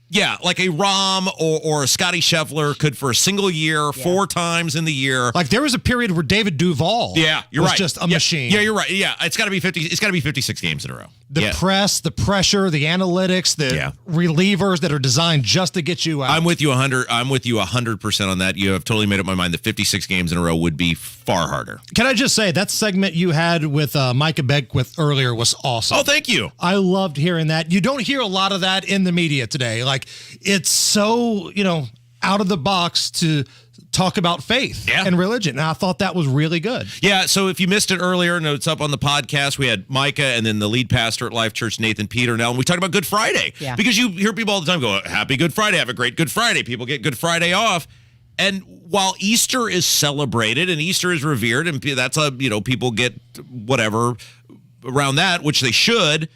Yeah, like a Rahm or a Scotty Scheffler could for a single year, 4 times in the year. Like there was a period where David Duval was just a machine. Yeah, you're right. Yeah, it's got to be 50. It's got to be 56 games in a row. The press, the pressure, the analytics, the relievers that are designed just to get you out. I'm with you 100. I'm with you 100% on that. You have totally made up my mind that 56 games in a row would be far harder. Can I just say that segment you had with Micah Beckwith earlier was awesome. Oh, thank you. I loved hearing that. You don't hear a lot of that in the media today. Like it's so out of the box to talk about faith and religion. And I thought that was really good. Yeah, so if you missed it earlier, no, it's up on the podcast. We had Micah and then the lead pastor at Life Church, Nathan Peter. Now, and we talked about Good Friday. Yeah. Because you hear people all the time go, happy Good Friday, have a great Good Friday. People get Good Friday off. And while Easter is celebrated and Easter is revered, and that's people get whatever around that, which they should,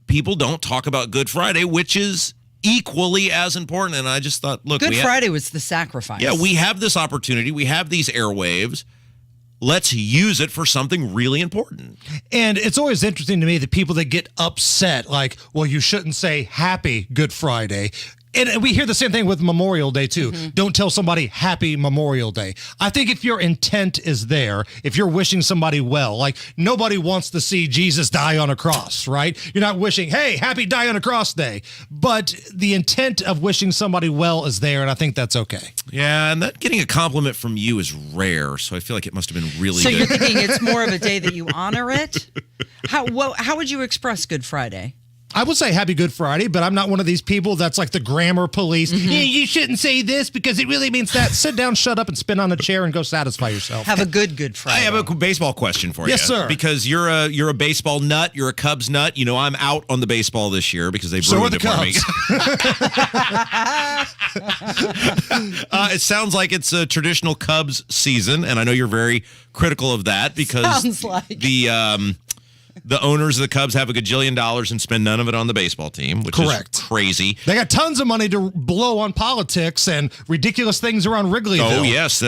people don't talk about Good Friday, which is equally as important. And I just thought, look, Good Friday was the sacrifice. Yeah, we have this opportunity. We have these airwaves. Let's use it for something really important. And it's always interesting to me that people that get upset, like, well, you shouldn't say Happy Good Friday. And we hear the same thing with Memorial Day, too. Mm-hmm. Don't tell somebody Happy Memorial Day. I think if your intent is there, if you're wishing somebody well, like nobody wants to see Jesus die on a cross, right? You're not wishing, hey, happy die on a cross day. But the intent of wishing somebody well is there, and I think that's okay. Yeah, and that getting a compliment from you is rare, so I feel like it must have been really good. So you're thinking it's more of a day that you honor it? How would you express Good Friday? I would say Happy Good Friday, but I'm not one of these people that's like the grammar police. Mm-hmm. Yeah, you shouldn't say this because it really means that. Sit down, shut up, and spin on a chair and go satisfy yourself. Have a Good Friday. I have a baseball question for you. Yes, sir. Because you're a baseball nut. You're a Cubs nut. You know, I'm out on the baseball this year because they've ruined it for me. It sounds like it's a traditional Cubs season, and I know you're very critical of that because the owners of the Cubs have a gajillion dollars and spend none of it on the baseball team, which is crazy. They got tons of money to blow on politics and ridiculous things around Wrigleyville. Oh, yes.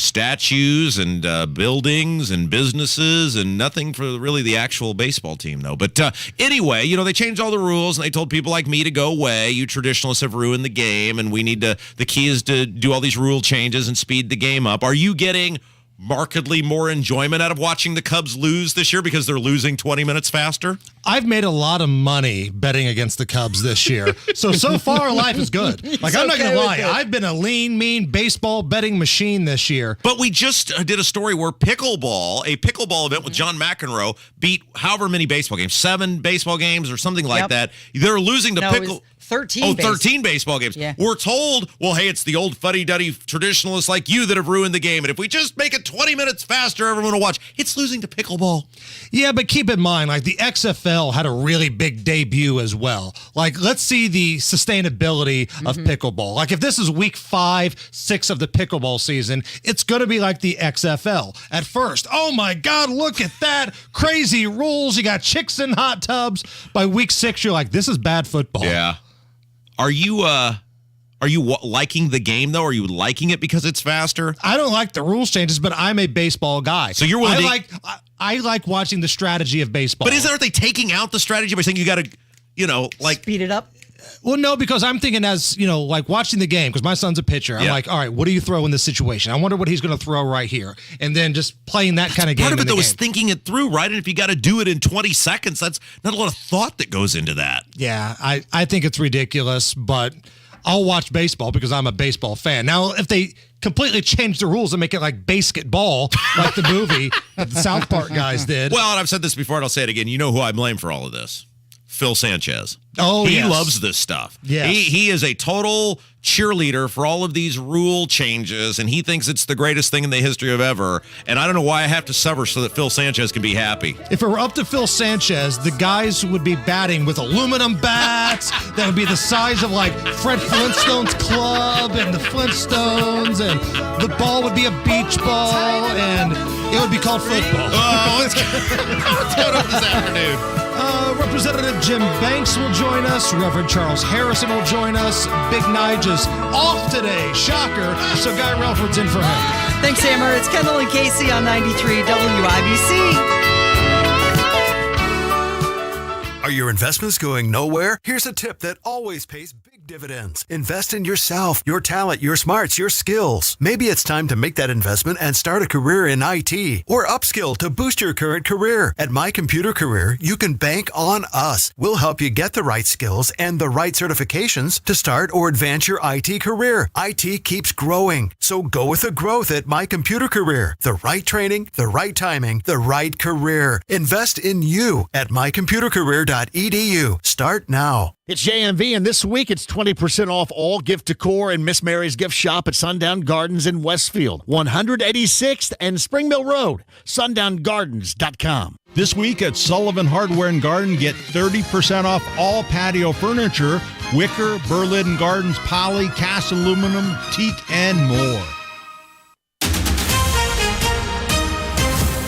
Statues and buildings and businesses and nothing for really the actual baseball team, though. But anyway, you know, they changed all the rules and they told people like me to go away. You traditionalists have ruined the game and the key is to do all these rule changes and speed the game up. Are you getting markedly more enjoyment out of watching the Cubs lose this year because they're losing 20 minutes faster? I've made a lot of money betting against the Cubs this year. So far, life is good. Like, I'm not going to lie. I've been a lean, mean baseball betting machine this year. But we just did a story where a pickleball event with John McEnroe beat however many baseball games, 7 baseball games or something like that. They're losing to 13 baseball games. Yeah. We're told, well, hey, it's the old fuddy-duddy traditionalists like you that have ruined the game. And if we just make it 20 minutes faster, everyone will watch. It's losing to pickleball. Yeah, but keep in mind, like the XFL had a really big debut as well. Like, let's see the sustainability of pickleball. Like, if this is week 5, 6 of the pickleball season, it's going to be like the XFL. At first, oh my God, look at that. Crazy rules. You got chicks in hot tubs. By week 6, you're like, this is bad football. Yeah. Are you liking the game, though? Are you liking it because it's faster? I don't like the rules changes, but I'm a baseball guy. So you're willing I like watching the strategy of baseball. But aren't they taking out the strategy by saying you got to, speed it up? Well, no, because I'm thinking as, like watching the game, because my son's a pitcher. I'm like, all right, what do you throw in this situation? I wonder what he's going to throw right here. And then just playing that kind of game. Part of it, though, is thinking it through, right? And if you got to do it in 20 seconds, that's not a lot of thought that goes into that. Yeah, I think it's ridiculous, but I'll watch baseball because I'm a baseball fan. Now, if they completely change the rules and make it like basketball, like the movie that the South Park guys did. Well, and I've said this before and I'll say it again. You know who I blame for all of this? Phil Sanchez. Oh, he loves this stuff. Yes. He is a total cheerleader for all of these rule changes, and he thinks it's the greatest thing in the history of ever. And I don't know why I have to suffer so that Phil Sanchez can be happy. If it were up to Phil Sanchez, the guys would be batting with aluminum bats that would be the size of like Fred Flintstone's club and the Flintstones, and the ball would be a beach ball, and it would be called football. Oh, what's going on this afternoon? Representative Jim Banks will join us. Reverend Charles Harrison will join us. Big Nige is off today. Shocker. So Guy Relford's in for him. Thanks, Hammer. It's Kendall and Casey on 93 WIBC. Are your investments going nowhere? Here's a tip that always pays big dividends. Invest in yourself, your talent, your smarts, your skills. Maybe it's time to make that investment and start a career in IT or upskill to boost your current career. At My Computer Career, you can bank on us. We'll help you get the right skills and the right certifications to start or advance your IT career. IT keeps growing, so go with the growth at My Computer Career. The right training, the right timing, the right career. Invest in you at mycomputercareer.edu. Start now. It's JMV, and this week it's 20% off all gift decor in Miss Mary's gift shop at Sundown Gardens in Westfield, 186th and Spring Mill Road, sundown.gardens.com. This week at Sullivan Hardware and Garden, get 30% off all patio furniture, wicker, Berlin Gardens, poly, cast aluminum, teak, and more.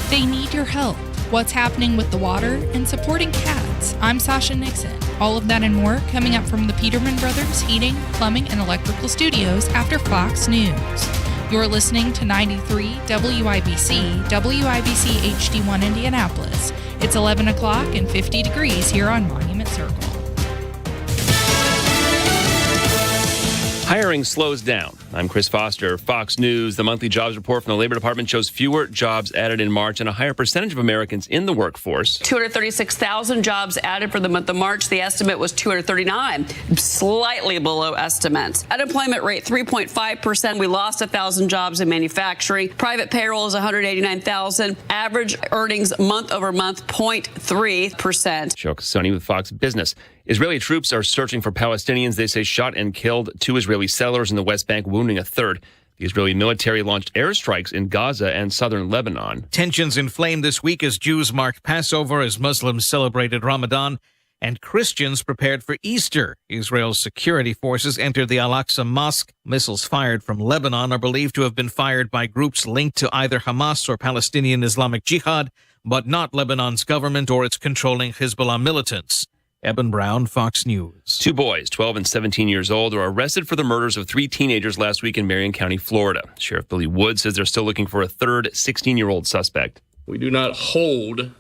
They need your help. What's happening with the water and supporting cats. I'm Sasha Nixon. All of that and more coming up from the Peterman Brothers Heating, Plumbing, and Electrical Studios after Fox News. You're listening to 93 WIBC, WIBC HD1 Indianapolis. It's 11 o'clock and 50 degrees here on Monument Circle. Hiring slows down. I'm Chris Foster, Fox News. The monthly jobs report from the Labor Department shows fewer jobs added in March and a higher percentage of Americans in the workforce. 236,000 jobs added for the month of March. The estimate was 239, slightly below estimates. Unemployment rate 3.5%. We lost 1,000 jobs in manufacturing. Private payroll is 189,000. Average earnings month over month 0.3%. Joe Cassoni with Fox Business. Israeli troops are searching for Palestinians they say shot and killed 2 Israeli settlers in the West Bank, wounding a third. The Israeli military launched airstrikes in Gaza and southern Lebanon. Tensions inflamed this week as Jews marked Passover, as Muslims celebrated Ramadan, and Christians prepared for Easter. Israel's security forces entered the Al-Aqsa Mosque. Missiles fired from Lebanon are believed to have been fired by groups linked to either Hamas or Palestinian Islamic Jihad, but not Lebanon's government or its controlling Hezbollah militants. Eben Brown, Fox News. 2 boys, 12 and 17 years old, were arrested for the murders of 3 teenagers last week in Marion County, Florida. Sheriff Billy Wood says they're still looking for a third 16-year-old suspect. We do not hold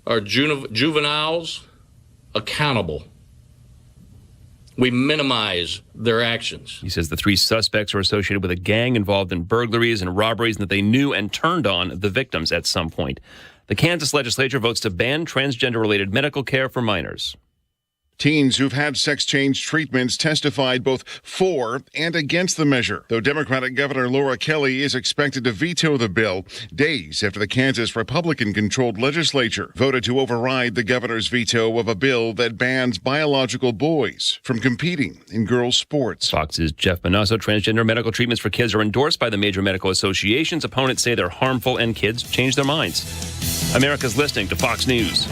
our juveniles accountable. We minimize their actions. He says the 3 suspects are associated with a gang involved in burglaries and robberies and that they knew and turned on the victims at some point. The Kansas legislature votes to ban transgender-related medical care for minors. Teens who've had sex change treatments testified both for and against the measure, though Democratic Governor Laura Kelly is expected to veto the bill days after the Kansas Republican-controlled legislature voted to override the governor's veto of a bill that bans biological boys from competing in girls' sports. Fox's Jeff Manasso. Transgender medical treatments for kids are endorsed by the major medical associations. Opponents say they're harmful and kids change their minds. America's listening to Fox News.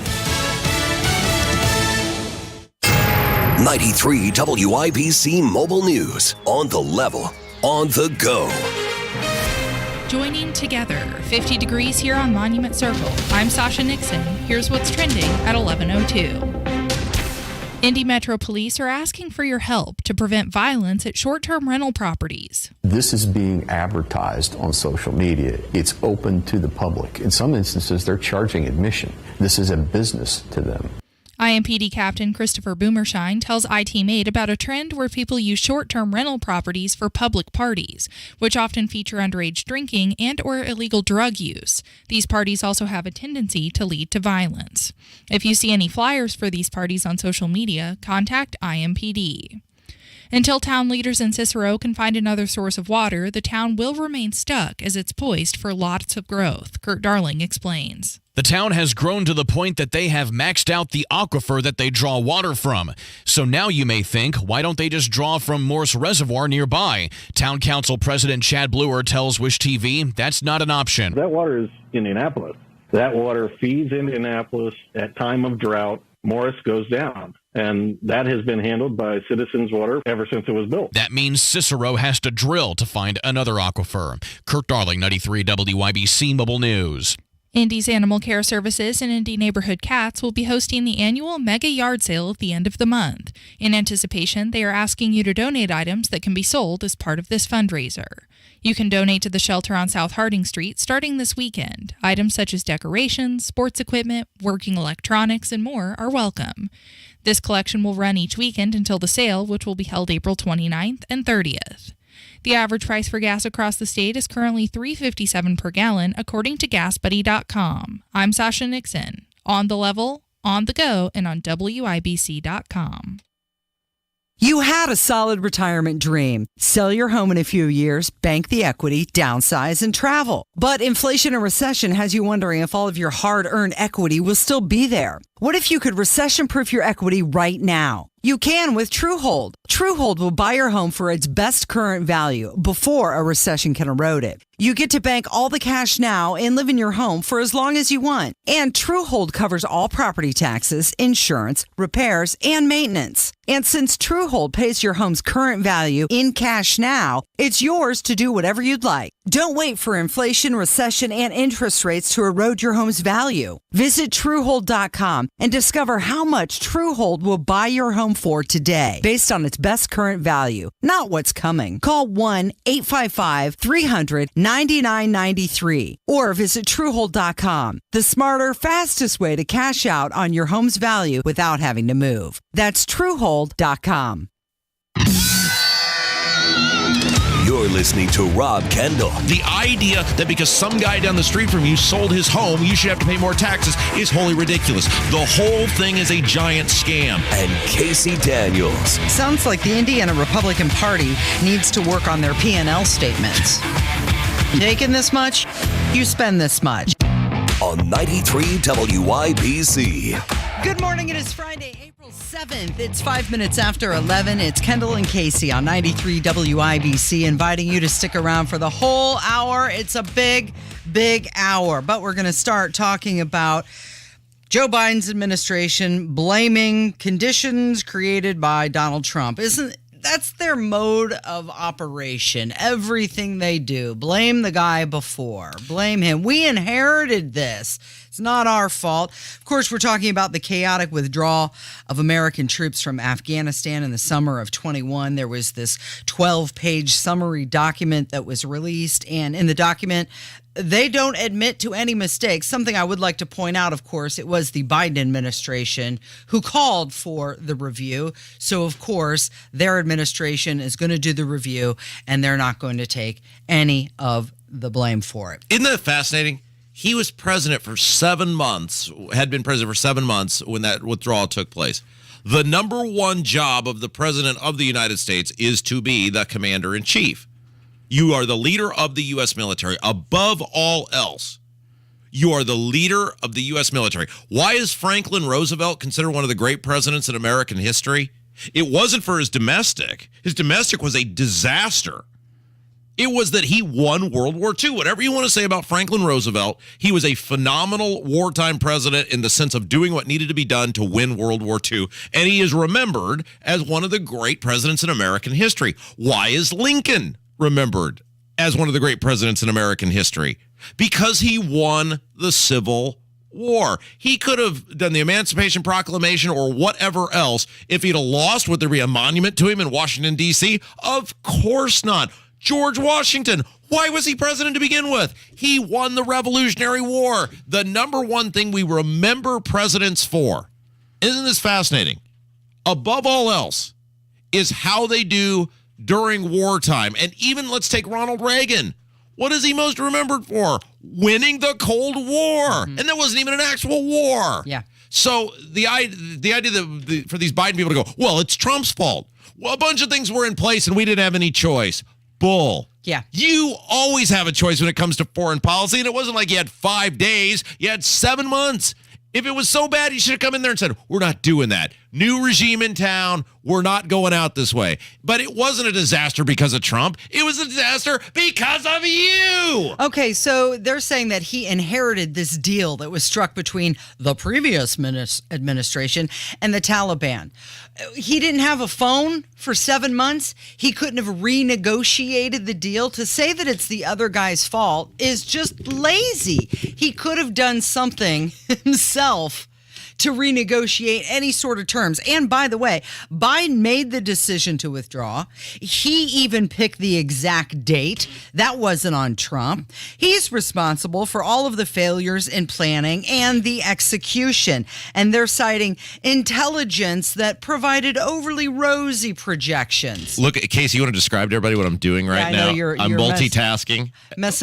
93 WIBC Mobile News. On the level, on the go. Joining together, 50 degrees here on Monument Circle. I'm Sasha Nixon. Here's what's trending at 11:02. Indy Metro Police are asking for your help to prevent violence at short-term rental properties. This is being advertised on social media. It's open to the public. In some instances, they're charging admission. This is a business to them. IMPD Captain Christopher Boomershine tells ITMaid about a trend where people use short-term rental properties for public parties, which often feature underage drinking and or illegal drug use. These parties also have a tendency to lead to violence. If you see any flyers for these parties on social media, contact IMPD. Until town leaders in Cicero can find another source of water, the town will remain stuck as it's poised for lots of growth. Kurt Darling explains. The town has grown to the point that they have maxed out the aquifer that they draw water from. So now you may think, why don't they just draw from Morse Reservoir nearby? Town Council President Chad Bluer tells Wish TV that's not an option. That water is Indianapolis. That water feeds Indianapolis at time of drought. Morris goes down. And that has been handled by Citizens Water ever since it was built. That means Cicero has to drill to find another aquifer. Kurt Darling, 93 WIBC Mobile News. Indy's Animal Care Services and Indy Neighborhood Cats will be hosting the annual Mega Yard Sale at the end of the month. In anticipation, they are asking you to donate items that can be sold as part of this fundraiser. You can donate to the shelter on South Harding Street starting this weekend. Items such as decorations, sports equipment, working electronics, and more are welcome. This collection will run each weekend until the sale, which will be held April 29th and 30th. The average price for gas across the state is currently $3.57 per gallon, according to GasBuddy.com. I'm Sasha Nixon. On the level, on the go, and on WIBC.com. You had a solid retirement dream. Sell your home in a few years, bank the equity, downsize, and travel. But inflation and recession has you wondering if all of your hard-earned equity will still be there. What if you could recession-proof your equity right now? You can with Truehold. Truehold will buy your home for its best current value before a recession can erode it. You get to bank all the cash now and live in your home for as long as you want. And Truehold covers all property taxes, insurance, repairs, and maintenance. And since Truehold pays your home's current value in cash now, it's yours to do whatever you'd like. Don't wait for inflation, recession, and interest rates to erode your home's value. Visit Truehold.com and discover how much Truehold will buy your home for today based on its best current value, not what's coming. Call 1-855-300-9993 or visit Truehold.com. The smarter, fastest way to cash out on your home's value without having to move. That's Truehold.com. You're listening to Rob Kendall. The idea that because some guy down the street from you sold his home, you should have to pay more taxes is wholly ridiculous. The whole thing is a giant scam. And Casey Daniels. Sounds like the Indiana Republican Party needs to work on their P&L statements. Taking this much, you spend this much. On 93 WIBC. Good morning. It is Friday, April 7th. It's 5 minutes after 11. It's Kendall and Casey on 93 WIBC, inviting you to stick around for the whole hour. It's a big, big hour. But we're going to start talking about Joe Biden's administration blaming conditions created by Donald Trump. That's their mode of operation. Everything they do. Blame the guy before. Blame him. We inherited this. It's not our fault. Of course, we're talking about the chaotic withdrawal of American troops from Afghanistan in the summer of 21. There was this 12-page summary document that was released, and in the document, they don't admit to any mistakes. Something I would like to point out, of course, it was the Biden administration who called for the review. So, of course, their administration is going to do the review, and they're not going to take any of the blame for it. Isn't that fascinating? He was president for 7 months, had been president for 7 months when that withdrawal took place. The number one job of the president of the United States is to be the commander-in-chief. You are the leader of the U.S. military. Above all else, you are the leader of the U.S. military. Why is Franklin Roosevelt considered one of the great presidents in American history? It wasn't for his domestic. His domestic was a disaster. It was that he won World War II. Whatever you want to say about Franklin Roosevelt, he was a phenomenal wartime president in the sense of doing what needed to be done to win World War II. And he is remembered as one of the great presidents in American history. Why is Lincoln remembered as one of the great presidents in American history? Because he won the Civil War. He could have done the Emancipation Proclamation or whatever else. If he'd have lost, would there be a monument to him in Washington, D.C.? Of course not. George Washington, why was he president to begin with? He won the Revolutionary War. The number one thing we remember presidents for, isn't this fascinating? Above all else, is how they do during wartime. And even let's take Ronald Reagan. What is he most remembered for? Winning the Cold War. Mm-hmm. And that wasn't even an actual war. Yeah. So the idea that for these Biden people to go, well, it's Trump's fault. Well, a bunch of things were in place and we didn't have any choice. Bull. Yeah. You always have a choice when it comes to foreign policy. And it wasn't like you had 5 days. You had 7 months. If it was so bad, you should have come in there and said, we're not doing that. New regime in town. We're not going out this way. But it wasn't a disaster because of Trump. It was a disaster because of you. Okay, so they're saying that he inherited this deal that was struck between the previous administration and the Taliban. He didn't have a phone for 7 months. He couldn't have renegotiated the deal. To say that it's the other guy's fault is just lazy. He could have done something himself to renegotiate any sort of terms. And by the way, Biden made the decision to withdraw. He even picked the exact date. That wasn't on Trump. He's responsible for all of the failures in planning and the execution. And they're citing intelligence that provided overly rosy projections. Look, Casey, you want to describe to everybody what I'm doing right now? I'm multitasking.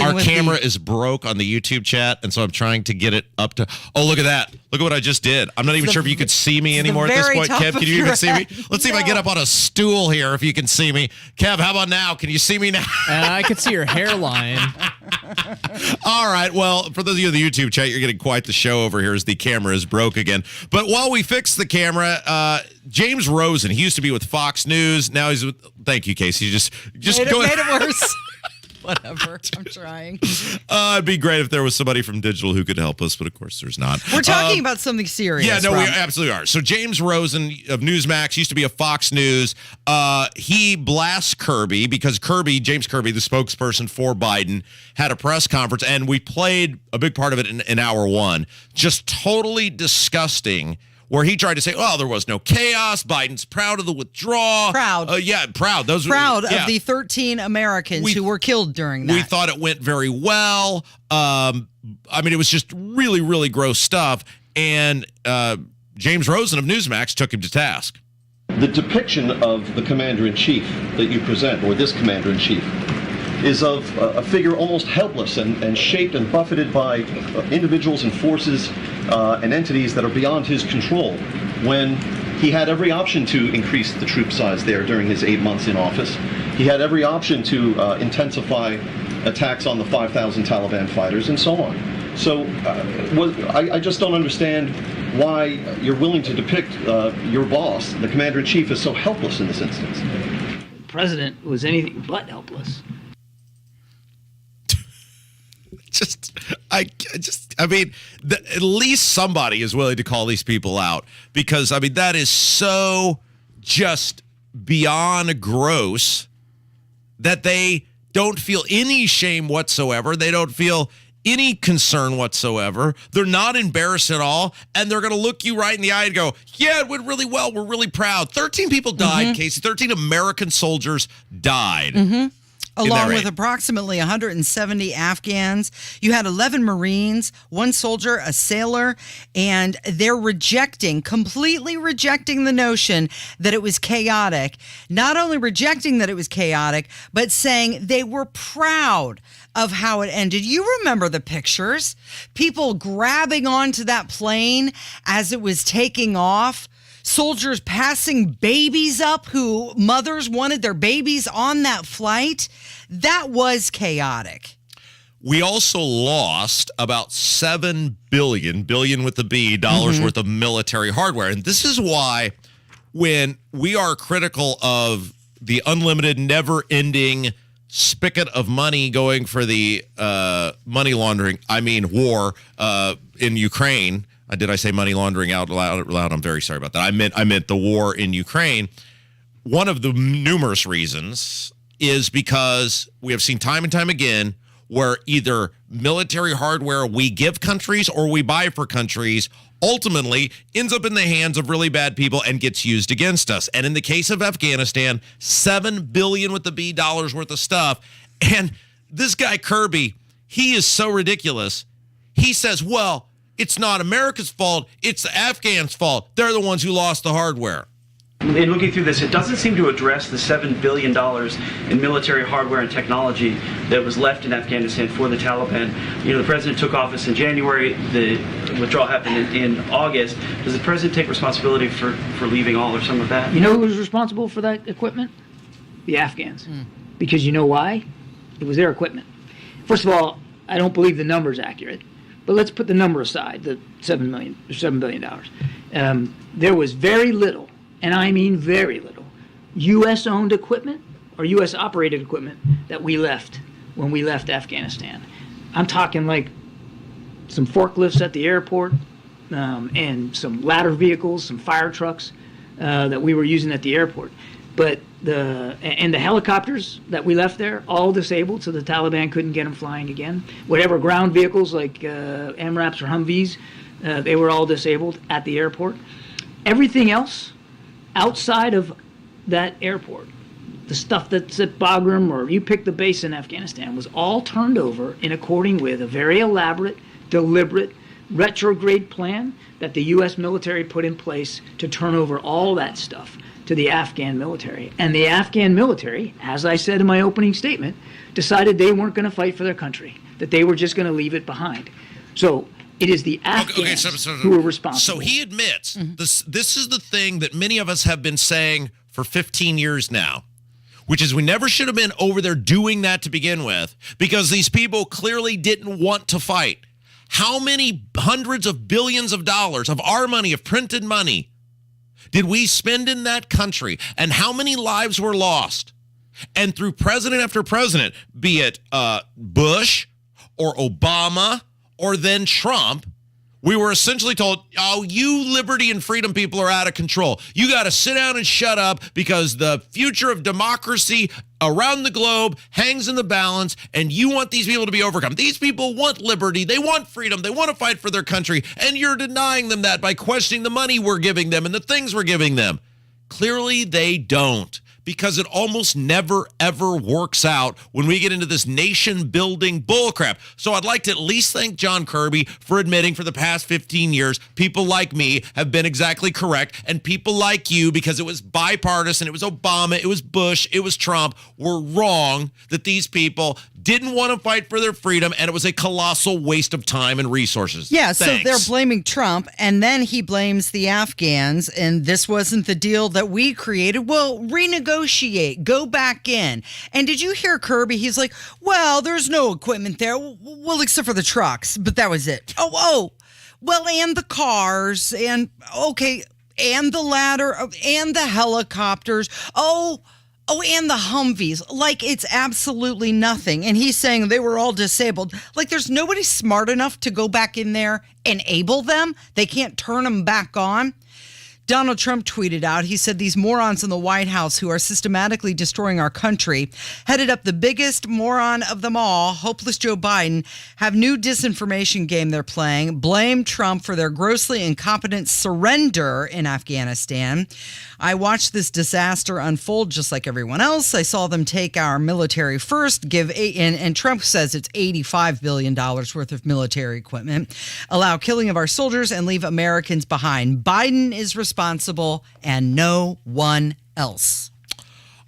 Our camera is broke on the YouTube chat, and so I'm trying to get it up to... Oh, look at that. Look at what I just did. I'm not even sure if you could see me anymore at this point. Kev, can you even see me? Let's see if I get up on a stool here if you can see me. Kev, how about now? Can you see me now? I can see your hairline. All right. Well, for those of you in the YouTube chat, you're getting quite the show over here as the camera is broke again. But while we fix the camera, James Rosen, he used to be with Fox News. Now he's with... Thank you, Casey. Just made go it worse. Whatever. I'm trying. It'd be great if there was somebody from digital who could help us, but of course there's not. We're talking about something serious. Yeah, no, Rob. we absolutely are. So James Rosen of Newsmax, used to be a Fox News. He blasts Kirby because James Kirby, the spokesperson for Biden, had a press conference, and we played a big part of it in hour one. Just totally disgusting, where he tried to say, "Oh, there was no chaos. Biden's proud of the withdrawal." Proud. Proud. Of the 13 Americans who were killed during that. We thought it went very well. It was just really, really gross stuff. And James Rosen of Newsmax took him to task. The depiction of the commander-in-chief that you present, or this commander-in-chief, is of a figure almost helpless and shaped and buffeted by individuals and forces and entities that are beyond his control, when he had every option to increase the troop size there during his 8 months in office. He had every option to intensify attacks on the 5,000 Taliban fighters and so on. So I just don't understand why you're willing to depict your boss, the commander-in-chief, as so helpless in this instance. The president was anything but helpless. At least somebody is willing to call these people out, because that is so just beyond gross that they don't feel any shame whatsoever. They don't feel any concern whatsoever. They're not embarrassed at all, and they're going to look you right in the eye and go, "Yeah, it went really well. We're really proud." 13 people died, Casey. 13 American soldiers died. Along with approximately 170 Afghans. You had 11 Marines, 1 soldier, a sailor, and they're completely rejecting the notion that it was chaotic. Not only rejecting that it was chaotic, but saying they were proud of how it ended. You remember the pictures. People grabbing onto that plane as it was taking off. Soldiers passing babies up who mothers wanted their babies on that flight. That was chaotic. We also lost about $7 billion with the B, dollars worth of military hardware. And this is why when we are critical of the unlimited, never-ending spigot of money going for the money laundering, war in Ukraine. Did I say money laundering out loud? I'm very sorry about that. I meant the war in Ukraine. One of the numerous reasons is because we have seen time and time again where either military hardware we give countries or we buy for countries ultimately ends up in the hands of really bad people and gets used against us. And in the case of Afghanistan, $7 billion with the B dollars worth of stuff. And this guy Kirby, he is so ridiculous. He says, well, it's not America's fault. It's the Afghans' fault. They're the ones who lost the hardware. In looking through this, it doesn't seem to address the $7 billion in military hardware and technology that was left in Afghanistan for the Taliban. The president took office in January. The withdrawal happened in August. Does the president take responsibility for leaving all or some of that? You know who was responsible for that equipment? The Afghans. Because you know why? It was their equipment. First of all, I don't believe the number's accurate. But let's put the number aside, the $7 billion. There was very little, and I mean very little, U.S.-owned equipment or U.S.-operated equipment that we left when we left Afghanistan. I'm talking like some forklifts at the airport and some ladder vehicles, some fire trucks that we were using at the airport. But the helicopters that we left there, all disabled, so the Taliban couldn't get them flying again. Whatever ground vehicles like MRAPs or Humvees, they were all disabled at the airport. Everything else outside of that airport, the stuff that's at Bagram or you pick the base in Afghanistan, was all turned over in according with a very elaborate, deliberate, retrograde plan that the U.S. military put in place to turn over all that stuff to the Afghan military. And the Afghan military, as I said in my opening statement, decided they weren't going to fight for their country, that they were just going to leave it behind. So it is the Afghans who are responsible. So he admits this is the thing that many of us have been saying for 15 years now, which is we never should have been over there doing that to begin with, because these people clearly didn't want to fight. How many hundreds of billions of dollars of our money, of printed money, did we spend in that country? And how many lives were lost? And through president after president, be it Bush or Obama or then Trump, we were essentially told, oh, you liberty and freedom people are out of control. You got to sit down and shut up because the future of democracy around the globe hangs in the balance, and you want these people to be overcome. These people want liberty. They want freedom. They want to fight for their country, and you're denying them that by questioning the money we're giving them and the things we're giving them. Clearly, they don't, because it almost never, ever works out when we get into this nation-building bullcrap. So I'd like to at least thank John Kirby for admitting for the past 15 years, people like me have been exactly correct, and people like you, because it was bipartisan, it was Obama, it was Bush, it was Trump, were wrong that these people didn't want to fight for their freedom, and it was a colossal waste of time and resources. Yeah, Thanks. So they're blaming Trump, and then he blames the Afghans, and this wasn't the deal that we created. Well, renegotiate, go back in. And did you hear Kirby? He's like, well, there's no equipment there, well, except for the trucks, but that was it. Oh, well, and the cars, and okay, and the ladder, and the helicopters, Oh, and the Humvees. Like, it's absolutely nothing. And he's saying they were all disabled. Like, there's nobody smart enough to go back in there and enable them. They can't turn them back on. Donald Trump tweeted out, he said, these morons in the White House who are systematically destroying our country, headed up the biggest moron of them all, hopeless Joe Biden, have new disinformation game they're playing. Blame Trump for their grossly incompetent surrender in Afghanistan. I watched this disaster unfold just like everyone else. I saw them take our military first, and Trump says it's $85 billion worth of military equipment, allow killing of our soldiers, and leave Americans behind. Biden is responsible and no one else.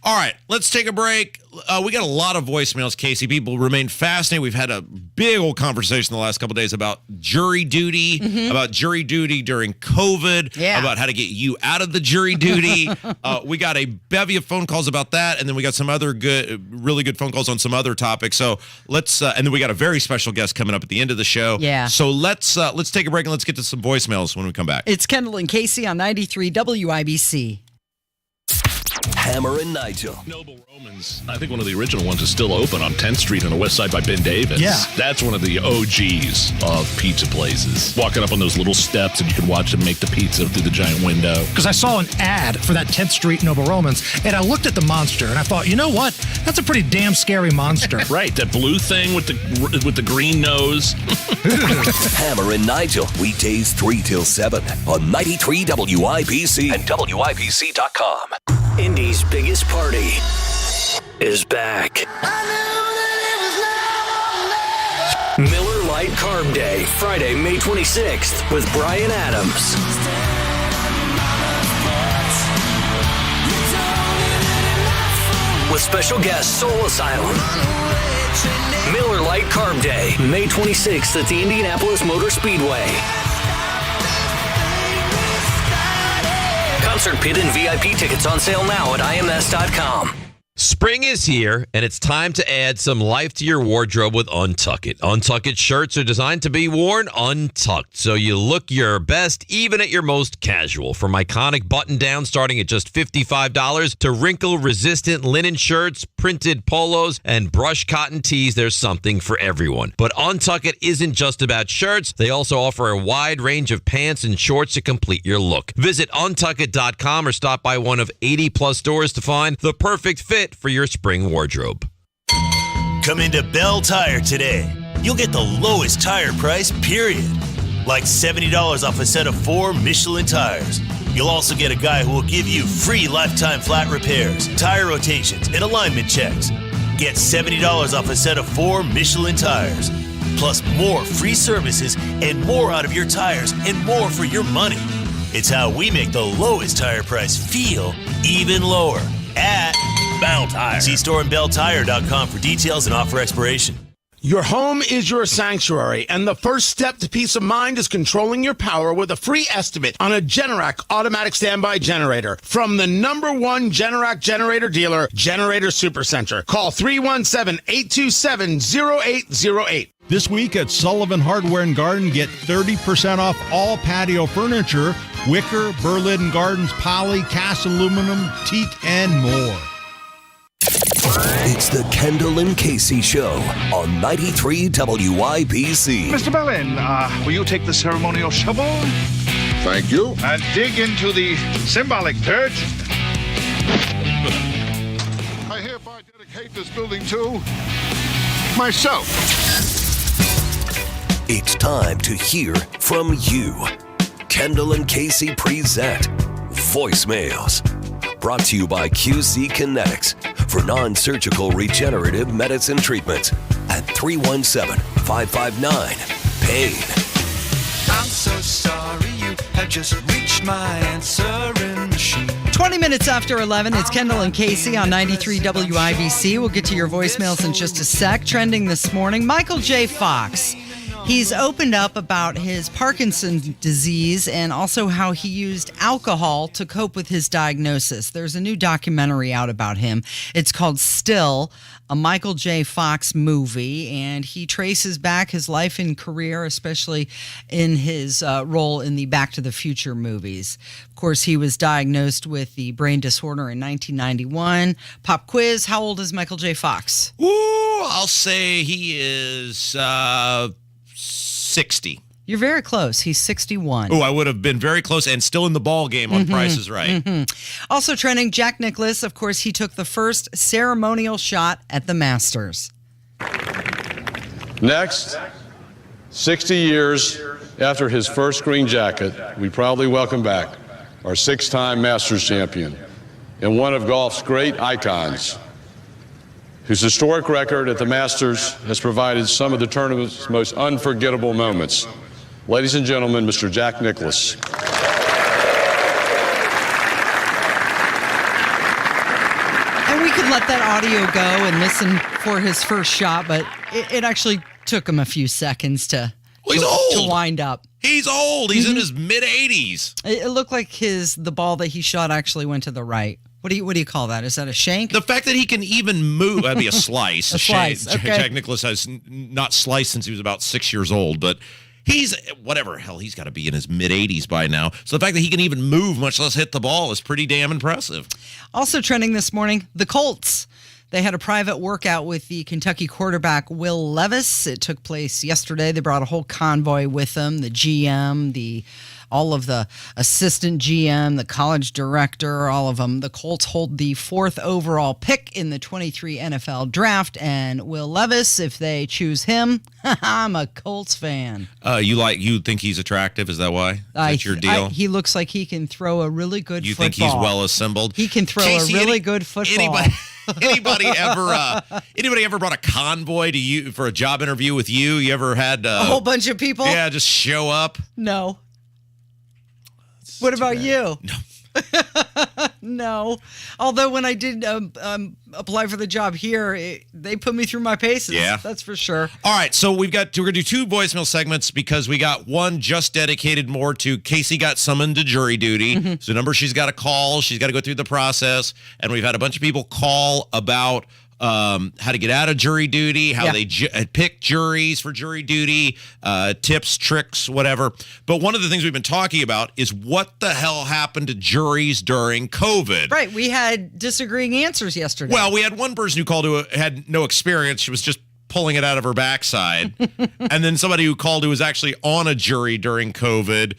All right, let's take a break. We got a lot of voicemails, Casey. People remain fascinated. We've had a big old conversation the last couple of days about jury duty, about jury duty during COVID, about how to get you out of the jury duty. We got a bevy of phone calls about that, and then we got some other really good phone calls on some other topics. So let's, and then we got a very special guest coming up at the end of the show. Yeah. So let's take a break and let's get to some voicemails when we come back. It's Kendall and Casey on 93 WIBC. Hammer and Nigel. Noble Romans. I think one of the original ones is still open on 10th Street on the west side by Ben Davis. Yeah. That's one of the OGs of pizza places. Walking up on those little steps and you can watch them make the pizza through the giant window. Because I saw an ad for that 10th Street Noble Romans, and I looked at the monster, and I thought, you know what? That's a pretty damn scary monster. Right, that blue thing with the green nose. Hammer and Nigel, weekdays 3 till 7 on 93 WIBC and WIBC.com. Indy's biggest party is back. Miller Lite Carb Day, Friday, May 26th with Brian Adams. With special guest Soul Asylum. Miller Lite Carb Day, May 26th at the Indianapolis Motor Speedway. Concert Pit and VIP tickets on sale now at IMS.com. Spring is here, and it's time to add some life to your wardrobe with Untuck It. Untuck It shirts are designed to be worn untucked, so you look your best even at your most casual. From iconic button-downs starting at just $55 to wrinkle-resistant linen shirts, printed polos, and brush cotton tees, there's something for everyone. But Untuck It isn't just about shirts. They also offer a wide range of pants and shorts to complete your look. Visit untuckit.com or stop by one of 80-plus stores to find the perfect fit for your spring wardrobe. Come into Bell Tire today. You'll get the lowest tire price, period. Like $70 off a set of 4 Michelin tires. You'll also get a guy who will give you free lifetime flat repairs, tire rotations, and alignment checks. Get $70 off a set of 4 Michelin tires. Plus more free services and more out of your tires and more for your money. It's how we make the lowest tire price feel even lower at Bell Tire. See store and belltire.com for details and offer expiration. Your home is your sanctuary, and the first step to peace of mind is controlling your power with a free estimate on a Generac automatic standby generator from the #1 Generac generator dealer, Generator Supercenter. Call 317-827-0808. This week at Sullivan Hardware and Garden, get 30% off all patio furniture, wicker, Berlin Gardens, poly, cast aluminum, teak, and more. It's the Kendall and Casey Show on 93 WIBC. Mr. Bellin, will you take the ceremonial shovel? Thank you. And dig into the symbolic dirt. I hereby dedicate this building to myself. It's time to hear from you. Kendall and Casey present Voicemails. Brought to you by QC Kinetics for non-surgical regenerative medicine treatments at 317-559-PAIN. I'm so sorry you have just reached my answering machine. 20 minutes after 11, it's Kendall and Casey on 93 WIBC. We'll get to your voicemails in just a sec. Trending this morning, Michael J. Fox. He's opened up about his Parkinson's disease and also how he used alcohol to cope with his diagnosis. There's a new documentary out about him. It's called Still, a Michael J. Fox movie, and he traces back his life and career, especially in his role in the Back to the Future movies. Of course, he was diagnosed with the brain disorder in 1991. Pop quiz, how old is Michael J. Fox? Ooh, I'll say he is 60. You're very close. He's 61. Oh, I would have been very close and still in the ball game on Price is Right. Also trending, Jack Nicklaus. Of course, he took the first ceremonial shot at the Masters. Next, 60 years after his first green jacket, we proudly welcome back our six-time Masters champion and one of golf's great icons, whose historic record at the Masters has provided some of the tournament's most unforgettable moments. Ladies and gentlemen, Mr. Jack Nicklaus. And we could let that audio go and listen for his first shot, but it actually took him a few seconds to wind up. He's old. He's in his mid-80s. It looked like the ball that he shot actually went to the right. What do you call that? Is that a shank? The fact that he can even move, that'd be a slice. A slice, okay. Jack Nicklaus has not sliced since he was about 6 years old, but he's, whatever, hell, he's got to be in his mid-80s by now. So the fact that he can even move, much less hit the ball, is pretty damn impressive. Also trending this morning, the Colts. They had a private workout with the Kentucky quarterback Will Levis. It took place yesterday. They brought a whole convoy with them, the GM, all of the assistant GM, the college director, all of them. The Colts hold the 4th overall pick in the 23 NFL draft, and Will Levis, if they choose him, I'm a Colts fan. You think he's attractive? Is that why? That's your deal? He looks like he can throw a really good football. You think he's well assembled? He can throw a really good football. Anybody ever brought a convoy to you for a job interview with you? You ever had a whole bunch of people? Yeah, just show up. No. What about you? No. No. Although when I did apply for the job here, they put me through my paces. Yeah. That's for sure. All right, so we're going to do 2 voicemail segments because we got one just dedicated more to Casey got summoned to jury duty. Mm-hmm. So number she's got to call. She's got to go through the process. And we've had a bunch of people call about how to get out of jury duty, how they pick juries for jury duty, tips, tricks, whatever. But one of the things we've been talking about is what the hell happened to juries during COVID. Right. We had disagreeing answers yesterday. Well, we had one person who called who had no experience. She was just pulling it out of her backside. And then somebody who called who was actually on a jury during COVID.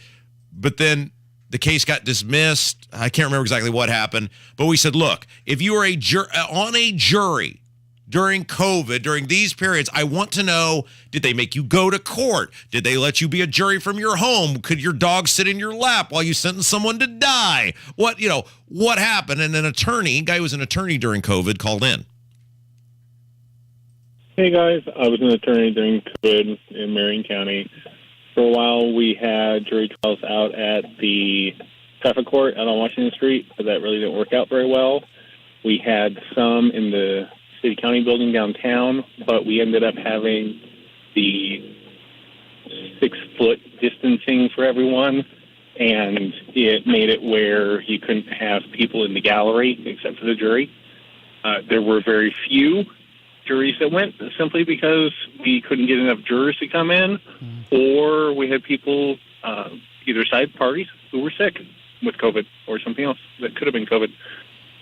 But then the case got dismissed. I can't remember exactly what happened, but we said, look, if you were on a jury during COVID, during these periods, I want to know, did they make you go to court? Did they let you be a jury from your home? Could your dog sit in your lap while you sentenced someone to die? What happened? And a guy who was an attorney during COVID called in. Hey guys, I was an attorney during COVID in Marion County. For a while, we had jury trials out at the traffic court out on Washington Street, but that really didn't work out very well. We had some in the city county building downtown, but we ended up having the 6-foot distancing for everyone, and it made it where you couldn't have people in the gallery except for the jury. There were very few juries that went simply because we couldn't get enough jurors to come in, or we had people, either side parties, who were sick with COVID or something else that could have been COVID.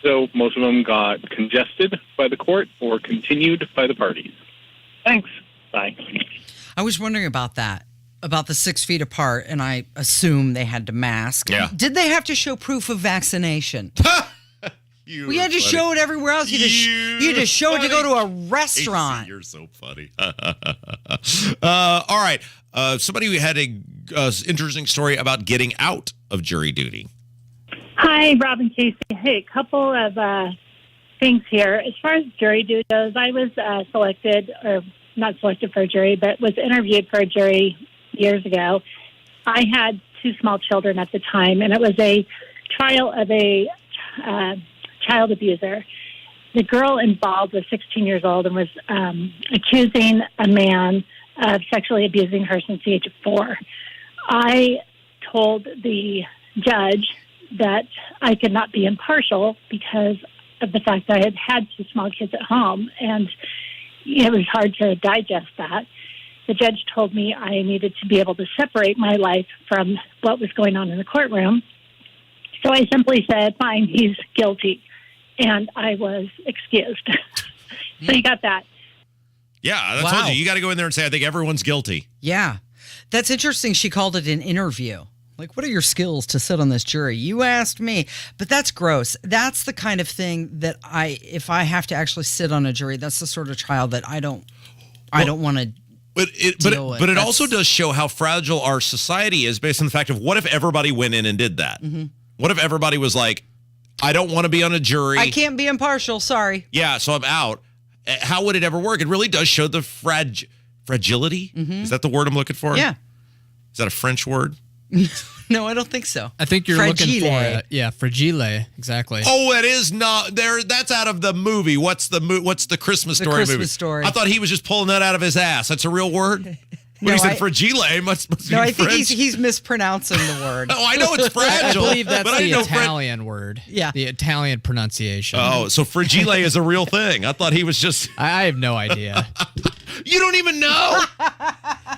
So most of them got congested by the court or continued by the parties. Thanks. Bye. I was wondering about that, about the 6 feet apart, and I assume they had to mask. Yeah. Did they have to show proof of vaccination? We had to show it everywhere else. You just show it to go to a restaurant. You're so funny. All right. Somebody who had a interesting story about getting out of jury duty. Hi, Robin Casey. Hey, a couple of things here. As far as jury duty goes, I was selected, or not selected for a jury, but was interviewed for a jury years ago. I had 2 small children at the time, and it was a trial of a child abuser. The girl involved was 16 years old and was accusing a man of sexually abusing her since the age of 4. I told the judge that I could not be impartial because of the fact that I had 2 small kids at home, and it was hard to digest that. The judge told me I needed to be able to separate my life from what was going on in the courtroom. So I simply said, fine, he's guilty. And I was excused. So you got that. Yeah, I told you. You got to go in there and say, I think everyone's guilty. Yeah. That's interesting. She called it an interview. Like, what are your skills to sit on this jury? You asked me. But that's gross. That's the kind of thing that if I have to actually sit on a jury, that's the sort of trial that I don't want to. But it also does show how fragile our society is based on the fact of what if everybody went in and did that? Mm-hmm. What if everybody was like, I don't want to be on a jury. I can't be impartial. Sorry. Yeah, so I'm out. How would it ever work? It really does show the fragility. Mm-hmm. Is that the word I'm looking for? Yeah. Is that a French word? No, I don't think so. I think you're looking for it. Yeah, fragile. Exactly. Oh, it is not there. That's out of the movie. What's the Christmas Story movie? Christmas Story. I thought he was just pulling that out of his ass. That's a real word. When he said fragile, must be I think French. he's mispronouncing the word. Oh, I know it's fragile. I believe that's but the Italian word. Yeah. The Italian pronunciation. Oh, so fragile is a real thing. I thought he was just... I have no idea. You don't even know?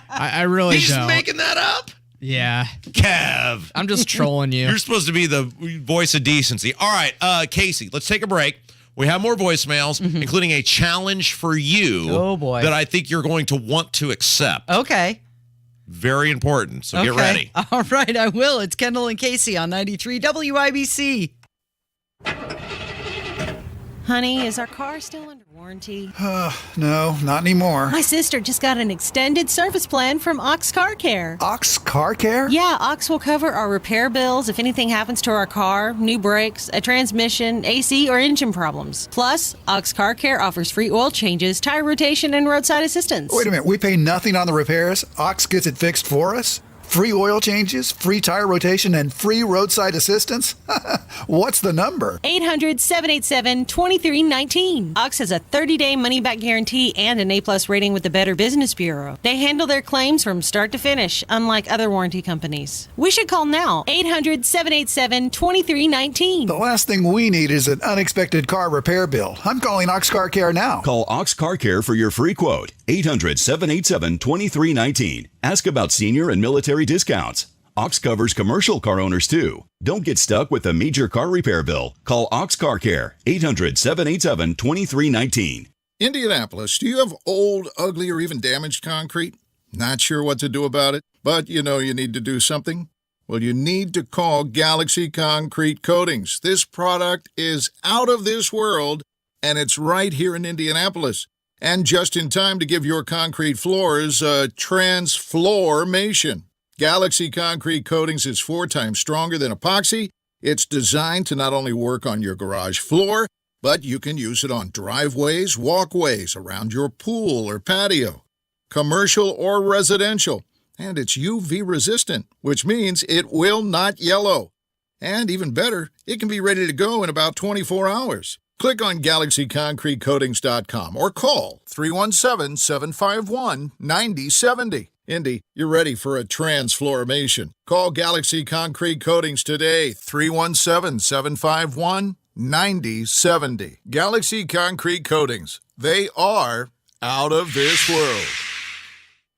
I really don't. He's just making that up? Yeah. Kev. I'm just trolling you. You're supposed to be the voice of decency. All right, Casey, let's take a break. We have more voicemails, including a challenge for you. Oh, boy. That I think you're going to want to accept. Okay. Very important, so get ready. All right, I will. It's Kendall and Casey on 93 WIBC. Honey, is our car still under warranty? No, not anymore. My sister just got an extended service plan from Ox Car Care. Ox Car Care? Yeah, Ox will cover our repair bills if anything happens to our car, new brakes, a transmission, AC, or engine problems. Plus, Ox Car Care offers free oil changes, tire rotation, and roadside assistance. Wait a minute, we pay nothing on the repairs? Ox gets it fixed for us? Free oil changes, free tire rotation, and free roadside assistance? What's the number? 800-787-2319. Ox has a 30-day money-back guarantee and an A-plus rating with the Better Business Bureau. They handle their claims from start to finish, unlike other warranty companies. We should call now. 800-787-2319. The last thing we need is an unexpected car repair bill. I'm calling Ox Car Care now. Call Ox Car Care for your free quote. 800-787-2319. Ask about senior and military discounts. Ox covers commercial car owners too. Don't get stuck with a major car repair bill. Call Ox Car Care. 800-787-2319. Indianapolis, do you have old, ugly, or even damaged concrete? Not sure what to do about it, but you know you need to do something? Well, you need to call Galaxy Concrete Coatings. This product is out of this world, and it's right here in Indianapolis. And just in time to give your concrete floors a transflormation. Galaxy Concrete Coatings is 4 times stronger than epoxy. It's designed to not only work on your garage floor, but you can use it on driveways, walkways, around your pool or patio, commercial or residential. And it's UV resistant, which means it will not yellow. And even better, it can be ready to go in about 24 hours. Click on GalaxyConcreteCoatings.com or call 317-751-9070. Indy, you're ready for a transflormation. Call Galaxy Concrete Coatings today, 317-751-9070. Galaxy Concrete Coatings. They are out of this world.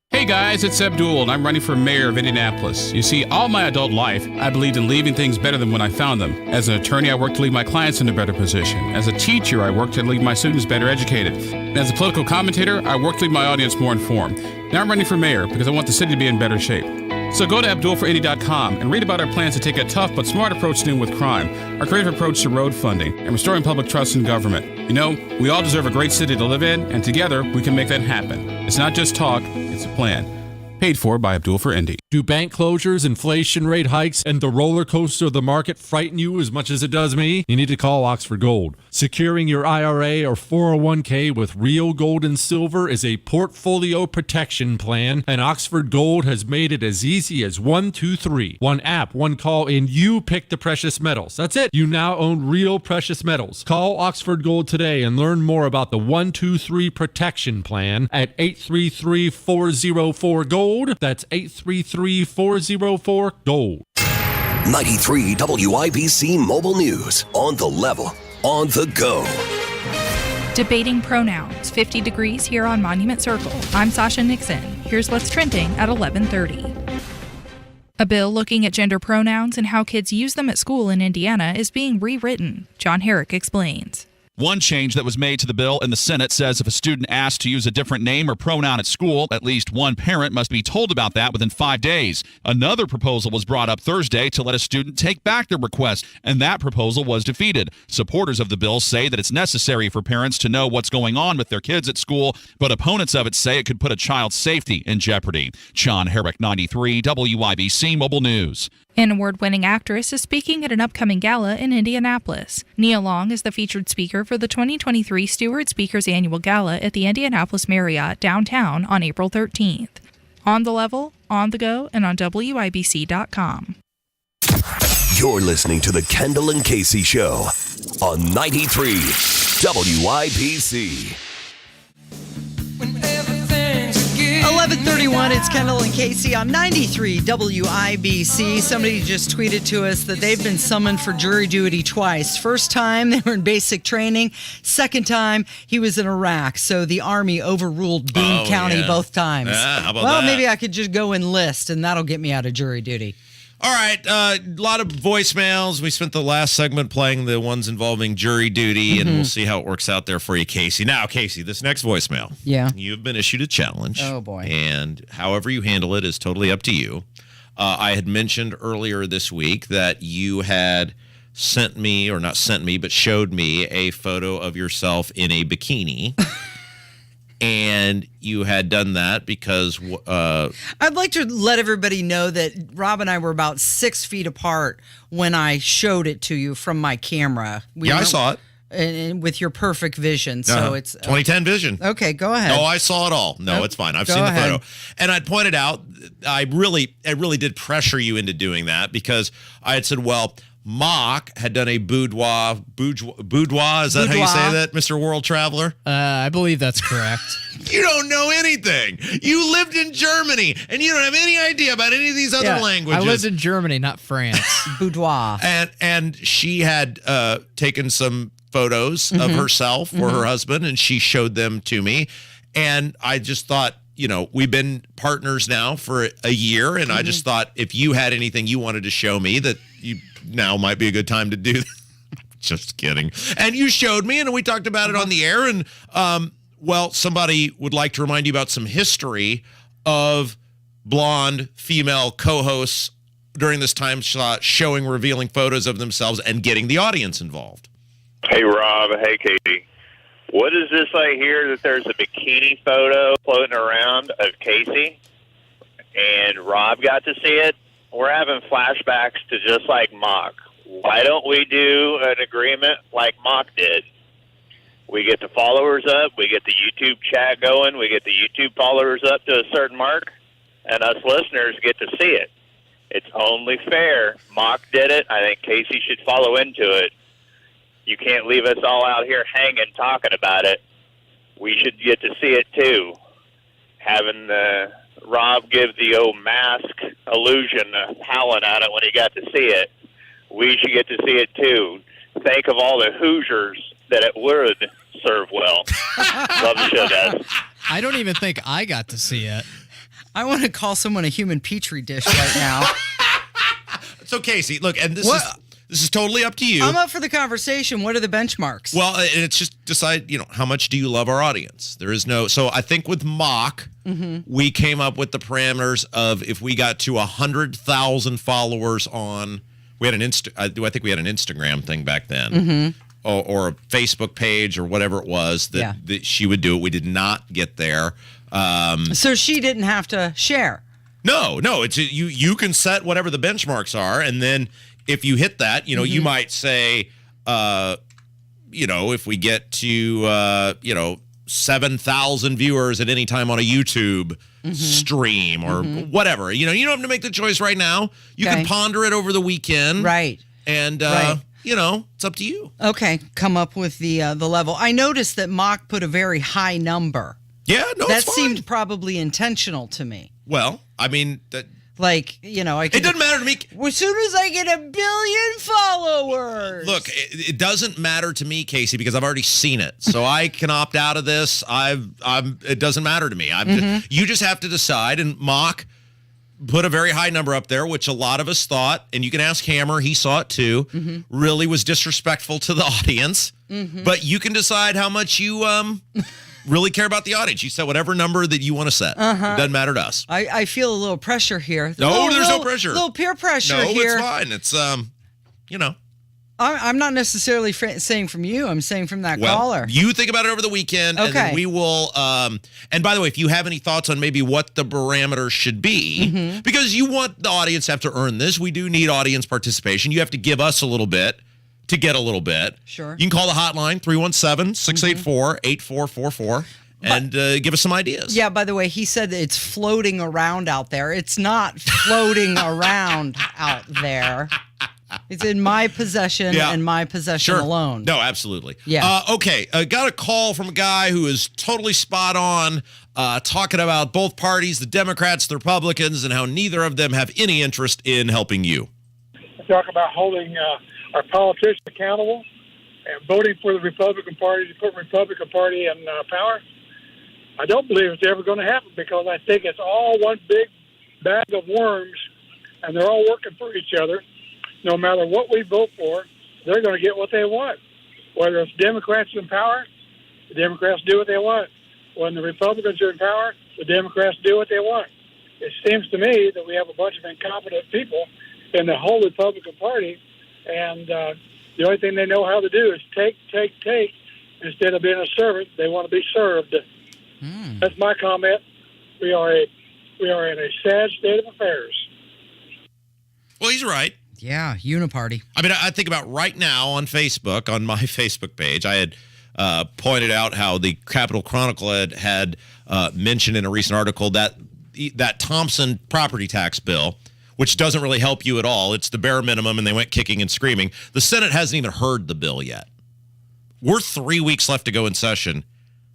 Hey, Hey guys, it's Abdul, and I'm running for mayor of Indianapolis. You see, all my adult life, I believed in leaving things better than when I found them. As an attorney, I worked to leave my clients in a better position. As a teacher, I worked to leave my students better educated. And as a political commentator, I worked to leave my audience more informed. Now I'm running for mayor because I want the city to be in better shape. So go to AbdulForIndy.com and read about our plans to take a tough but smart approach to dealing with crime, our creative approach to road funding, and restoring public trust in government. You know, we all deserve a great city to live in, and together we can make that happen. It's not just talk, it's a plan. Paid for by Abdul for Indy. Do bank closures, inflation rate hikes, and the roller coaster of the market frighten you as much as it does me? You need to call Oxford Gold. Securing your IRA or 401k with real gold and silver is a portfolio protection plan, and Oxford Gold has made it as easy as 1, 2, 3. One app, one call, and you pick the precious metals. That's it. You now own real precious metals. Call Oxford Gold today and learn more about the 1, 2, 3 protection plan at 833-404-GOLD. That's 833-404-GOLD. 93 WIBC Mobile News. On the level, on the go. Debating pronouns, 50 degrees here on Monument Circle. I'm Sasha Nixon. Here's what's trending at 11:30. A bill looking at gender pronouns and how kids use them at school in Indiana is being rewritten. John Herrick explains. One change that was made to the bill in the Senate says if a student asks to use a different name or pronoun at school, at least one parent must be told about that within 5 days. Another proposal was brought up Thursday to let a student take back their request, and that proposal was defeated. Supporters of the bill say that it's necessary for parents to know what's going on with their kids at school, but opponents of it say it could put a child's safety in jeopardy. John Herrick, 93 WIBC Mobile News. An award-winning actress is speaking at an upcoming gala in Indianapolis. Nia Long is the featured speaker for the 2023 Stewart Speakers Annual Gala at the Indianapolis Marriott downtown on April 13th. On the level, on the go, and on WIBC.com. You're listening to the Kendall and Casey Show on 93 WIBC. 11:31, it's Kendall and Casey on 93 WIBC. Somebody just tweeted to us that they've been summoned for jury duty twice. First time, they were in basic training. Second time, he was in Iraq. So the Army overruled Boone County both times. How about well, that? maybe I could just go enlist, and that'll get me out of jury duty. All right, a lot of voicemails. We spent the last segment playing the ones involving jury duty, and we'll see how it works out there for you, Casey. Now, Casey, this next voicemail. Yeah. You've been issued a challenge. Oh, boy. And however you handle it is totally up to you. I had mentioned earlier this week that you had sent me, or not sent me, but showed me a photo of yourself in a bikini. And you had done that because... I'd like to let everybody know that Rob and I were about 6 feet apart when I showed it to you from my camera. I saw it. And with your perfect vision. So it's 2010 vision. Okay, go ahead. No, I saw it all. No, it's fine. I've seen the photo. And I'd pointed out, I really did pressure you into doing that because I had said, well, Mock had done a boudoir. Is that how you say that, Mr. World Traveler? I believe that's correct. You don't know anything. You lived in Germany, and you don't have any idea about any of these other languages. I lived in Germany, not France. Boudoir. And she had taken some photos of herself for her husband, and she showed them to me. And I just thought, we've been partners now for a year, and I just thought if you had anything you wanted to show me that now might be a good time to do that. Just kidding. And you showed me, and we talked about it on the air. And, somebody would like to remind you about some history of blonde female co-hosts during this time slot showing revealing photos of themselves and getting the audience involved. Hey, Rob. Hey, Katie. What is this I hear that there's a bikini photo floating around of Casey and Rob got to see it? We're having flashbacks to just like Mock. Why don't we do an agreement like Mock did? We get the followers up, we get the YouTube chat going, we get the YouTube followers up to a certain mark, and us listeners get to see it. It's only fair. Mock did it. I think Casey should follow into it. You can't leave us all out here hanging, talking about it. We should get to see it, too. Having Rob give the old mask illusion howling at it when he got to see it. We should get to see it, too. Think of all the Hoosiers that it would serve well. Love the show, guys. I don't even think I got to see it. I want to call someone a human petri dish right now. So, Casey, look, and this is totally up to you. I'm up for the conversation. What are the benchmarks? Well, it's just decide, how much do you love our audience? There is no. So I think with mock, we came up with the parameters of if we got to 100,000 followers on. We had an I think we had an Instagram thing back then, or a Facebook page or whatever it was that she would do it. We did not get there. So she didn't have to share. No, it's you can set whatever the benchmarks are, and then if you hit that, you might say, if we get to 7,000 viewers at any time on a YouTube stream or whatever, you don't have to make the choice right now. You can ponder it over the weekend, right? And it's up to you. Okay, come up with the level. I noticed that Mock put a very high number. Yeah, no, that it's fine. seemed probably intentional to me. Well, I mean, it doesn't matter to me. As soon as I get 1 billion followers. Look, it doesn't matter to me, Casey, because I've already seen it. So I can opt out of this. It doesn't matter to me. You just have to decide. And Mock put a very high number up there, which a lot of us thought, and you can ask Hammer, he saw it too, really was disrespectful to the audience. But you can decide how much you really care about the audience. You set whatever number that you want to set. It doesn't matter to us. I feel a little pressure here. No, there's no pressure. A little peer pressure No, here. it's fine. It's, I'm not necessarily saying from you. I'm saying from that caller. You think about it over the weekend, and then we will. And by the way, if you have any thoughts on maybe what the parameters should be, because you want the audience to have to earn this, we do need audience participation. You have to give us a little bit to get a little bit. Sure. You can call the hotline, 317-684-8444, and give us some ideas. Yeah, by the way, he said that it's floating around out there. It's not floating around out there. It's in my possession and my possession alone. No, absolutely. Yeah. Okay, got a call from a guy who is totally spot on, talking about both parties, the Democrats, the Republicans, and how neither of them have any interest in helping you. Talk about holding our politicians accountable and voting for the Republican Party to put the Republican Party in power. I don't believe it's ever going to happen because I think it's all one big bag of worms, and they're all working for each other. No matter what we vote for, they're going to get what they want. Whether it's Democrats in power, the Democrats do what they want. When the Republicans are in power, the Democrats do what they want. It seems to me that we have a bunch of incompetent people in the whole Republican Party, and the only thing they know how to do is take. Instead of being a servant, they want to be served. That's my comment. We are in a sad state of affairs. Well, he's right. Yeah, uniparty. I mean, I think about right now on Facebook, on my Facebook page, I had pointed out how the Capitol Chronicle had mentioned in a recent article that Thompson property tax bill, which doesn't really help you at all. It's the bare minimum, and they went kicking and screaming. The Senate hasn't even heard the bill yet. We're 3 weeks left to go in session.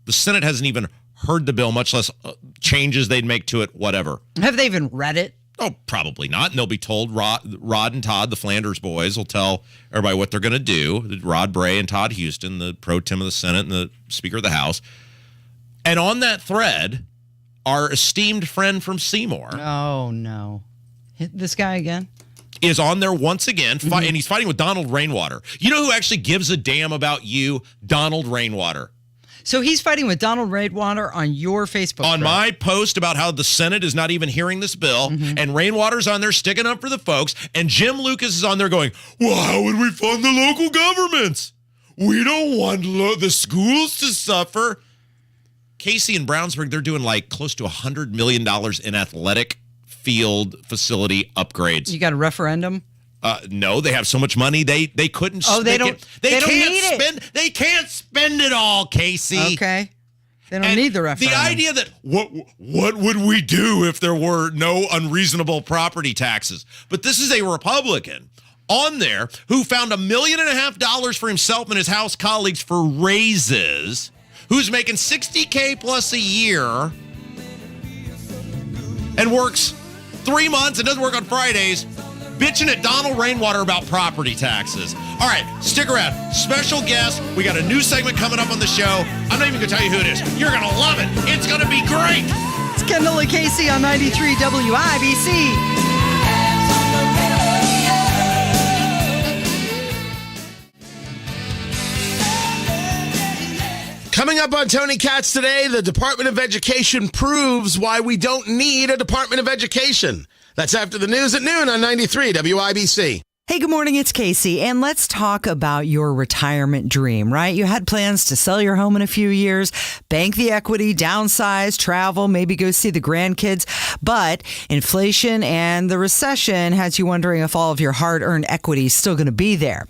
The Senate hasn't even heard the bill, much less changes they'd make to it, whatever. Have they even read it? Oh, probably not. And they'll be told, Rod and Todd, the Flanders boys, will tell everybody what they're going to do. Rod Bray and Todd Houston, the pro tem of the Senate and the Speaker of the House. And on that thread, our esteemed friend from Seymour. Oh, no. This guy again? Is on there once again, and he's fighting with Donald Rainwater. You know who actually gives a damn about you? Donald Rainwater. So he's fighting with Donald Rainwater on your Facebook on thread. my post about how the Senate is not even hearing this bill, and Rainwater's on there sticking up for the folks, and Jim Lucas is on there going, well, how would we fund the local governments? We don't want the schools to suffer. Casey and Brownsburg, they're doing like close to $100 million in athletic field facility upgrades. You got a referendum? No, they have so much money they couldn't. Oh, they don't. They don't need it. They can't spend it all, Casey. Okay, they don't need the referendum. The idea that what would we do if there were no unreasonable property taxes? But this is a Republican on there who found $1.5 million for himself and his House colleagues for raises, who's making $60K plus a year, and works 3 months and doesn't work on Fridays, bitching at Donald Rainwater about property taxes. All right, stick around. Special guest. We got a new segment coming up on the show. I'm not even going to tell you who it is. You're going to love it. It's going to be great. It's Kendall and Casey on 93 WIBC. Coming up on Tony Katz today, the Department of Education proves why we don't need a Department of Education. That's after the news at noon on 93 WIBC. Hey, good morning. It's Casey, and let's talk about your retirement dream, right? You had plans to sell your home in a few years, bank the equity, downsize, travel, maybe go see the grandkids, but inflation and the recession has you wondering if all of your hard-earned equity is still going to be there.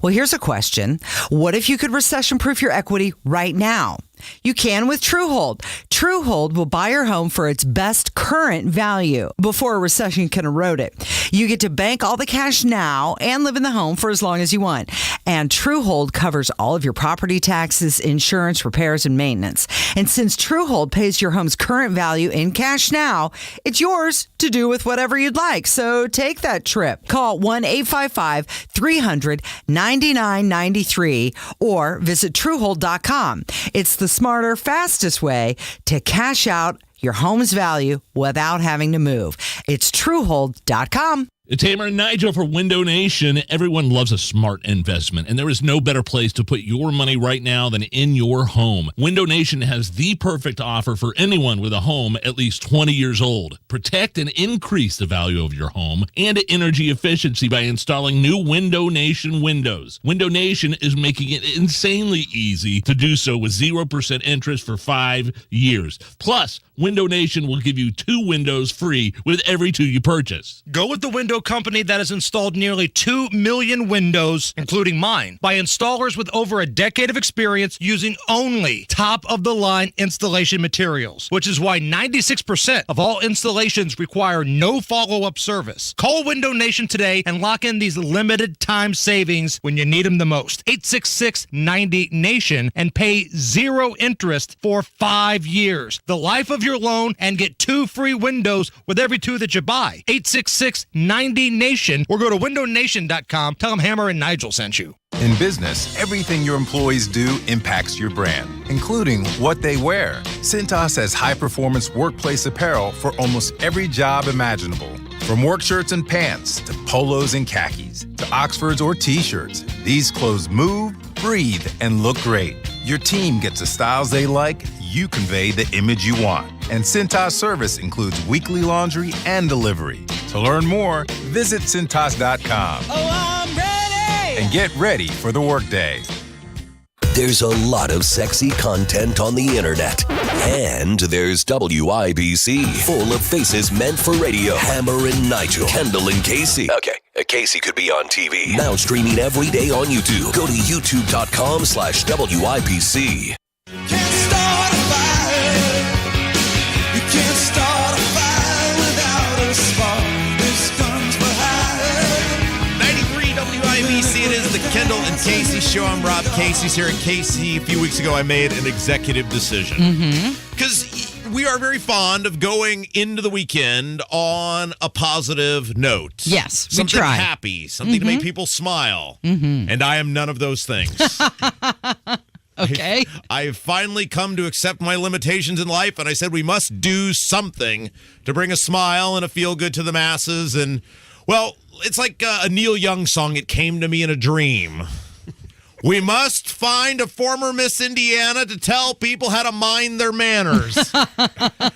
Well, here's a question. What if you could recession-proof your equity right now? You can with Truehold. Truehold will buy your home for its best current value before a recession can erode it. You get to bank all the cash now and live in the home for as long as you want. And Truehold covers all of your property taxes, insurance, repairs, and maintenance. And since Truehold pays your home's current value in cash now, it's yours to do with whatever you'd like. So take that trip. Call 1-855-300-9993 or visit Truehold.com. It's the smarter, fastest way to cash out your home's value without having to move. It's Truehold.com. It's Hammer and Nigel for Window Nation. Everyone loves a smart investment, and there is no better place to put your money right now than in your home. Window Nation has the perfect offer for anyone with a home at least 20 years old. Protect and increase the value of your home and energy efficiency by installing new Window Nation windows. Window Nation is making it insanely easy to do so with 0% interest for 5 years. Plus, Window Nation will give you 2 windows free with every 2 you purchase. Go with the window company that has installed nearly 2 million windows, including mine, by installers with over a decade of experience using only top-of-the-line installation materials, which is why 96% of all installations require no follow-up service. Call Window Nation today and lock in these limited-time savings when you need them the most. 866-90-NATION and pay 0 interest for 5 years. The life of your loan, and get 2 free windows with every 2 that you buy. 866-90-NATION or go to windownation.com. Tell them Hammer and Nigel sent you. In business, everything your employees do impacts your brand, including what they wear. Cintas has high-performance workplace apparel for almost every job imaginable. From work shirts and pants to polos and khakis to Oxfords or T-shirts, these clothes move, breathe, and look great. Your team gets the styles they like, you convey the image you want. And Cintas service includes weekly laundry and delivery. To learn more, visit Cintas.com. Oh, I'm ready! And get ready for the workday. There's a lot of sexy content on the internet. And there's WIBC, full of faces meant for radio. Hammer and Nigel, Kendall and Casey. Okay, Casey could be on TV. Now streaming every day on YouTube. Go to youtube.com/WIBC. Can't start a fire. You can't start a fire without a spark. This gun's for hire. 93 WIBC, it is the Kendall and Casey show. I'm Rob. Casey's here. And Casey, a few weeks ago, I made an executive decision. Because we are very fond of going into the weekend on a positive note. Yes, we something try. happy, something to make people smile. And I am none of those things. Okay. I've finally come to accept my limitations in life, and I said we must do something to bring a smile and a feel-good to the masses. And, well, it's like a Neil Young song, It Came to Me in a Dream. We must find a former Miss Indiana to tell people how to mind their manners.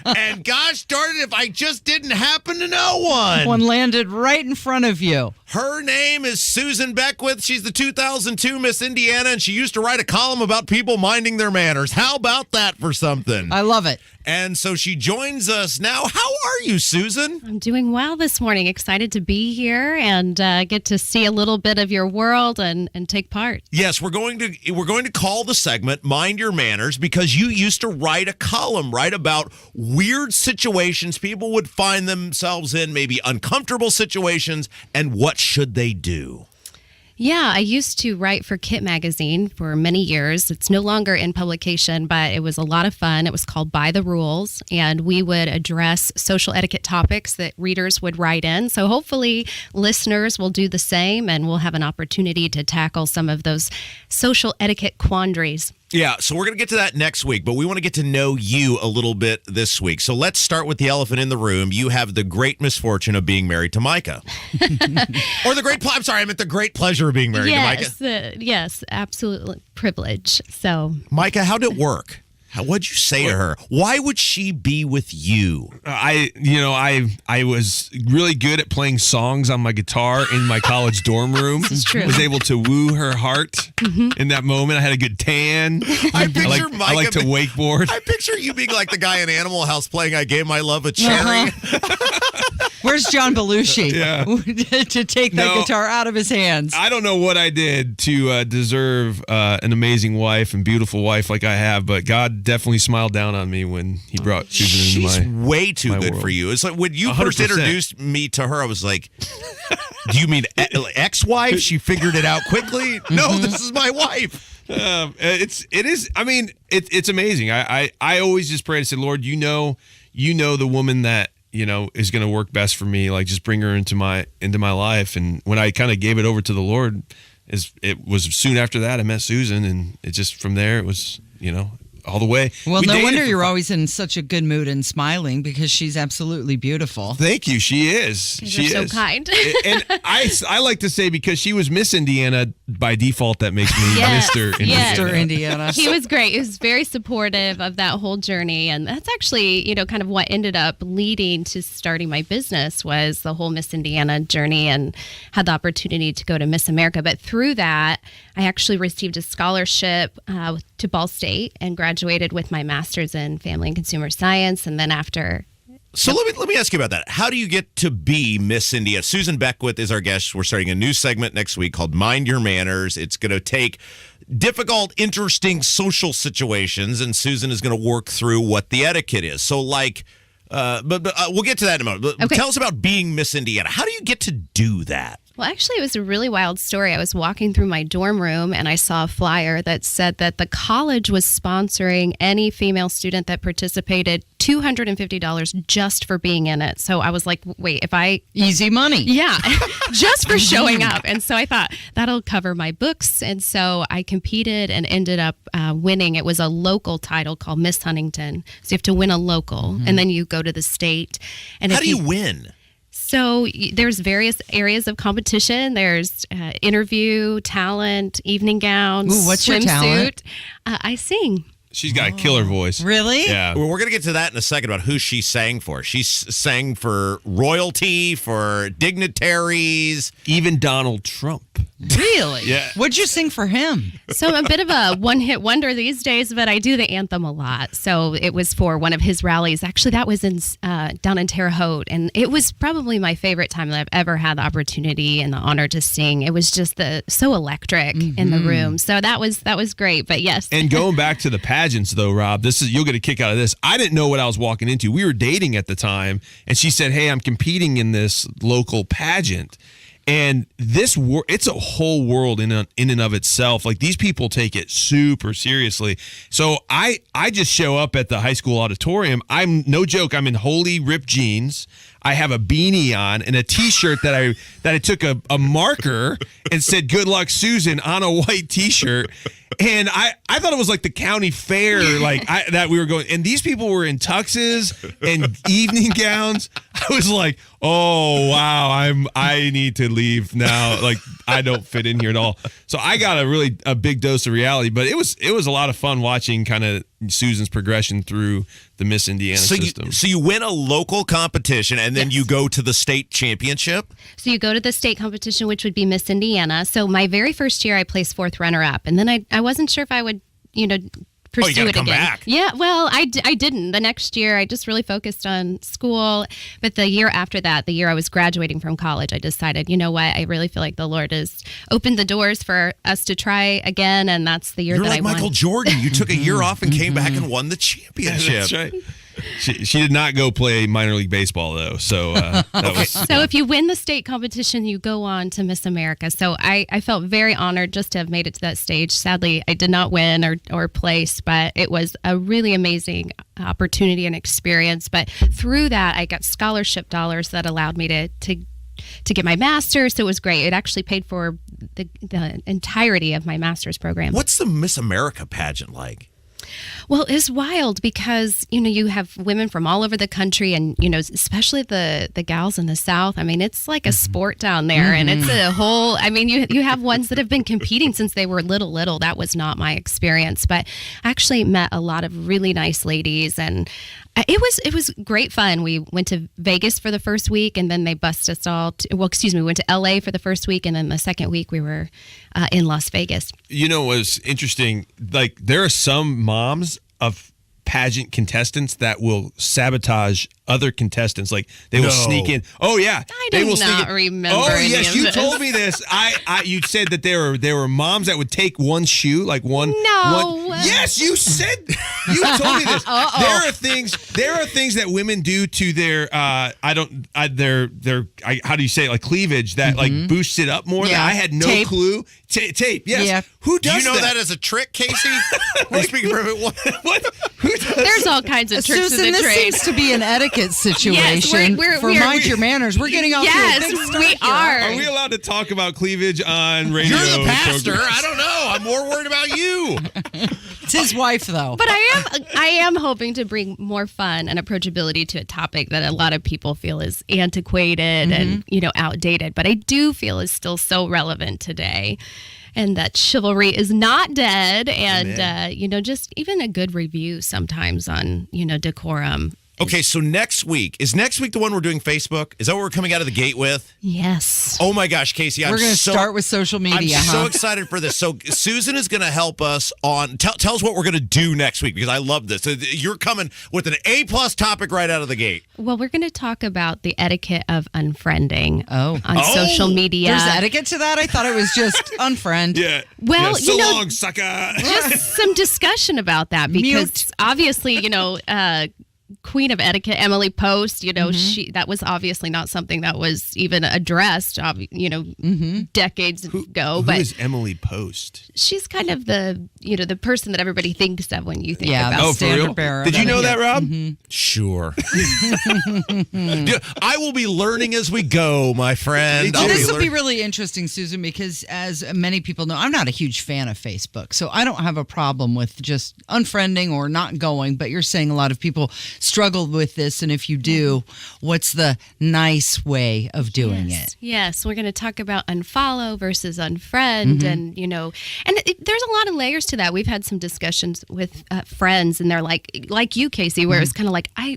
And gosh darn it, if I just didn't happen to know one. One landed right in front of you. Her name is Susan Beckwith. She's the 2002 Miss Indiana, and she used to write a column about people minding their manners. How about that for something? I love it. And so she joins us now. How are you, Susan? I'm doing well this morning. Excited to be here and get to see a little bit of your world and take part. Yes, we're going to call the segment Mind Your Manners because you used to write a column, right, about weird situations people would find themselves in, maybe uncomfortable situations, and what should they do? Yeah, I used to write for Kit Magazine for many years. It's no longer in publication, but it was a lot of fun. It was called By the Rules, and we would address social etiquette topics that readers would write in. So hopefully listeners will do the same, and we'll have an opportunity to tackle some of those social etiquette quandaries. Yeah, so we're going to get to that next week, but we want to get to know you a little bit this week. So let's start with the elephant in the room. You have the great misfortune of being married to Micah. Or I meant the great pleasure of being married to Micah. Yes, absolute privilege. So, Micah, how did it work? What'd you say to her? Why would she be with you? I was really good at playing songs on my guitar in my college dorm room. This is true. Was able to woo her heart in that moment. I had a good tan. I picture I like to wakeboard. I picture you being like the guy in Animal House playing I Gave My Love a Cherry. Where's John Belushi to take that guitar out of his hands? I don't know what I did to deserve an amazing wife and beautiful wife like I have, but God definitely smiled down on me when he brought Susan into She's way too good world. for you. It's like when you 100%. first introduced me to her, I was like, do you mean ex-wife? She figured it out quickly? No, this is my wife. It's amazing. I always just pray and say, Lord, you know the woman that is going to work best for me. Like, just bring her into my life. And when I kind of gave it over to the Lord, it was soon after that I met Susan, and it just from there it was all the way. Well, no wonder you're always in such a good mood and smiling, because she's absolutely beautiful. Thank you. She is. You're so kind. And I like to say, because she was Miss Indiana, by default, that makes me Mr. Indiana. Mr. Indiana. He was great. He was very supportive of that whole journey. And that's actually, kind of what ended up leading to starting my business, was the whole Miss Indiana journey, and had the opportunity to go to Miss America. But through that, I actually received a scholarship to Ball State and graduated with my master's in family and consumer science. And then after... So let me ask you about that. How do you get to be Miss India? Susan Beckwith is our guest. We're starting a new segment next week called Mind Your Manners. It's going to take difficult, interesting social situations, and Susan is going to work through what the etiquette is. So but we'll get to that in a moment. Okay. Tell us about being Miss Indiana. How do you get to do that? Well, actually, it was a really wild story. I was walking through my dorm room and I saw a flyer that said that the college was sponsoring any female student that participated $250 just for being in it. So I was like, wait, Easy money. Yeah, just for showing up. And so I thought that'll cover my books. And so I competed and ended up winning. It was a local title called Miss Huntington. So you have to win a local, and then you go to the state. And how do you win? So there's various areas of competition. There's interview, talent, evening gowns, Ooh, what's your swimsuit. talent? I sing. She's got a killer voice. Really? Yeah. Well, we're going to get to that in a second about who she sang for. She sang for royalty, for dignitaries. Even Donald Trump. Really? Yeah. What'd you sing for him? So I'm a bit of a one-hit wonder these days, but I do the anthem a lot. So it was for one of his rallies. Actually, that was in down in Terre Haute, and it was probably my favorite time that I've ever had the opportunity and the honor to sing. It was just so electric in the room. So that was great. But yes. And going back to the pageants, though, Rob, you'll get a kick out of this. I didn't know what I was walking into. We were dating at the time, and she said, "Hey, I'm competing in this local pageant." And it's a whole world in and of itself. Like, these people take it super seriously. So I just show up at the high school auditorium. I'm no joke. I'm in wholly ripped jeans. I have a beanie on and a T-shirt that I took a marker and said "Good luck, Susan" on a white T-shirt. And I thought it was like the county fair, that we were going. And these people were in tuxes and evening gowns. I was like, oh wow, I need to leave now. Like, I don't fit in here at all. So I got a big dose of reality. But it was a lot of fun watching kind of Susan's progression through the Miss Indiana system. So you win a local competition, and then you go to the state championship? So you go to the state competition, which would be Miss Indiana. So my very first year, I placed 4th runner-up. And then I wasn't sure if I would, pursue you gotta it come again. back. Yeah, well, I didn't. The next year, I just really focused on school. But the year after that, the year I was graduating from college, I decided, you know what, I really feel like the Lord has opened the doors for us to try again, and that's the year You're that like I won. Michael Jordan. You took a year off and came back and won the championship. That's right. She did not go play minor league baseball, though. So that was. So if you win the state competition, you go on to Miss America. So I felt very honored just to have made it to that stage. Sadly, I did not win or place, but it was a really amazing opportunity and experience. But through that, I got scholarship dollars that allowed me to to get my master's. So it was great. It actually paid for the entirety of my master's program. What's the Miss America pageant like? Well, it's wild because, you have women from all over the country and, especially the gals in the South. I mean, it's like a sport down there and it's a whole, you have ones that have been competing since they were little. That was not my experience, but I actually met a lot of really nice ladies and it was great fun. We went to Vegas for the first week and then they bussed us all we went to LA for the first week and then the second week we were in Las Vegas. It was interesting. Like, there are some moms of pageant contestants that will sabotage other contestants. Like, they will sneak in. Oh yeah, I do not remember. Oh any yes, of you this. told me this. You said that there were moms that would take one shoe, like one. No. Yes, you said. You told me this. There are things that women do to their how do you say it? Like cleavage that like boosts it up more. Yeah. That I had no clue. Tape. Yes. Yeah. Who does Do you know that as a trick, Casey? We're speaking for what? Who does? There's all kinds of tricks Susan, in the this trade. seems to be an etiquette situation for Mind Your Manners. We're getting off to a big start we here. are. Are we allowed to talk about cleavage on radio? You're the pastor. programs? I don't know. I'm more worried about you. It's his wife, though. But I am hoping to bring more fun and approachability to a topic that a lot of people feel is antiquated and outdated. But I do feel is still so relevant today. And that chivalry is not dead, and just even a good review sometimes on decorum. Okay, so next week is the one we're doing Facebook? Is that what we're coming out of the gate with? Yes. Oh my gosh, Casey, We're going to start with social media. I'm so excited for this. So Susan is going to help us on. Tell us what we're going to do next week because I love this. You're coming with an A+ topic right out of the gate. Well, we're going to talk about the etiquette of unfriending on Oh. social media. There's etiquette to that? I thought it was just unfriend. Yeah. Well, so long, sucker. Just some discussion about that because obviously, Queen of Etiquette, Emily Post, that was obviously not something that was even addressed, decades ago. Who but is Emily Post? she's kind of the person that everybody thinks of when you think Yeah, about the for standard real? bearer. Did you know that, Rob? Sure. Yeah, I will be learning as we go, my friend. Well, I'll this will be learning. really interesting, Susan, because as many people know, I'm not a huge fan of Facebook. So I don't have a problem with just unfriending or not going. But you're saying a lot of people struggle with this. And if you do, what's the nice way of doing it? Yes, we're going to talk about unfollow versus unfriend, and there's a lot of layers to that. We've had some discussions with friends, and they're like you, Casey, where it's kind of like I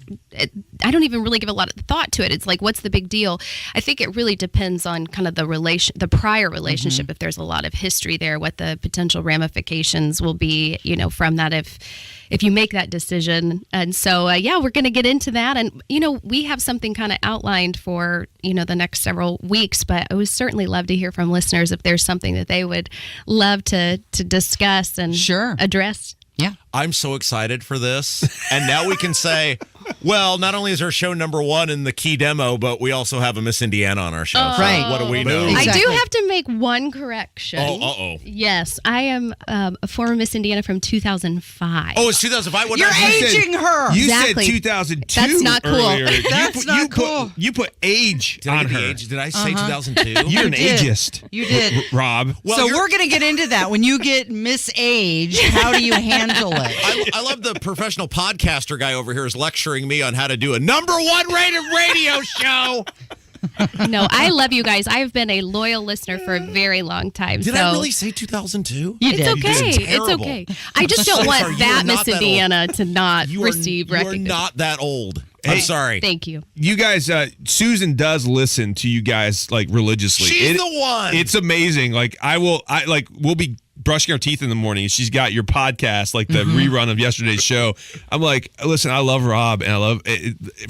don't even really give a lot of thought to it. It's like, what's the big deal? I think it really depends on kind of the prior relationship. If there's a lot of history there, what the potential ramifications will be, from that if you make that decision. And so, we're going to get into that. And, we have something kind of outlined for, the next several weeks, but I would certainly love to hear from listeners if there's something that they would love to discuss and address. Yeah. I'm so excited for this. And now we can say, well, not only is our show number one in the key demo, but we also have a Miss Indiana on our show. So Right. what do we know? Exactly. I do have to make one correction. Oh, uh-oh. Yes, I am a former Miss Indiana from 2005. Oh, it's 2005. What You're did I say? aging her. You Exactly. said 2002 That's not cool. earlier. That's not cool. You put age Did I on get the her. age? Did I say 2002? You're an did. ageist. You did. Rob. Well, so you're- we're going to get into that. When you get misaged, how do you handle it? I love the professional podcaster guy over here is lecturing me on how to do a number one rated radio show. No, I love you guys. I've been a loyal listener for a very long time. Did so I really say 2002? You It's did. okay. did It's terrible. okay. I just don't I'm want sorry, you that are not Miss that old. Indiana to not You receive are recognition. not that old. I'm sorry. Thank you. You guys, Susan does listen to you guys like religiously. She's the one. It's amazing. Like we'll be brushing our teeth in the morning. And she's got your podcast, like the rerun of yesterday's show. I'm like, listen, I love Rob, and I love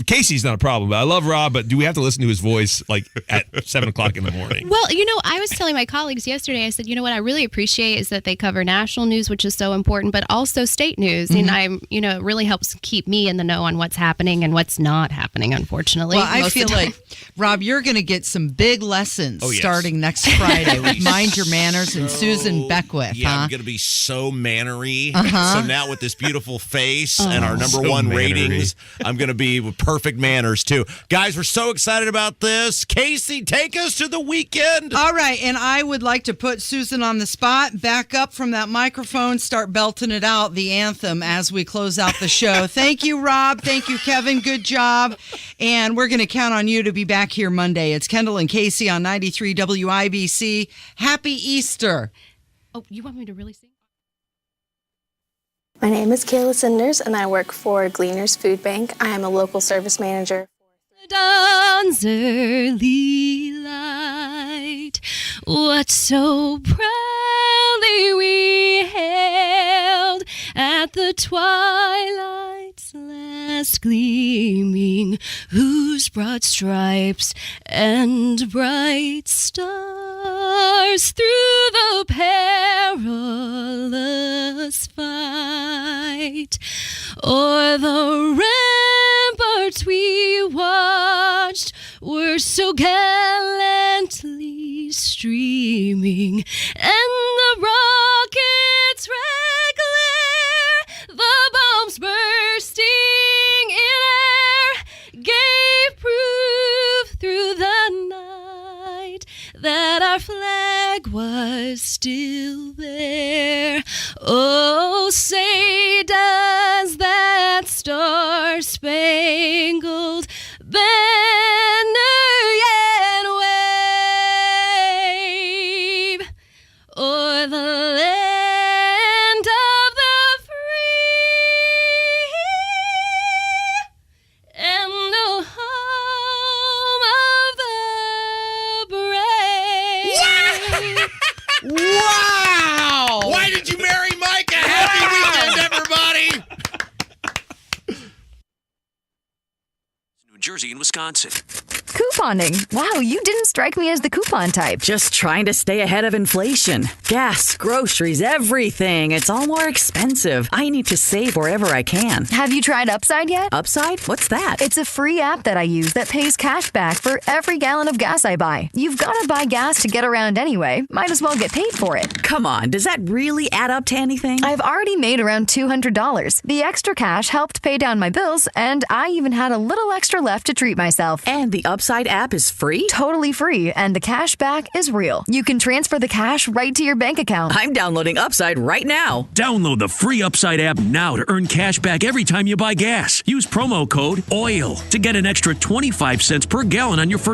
Casey's not a problem, but I love Rob. But do we have to listen to his voice like at 7:00 in the morning? Well, I was telling my colleagues yesterday, I said, what I really appreciate is that they cover national news, which is so important, but also state news. And it really helps keep me in the know on what's happening and what's not happening, unfortunately. Well, I most of feel the time. like, Rob, you're going to get some big lessons Oh, yes. starting next Friday with Mind Your Manners and Susan Beckwith. with, Yeah, huh? I'm going to be so mannery. Uh-huh. So now with this beautiful face and our number one ratings, I'm going to be with perfect manners, too. Guys, we're so excited about this. Casey, take us to the weekend. All right, and I would like to put Susan on the spot. Back up from that microphone, start belting it out, the anthem, as we close out the show. Thank you, Rob. Thank you, Kevin. Good job. And we're going to count on you to be back here Monday. It's Kendall and Casey on 93 WIBC. Happy Easter. Oh, you want me to really sing? My name is Kayla Sinders, and I work for Gleaners Food Bank. I am a local service manager. Dawn's early light, what so proudly we hailed at the twilight's last gleaming, whose broad stripes and bright stars through the perilous fight o'er the ramparts we watched were so gallantly streaming, and the rockets' red glare, the bombs bursting in air, gave proof through the night that our flag was still there. Oh, say does that star-spangled banner yet wave o'er the land of the free and the home of the brave? Wow! Why did you marry Micah? Happy weekend, everybody! New Jersey and Wisconsin. Couponing. Wow, you didn't strike me as the coupon type. Just trying to stay ahead of inflation. Gas, groceries, everything. It's all more expensive. I need to save wherever I can. Have you tried Upside yet? Upside? What's that? It's a free app that I use that pays cash back for every gallon of gas I buy. You've got to buy gas to get around anyway. Might as well get paid for it. Come on, does that really add up to anything? I've already made around $200. The extra cash helped pay down my bills, and I even had a little extra left to treat myself. And the Upside app is free? Totally free, and the cash back is real. You can transfer the cash right to your bank account. I'm downloading Upside right now. Download the free Upside app now to earn cash back every time you buy gas. Use promo code OIL to get an extra 25 cents per gallon on your first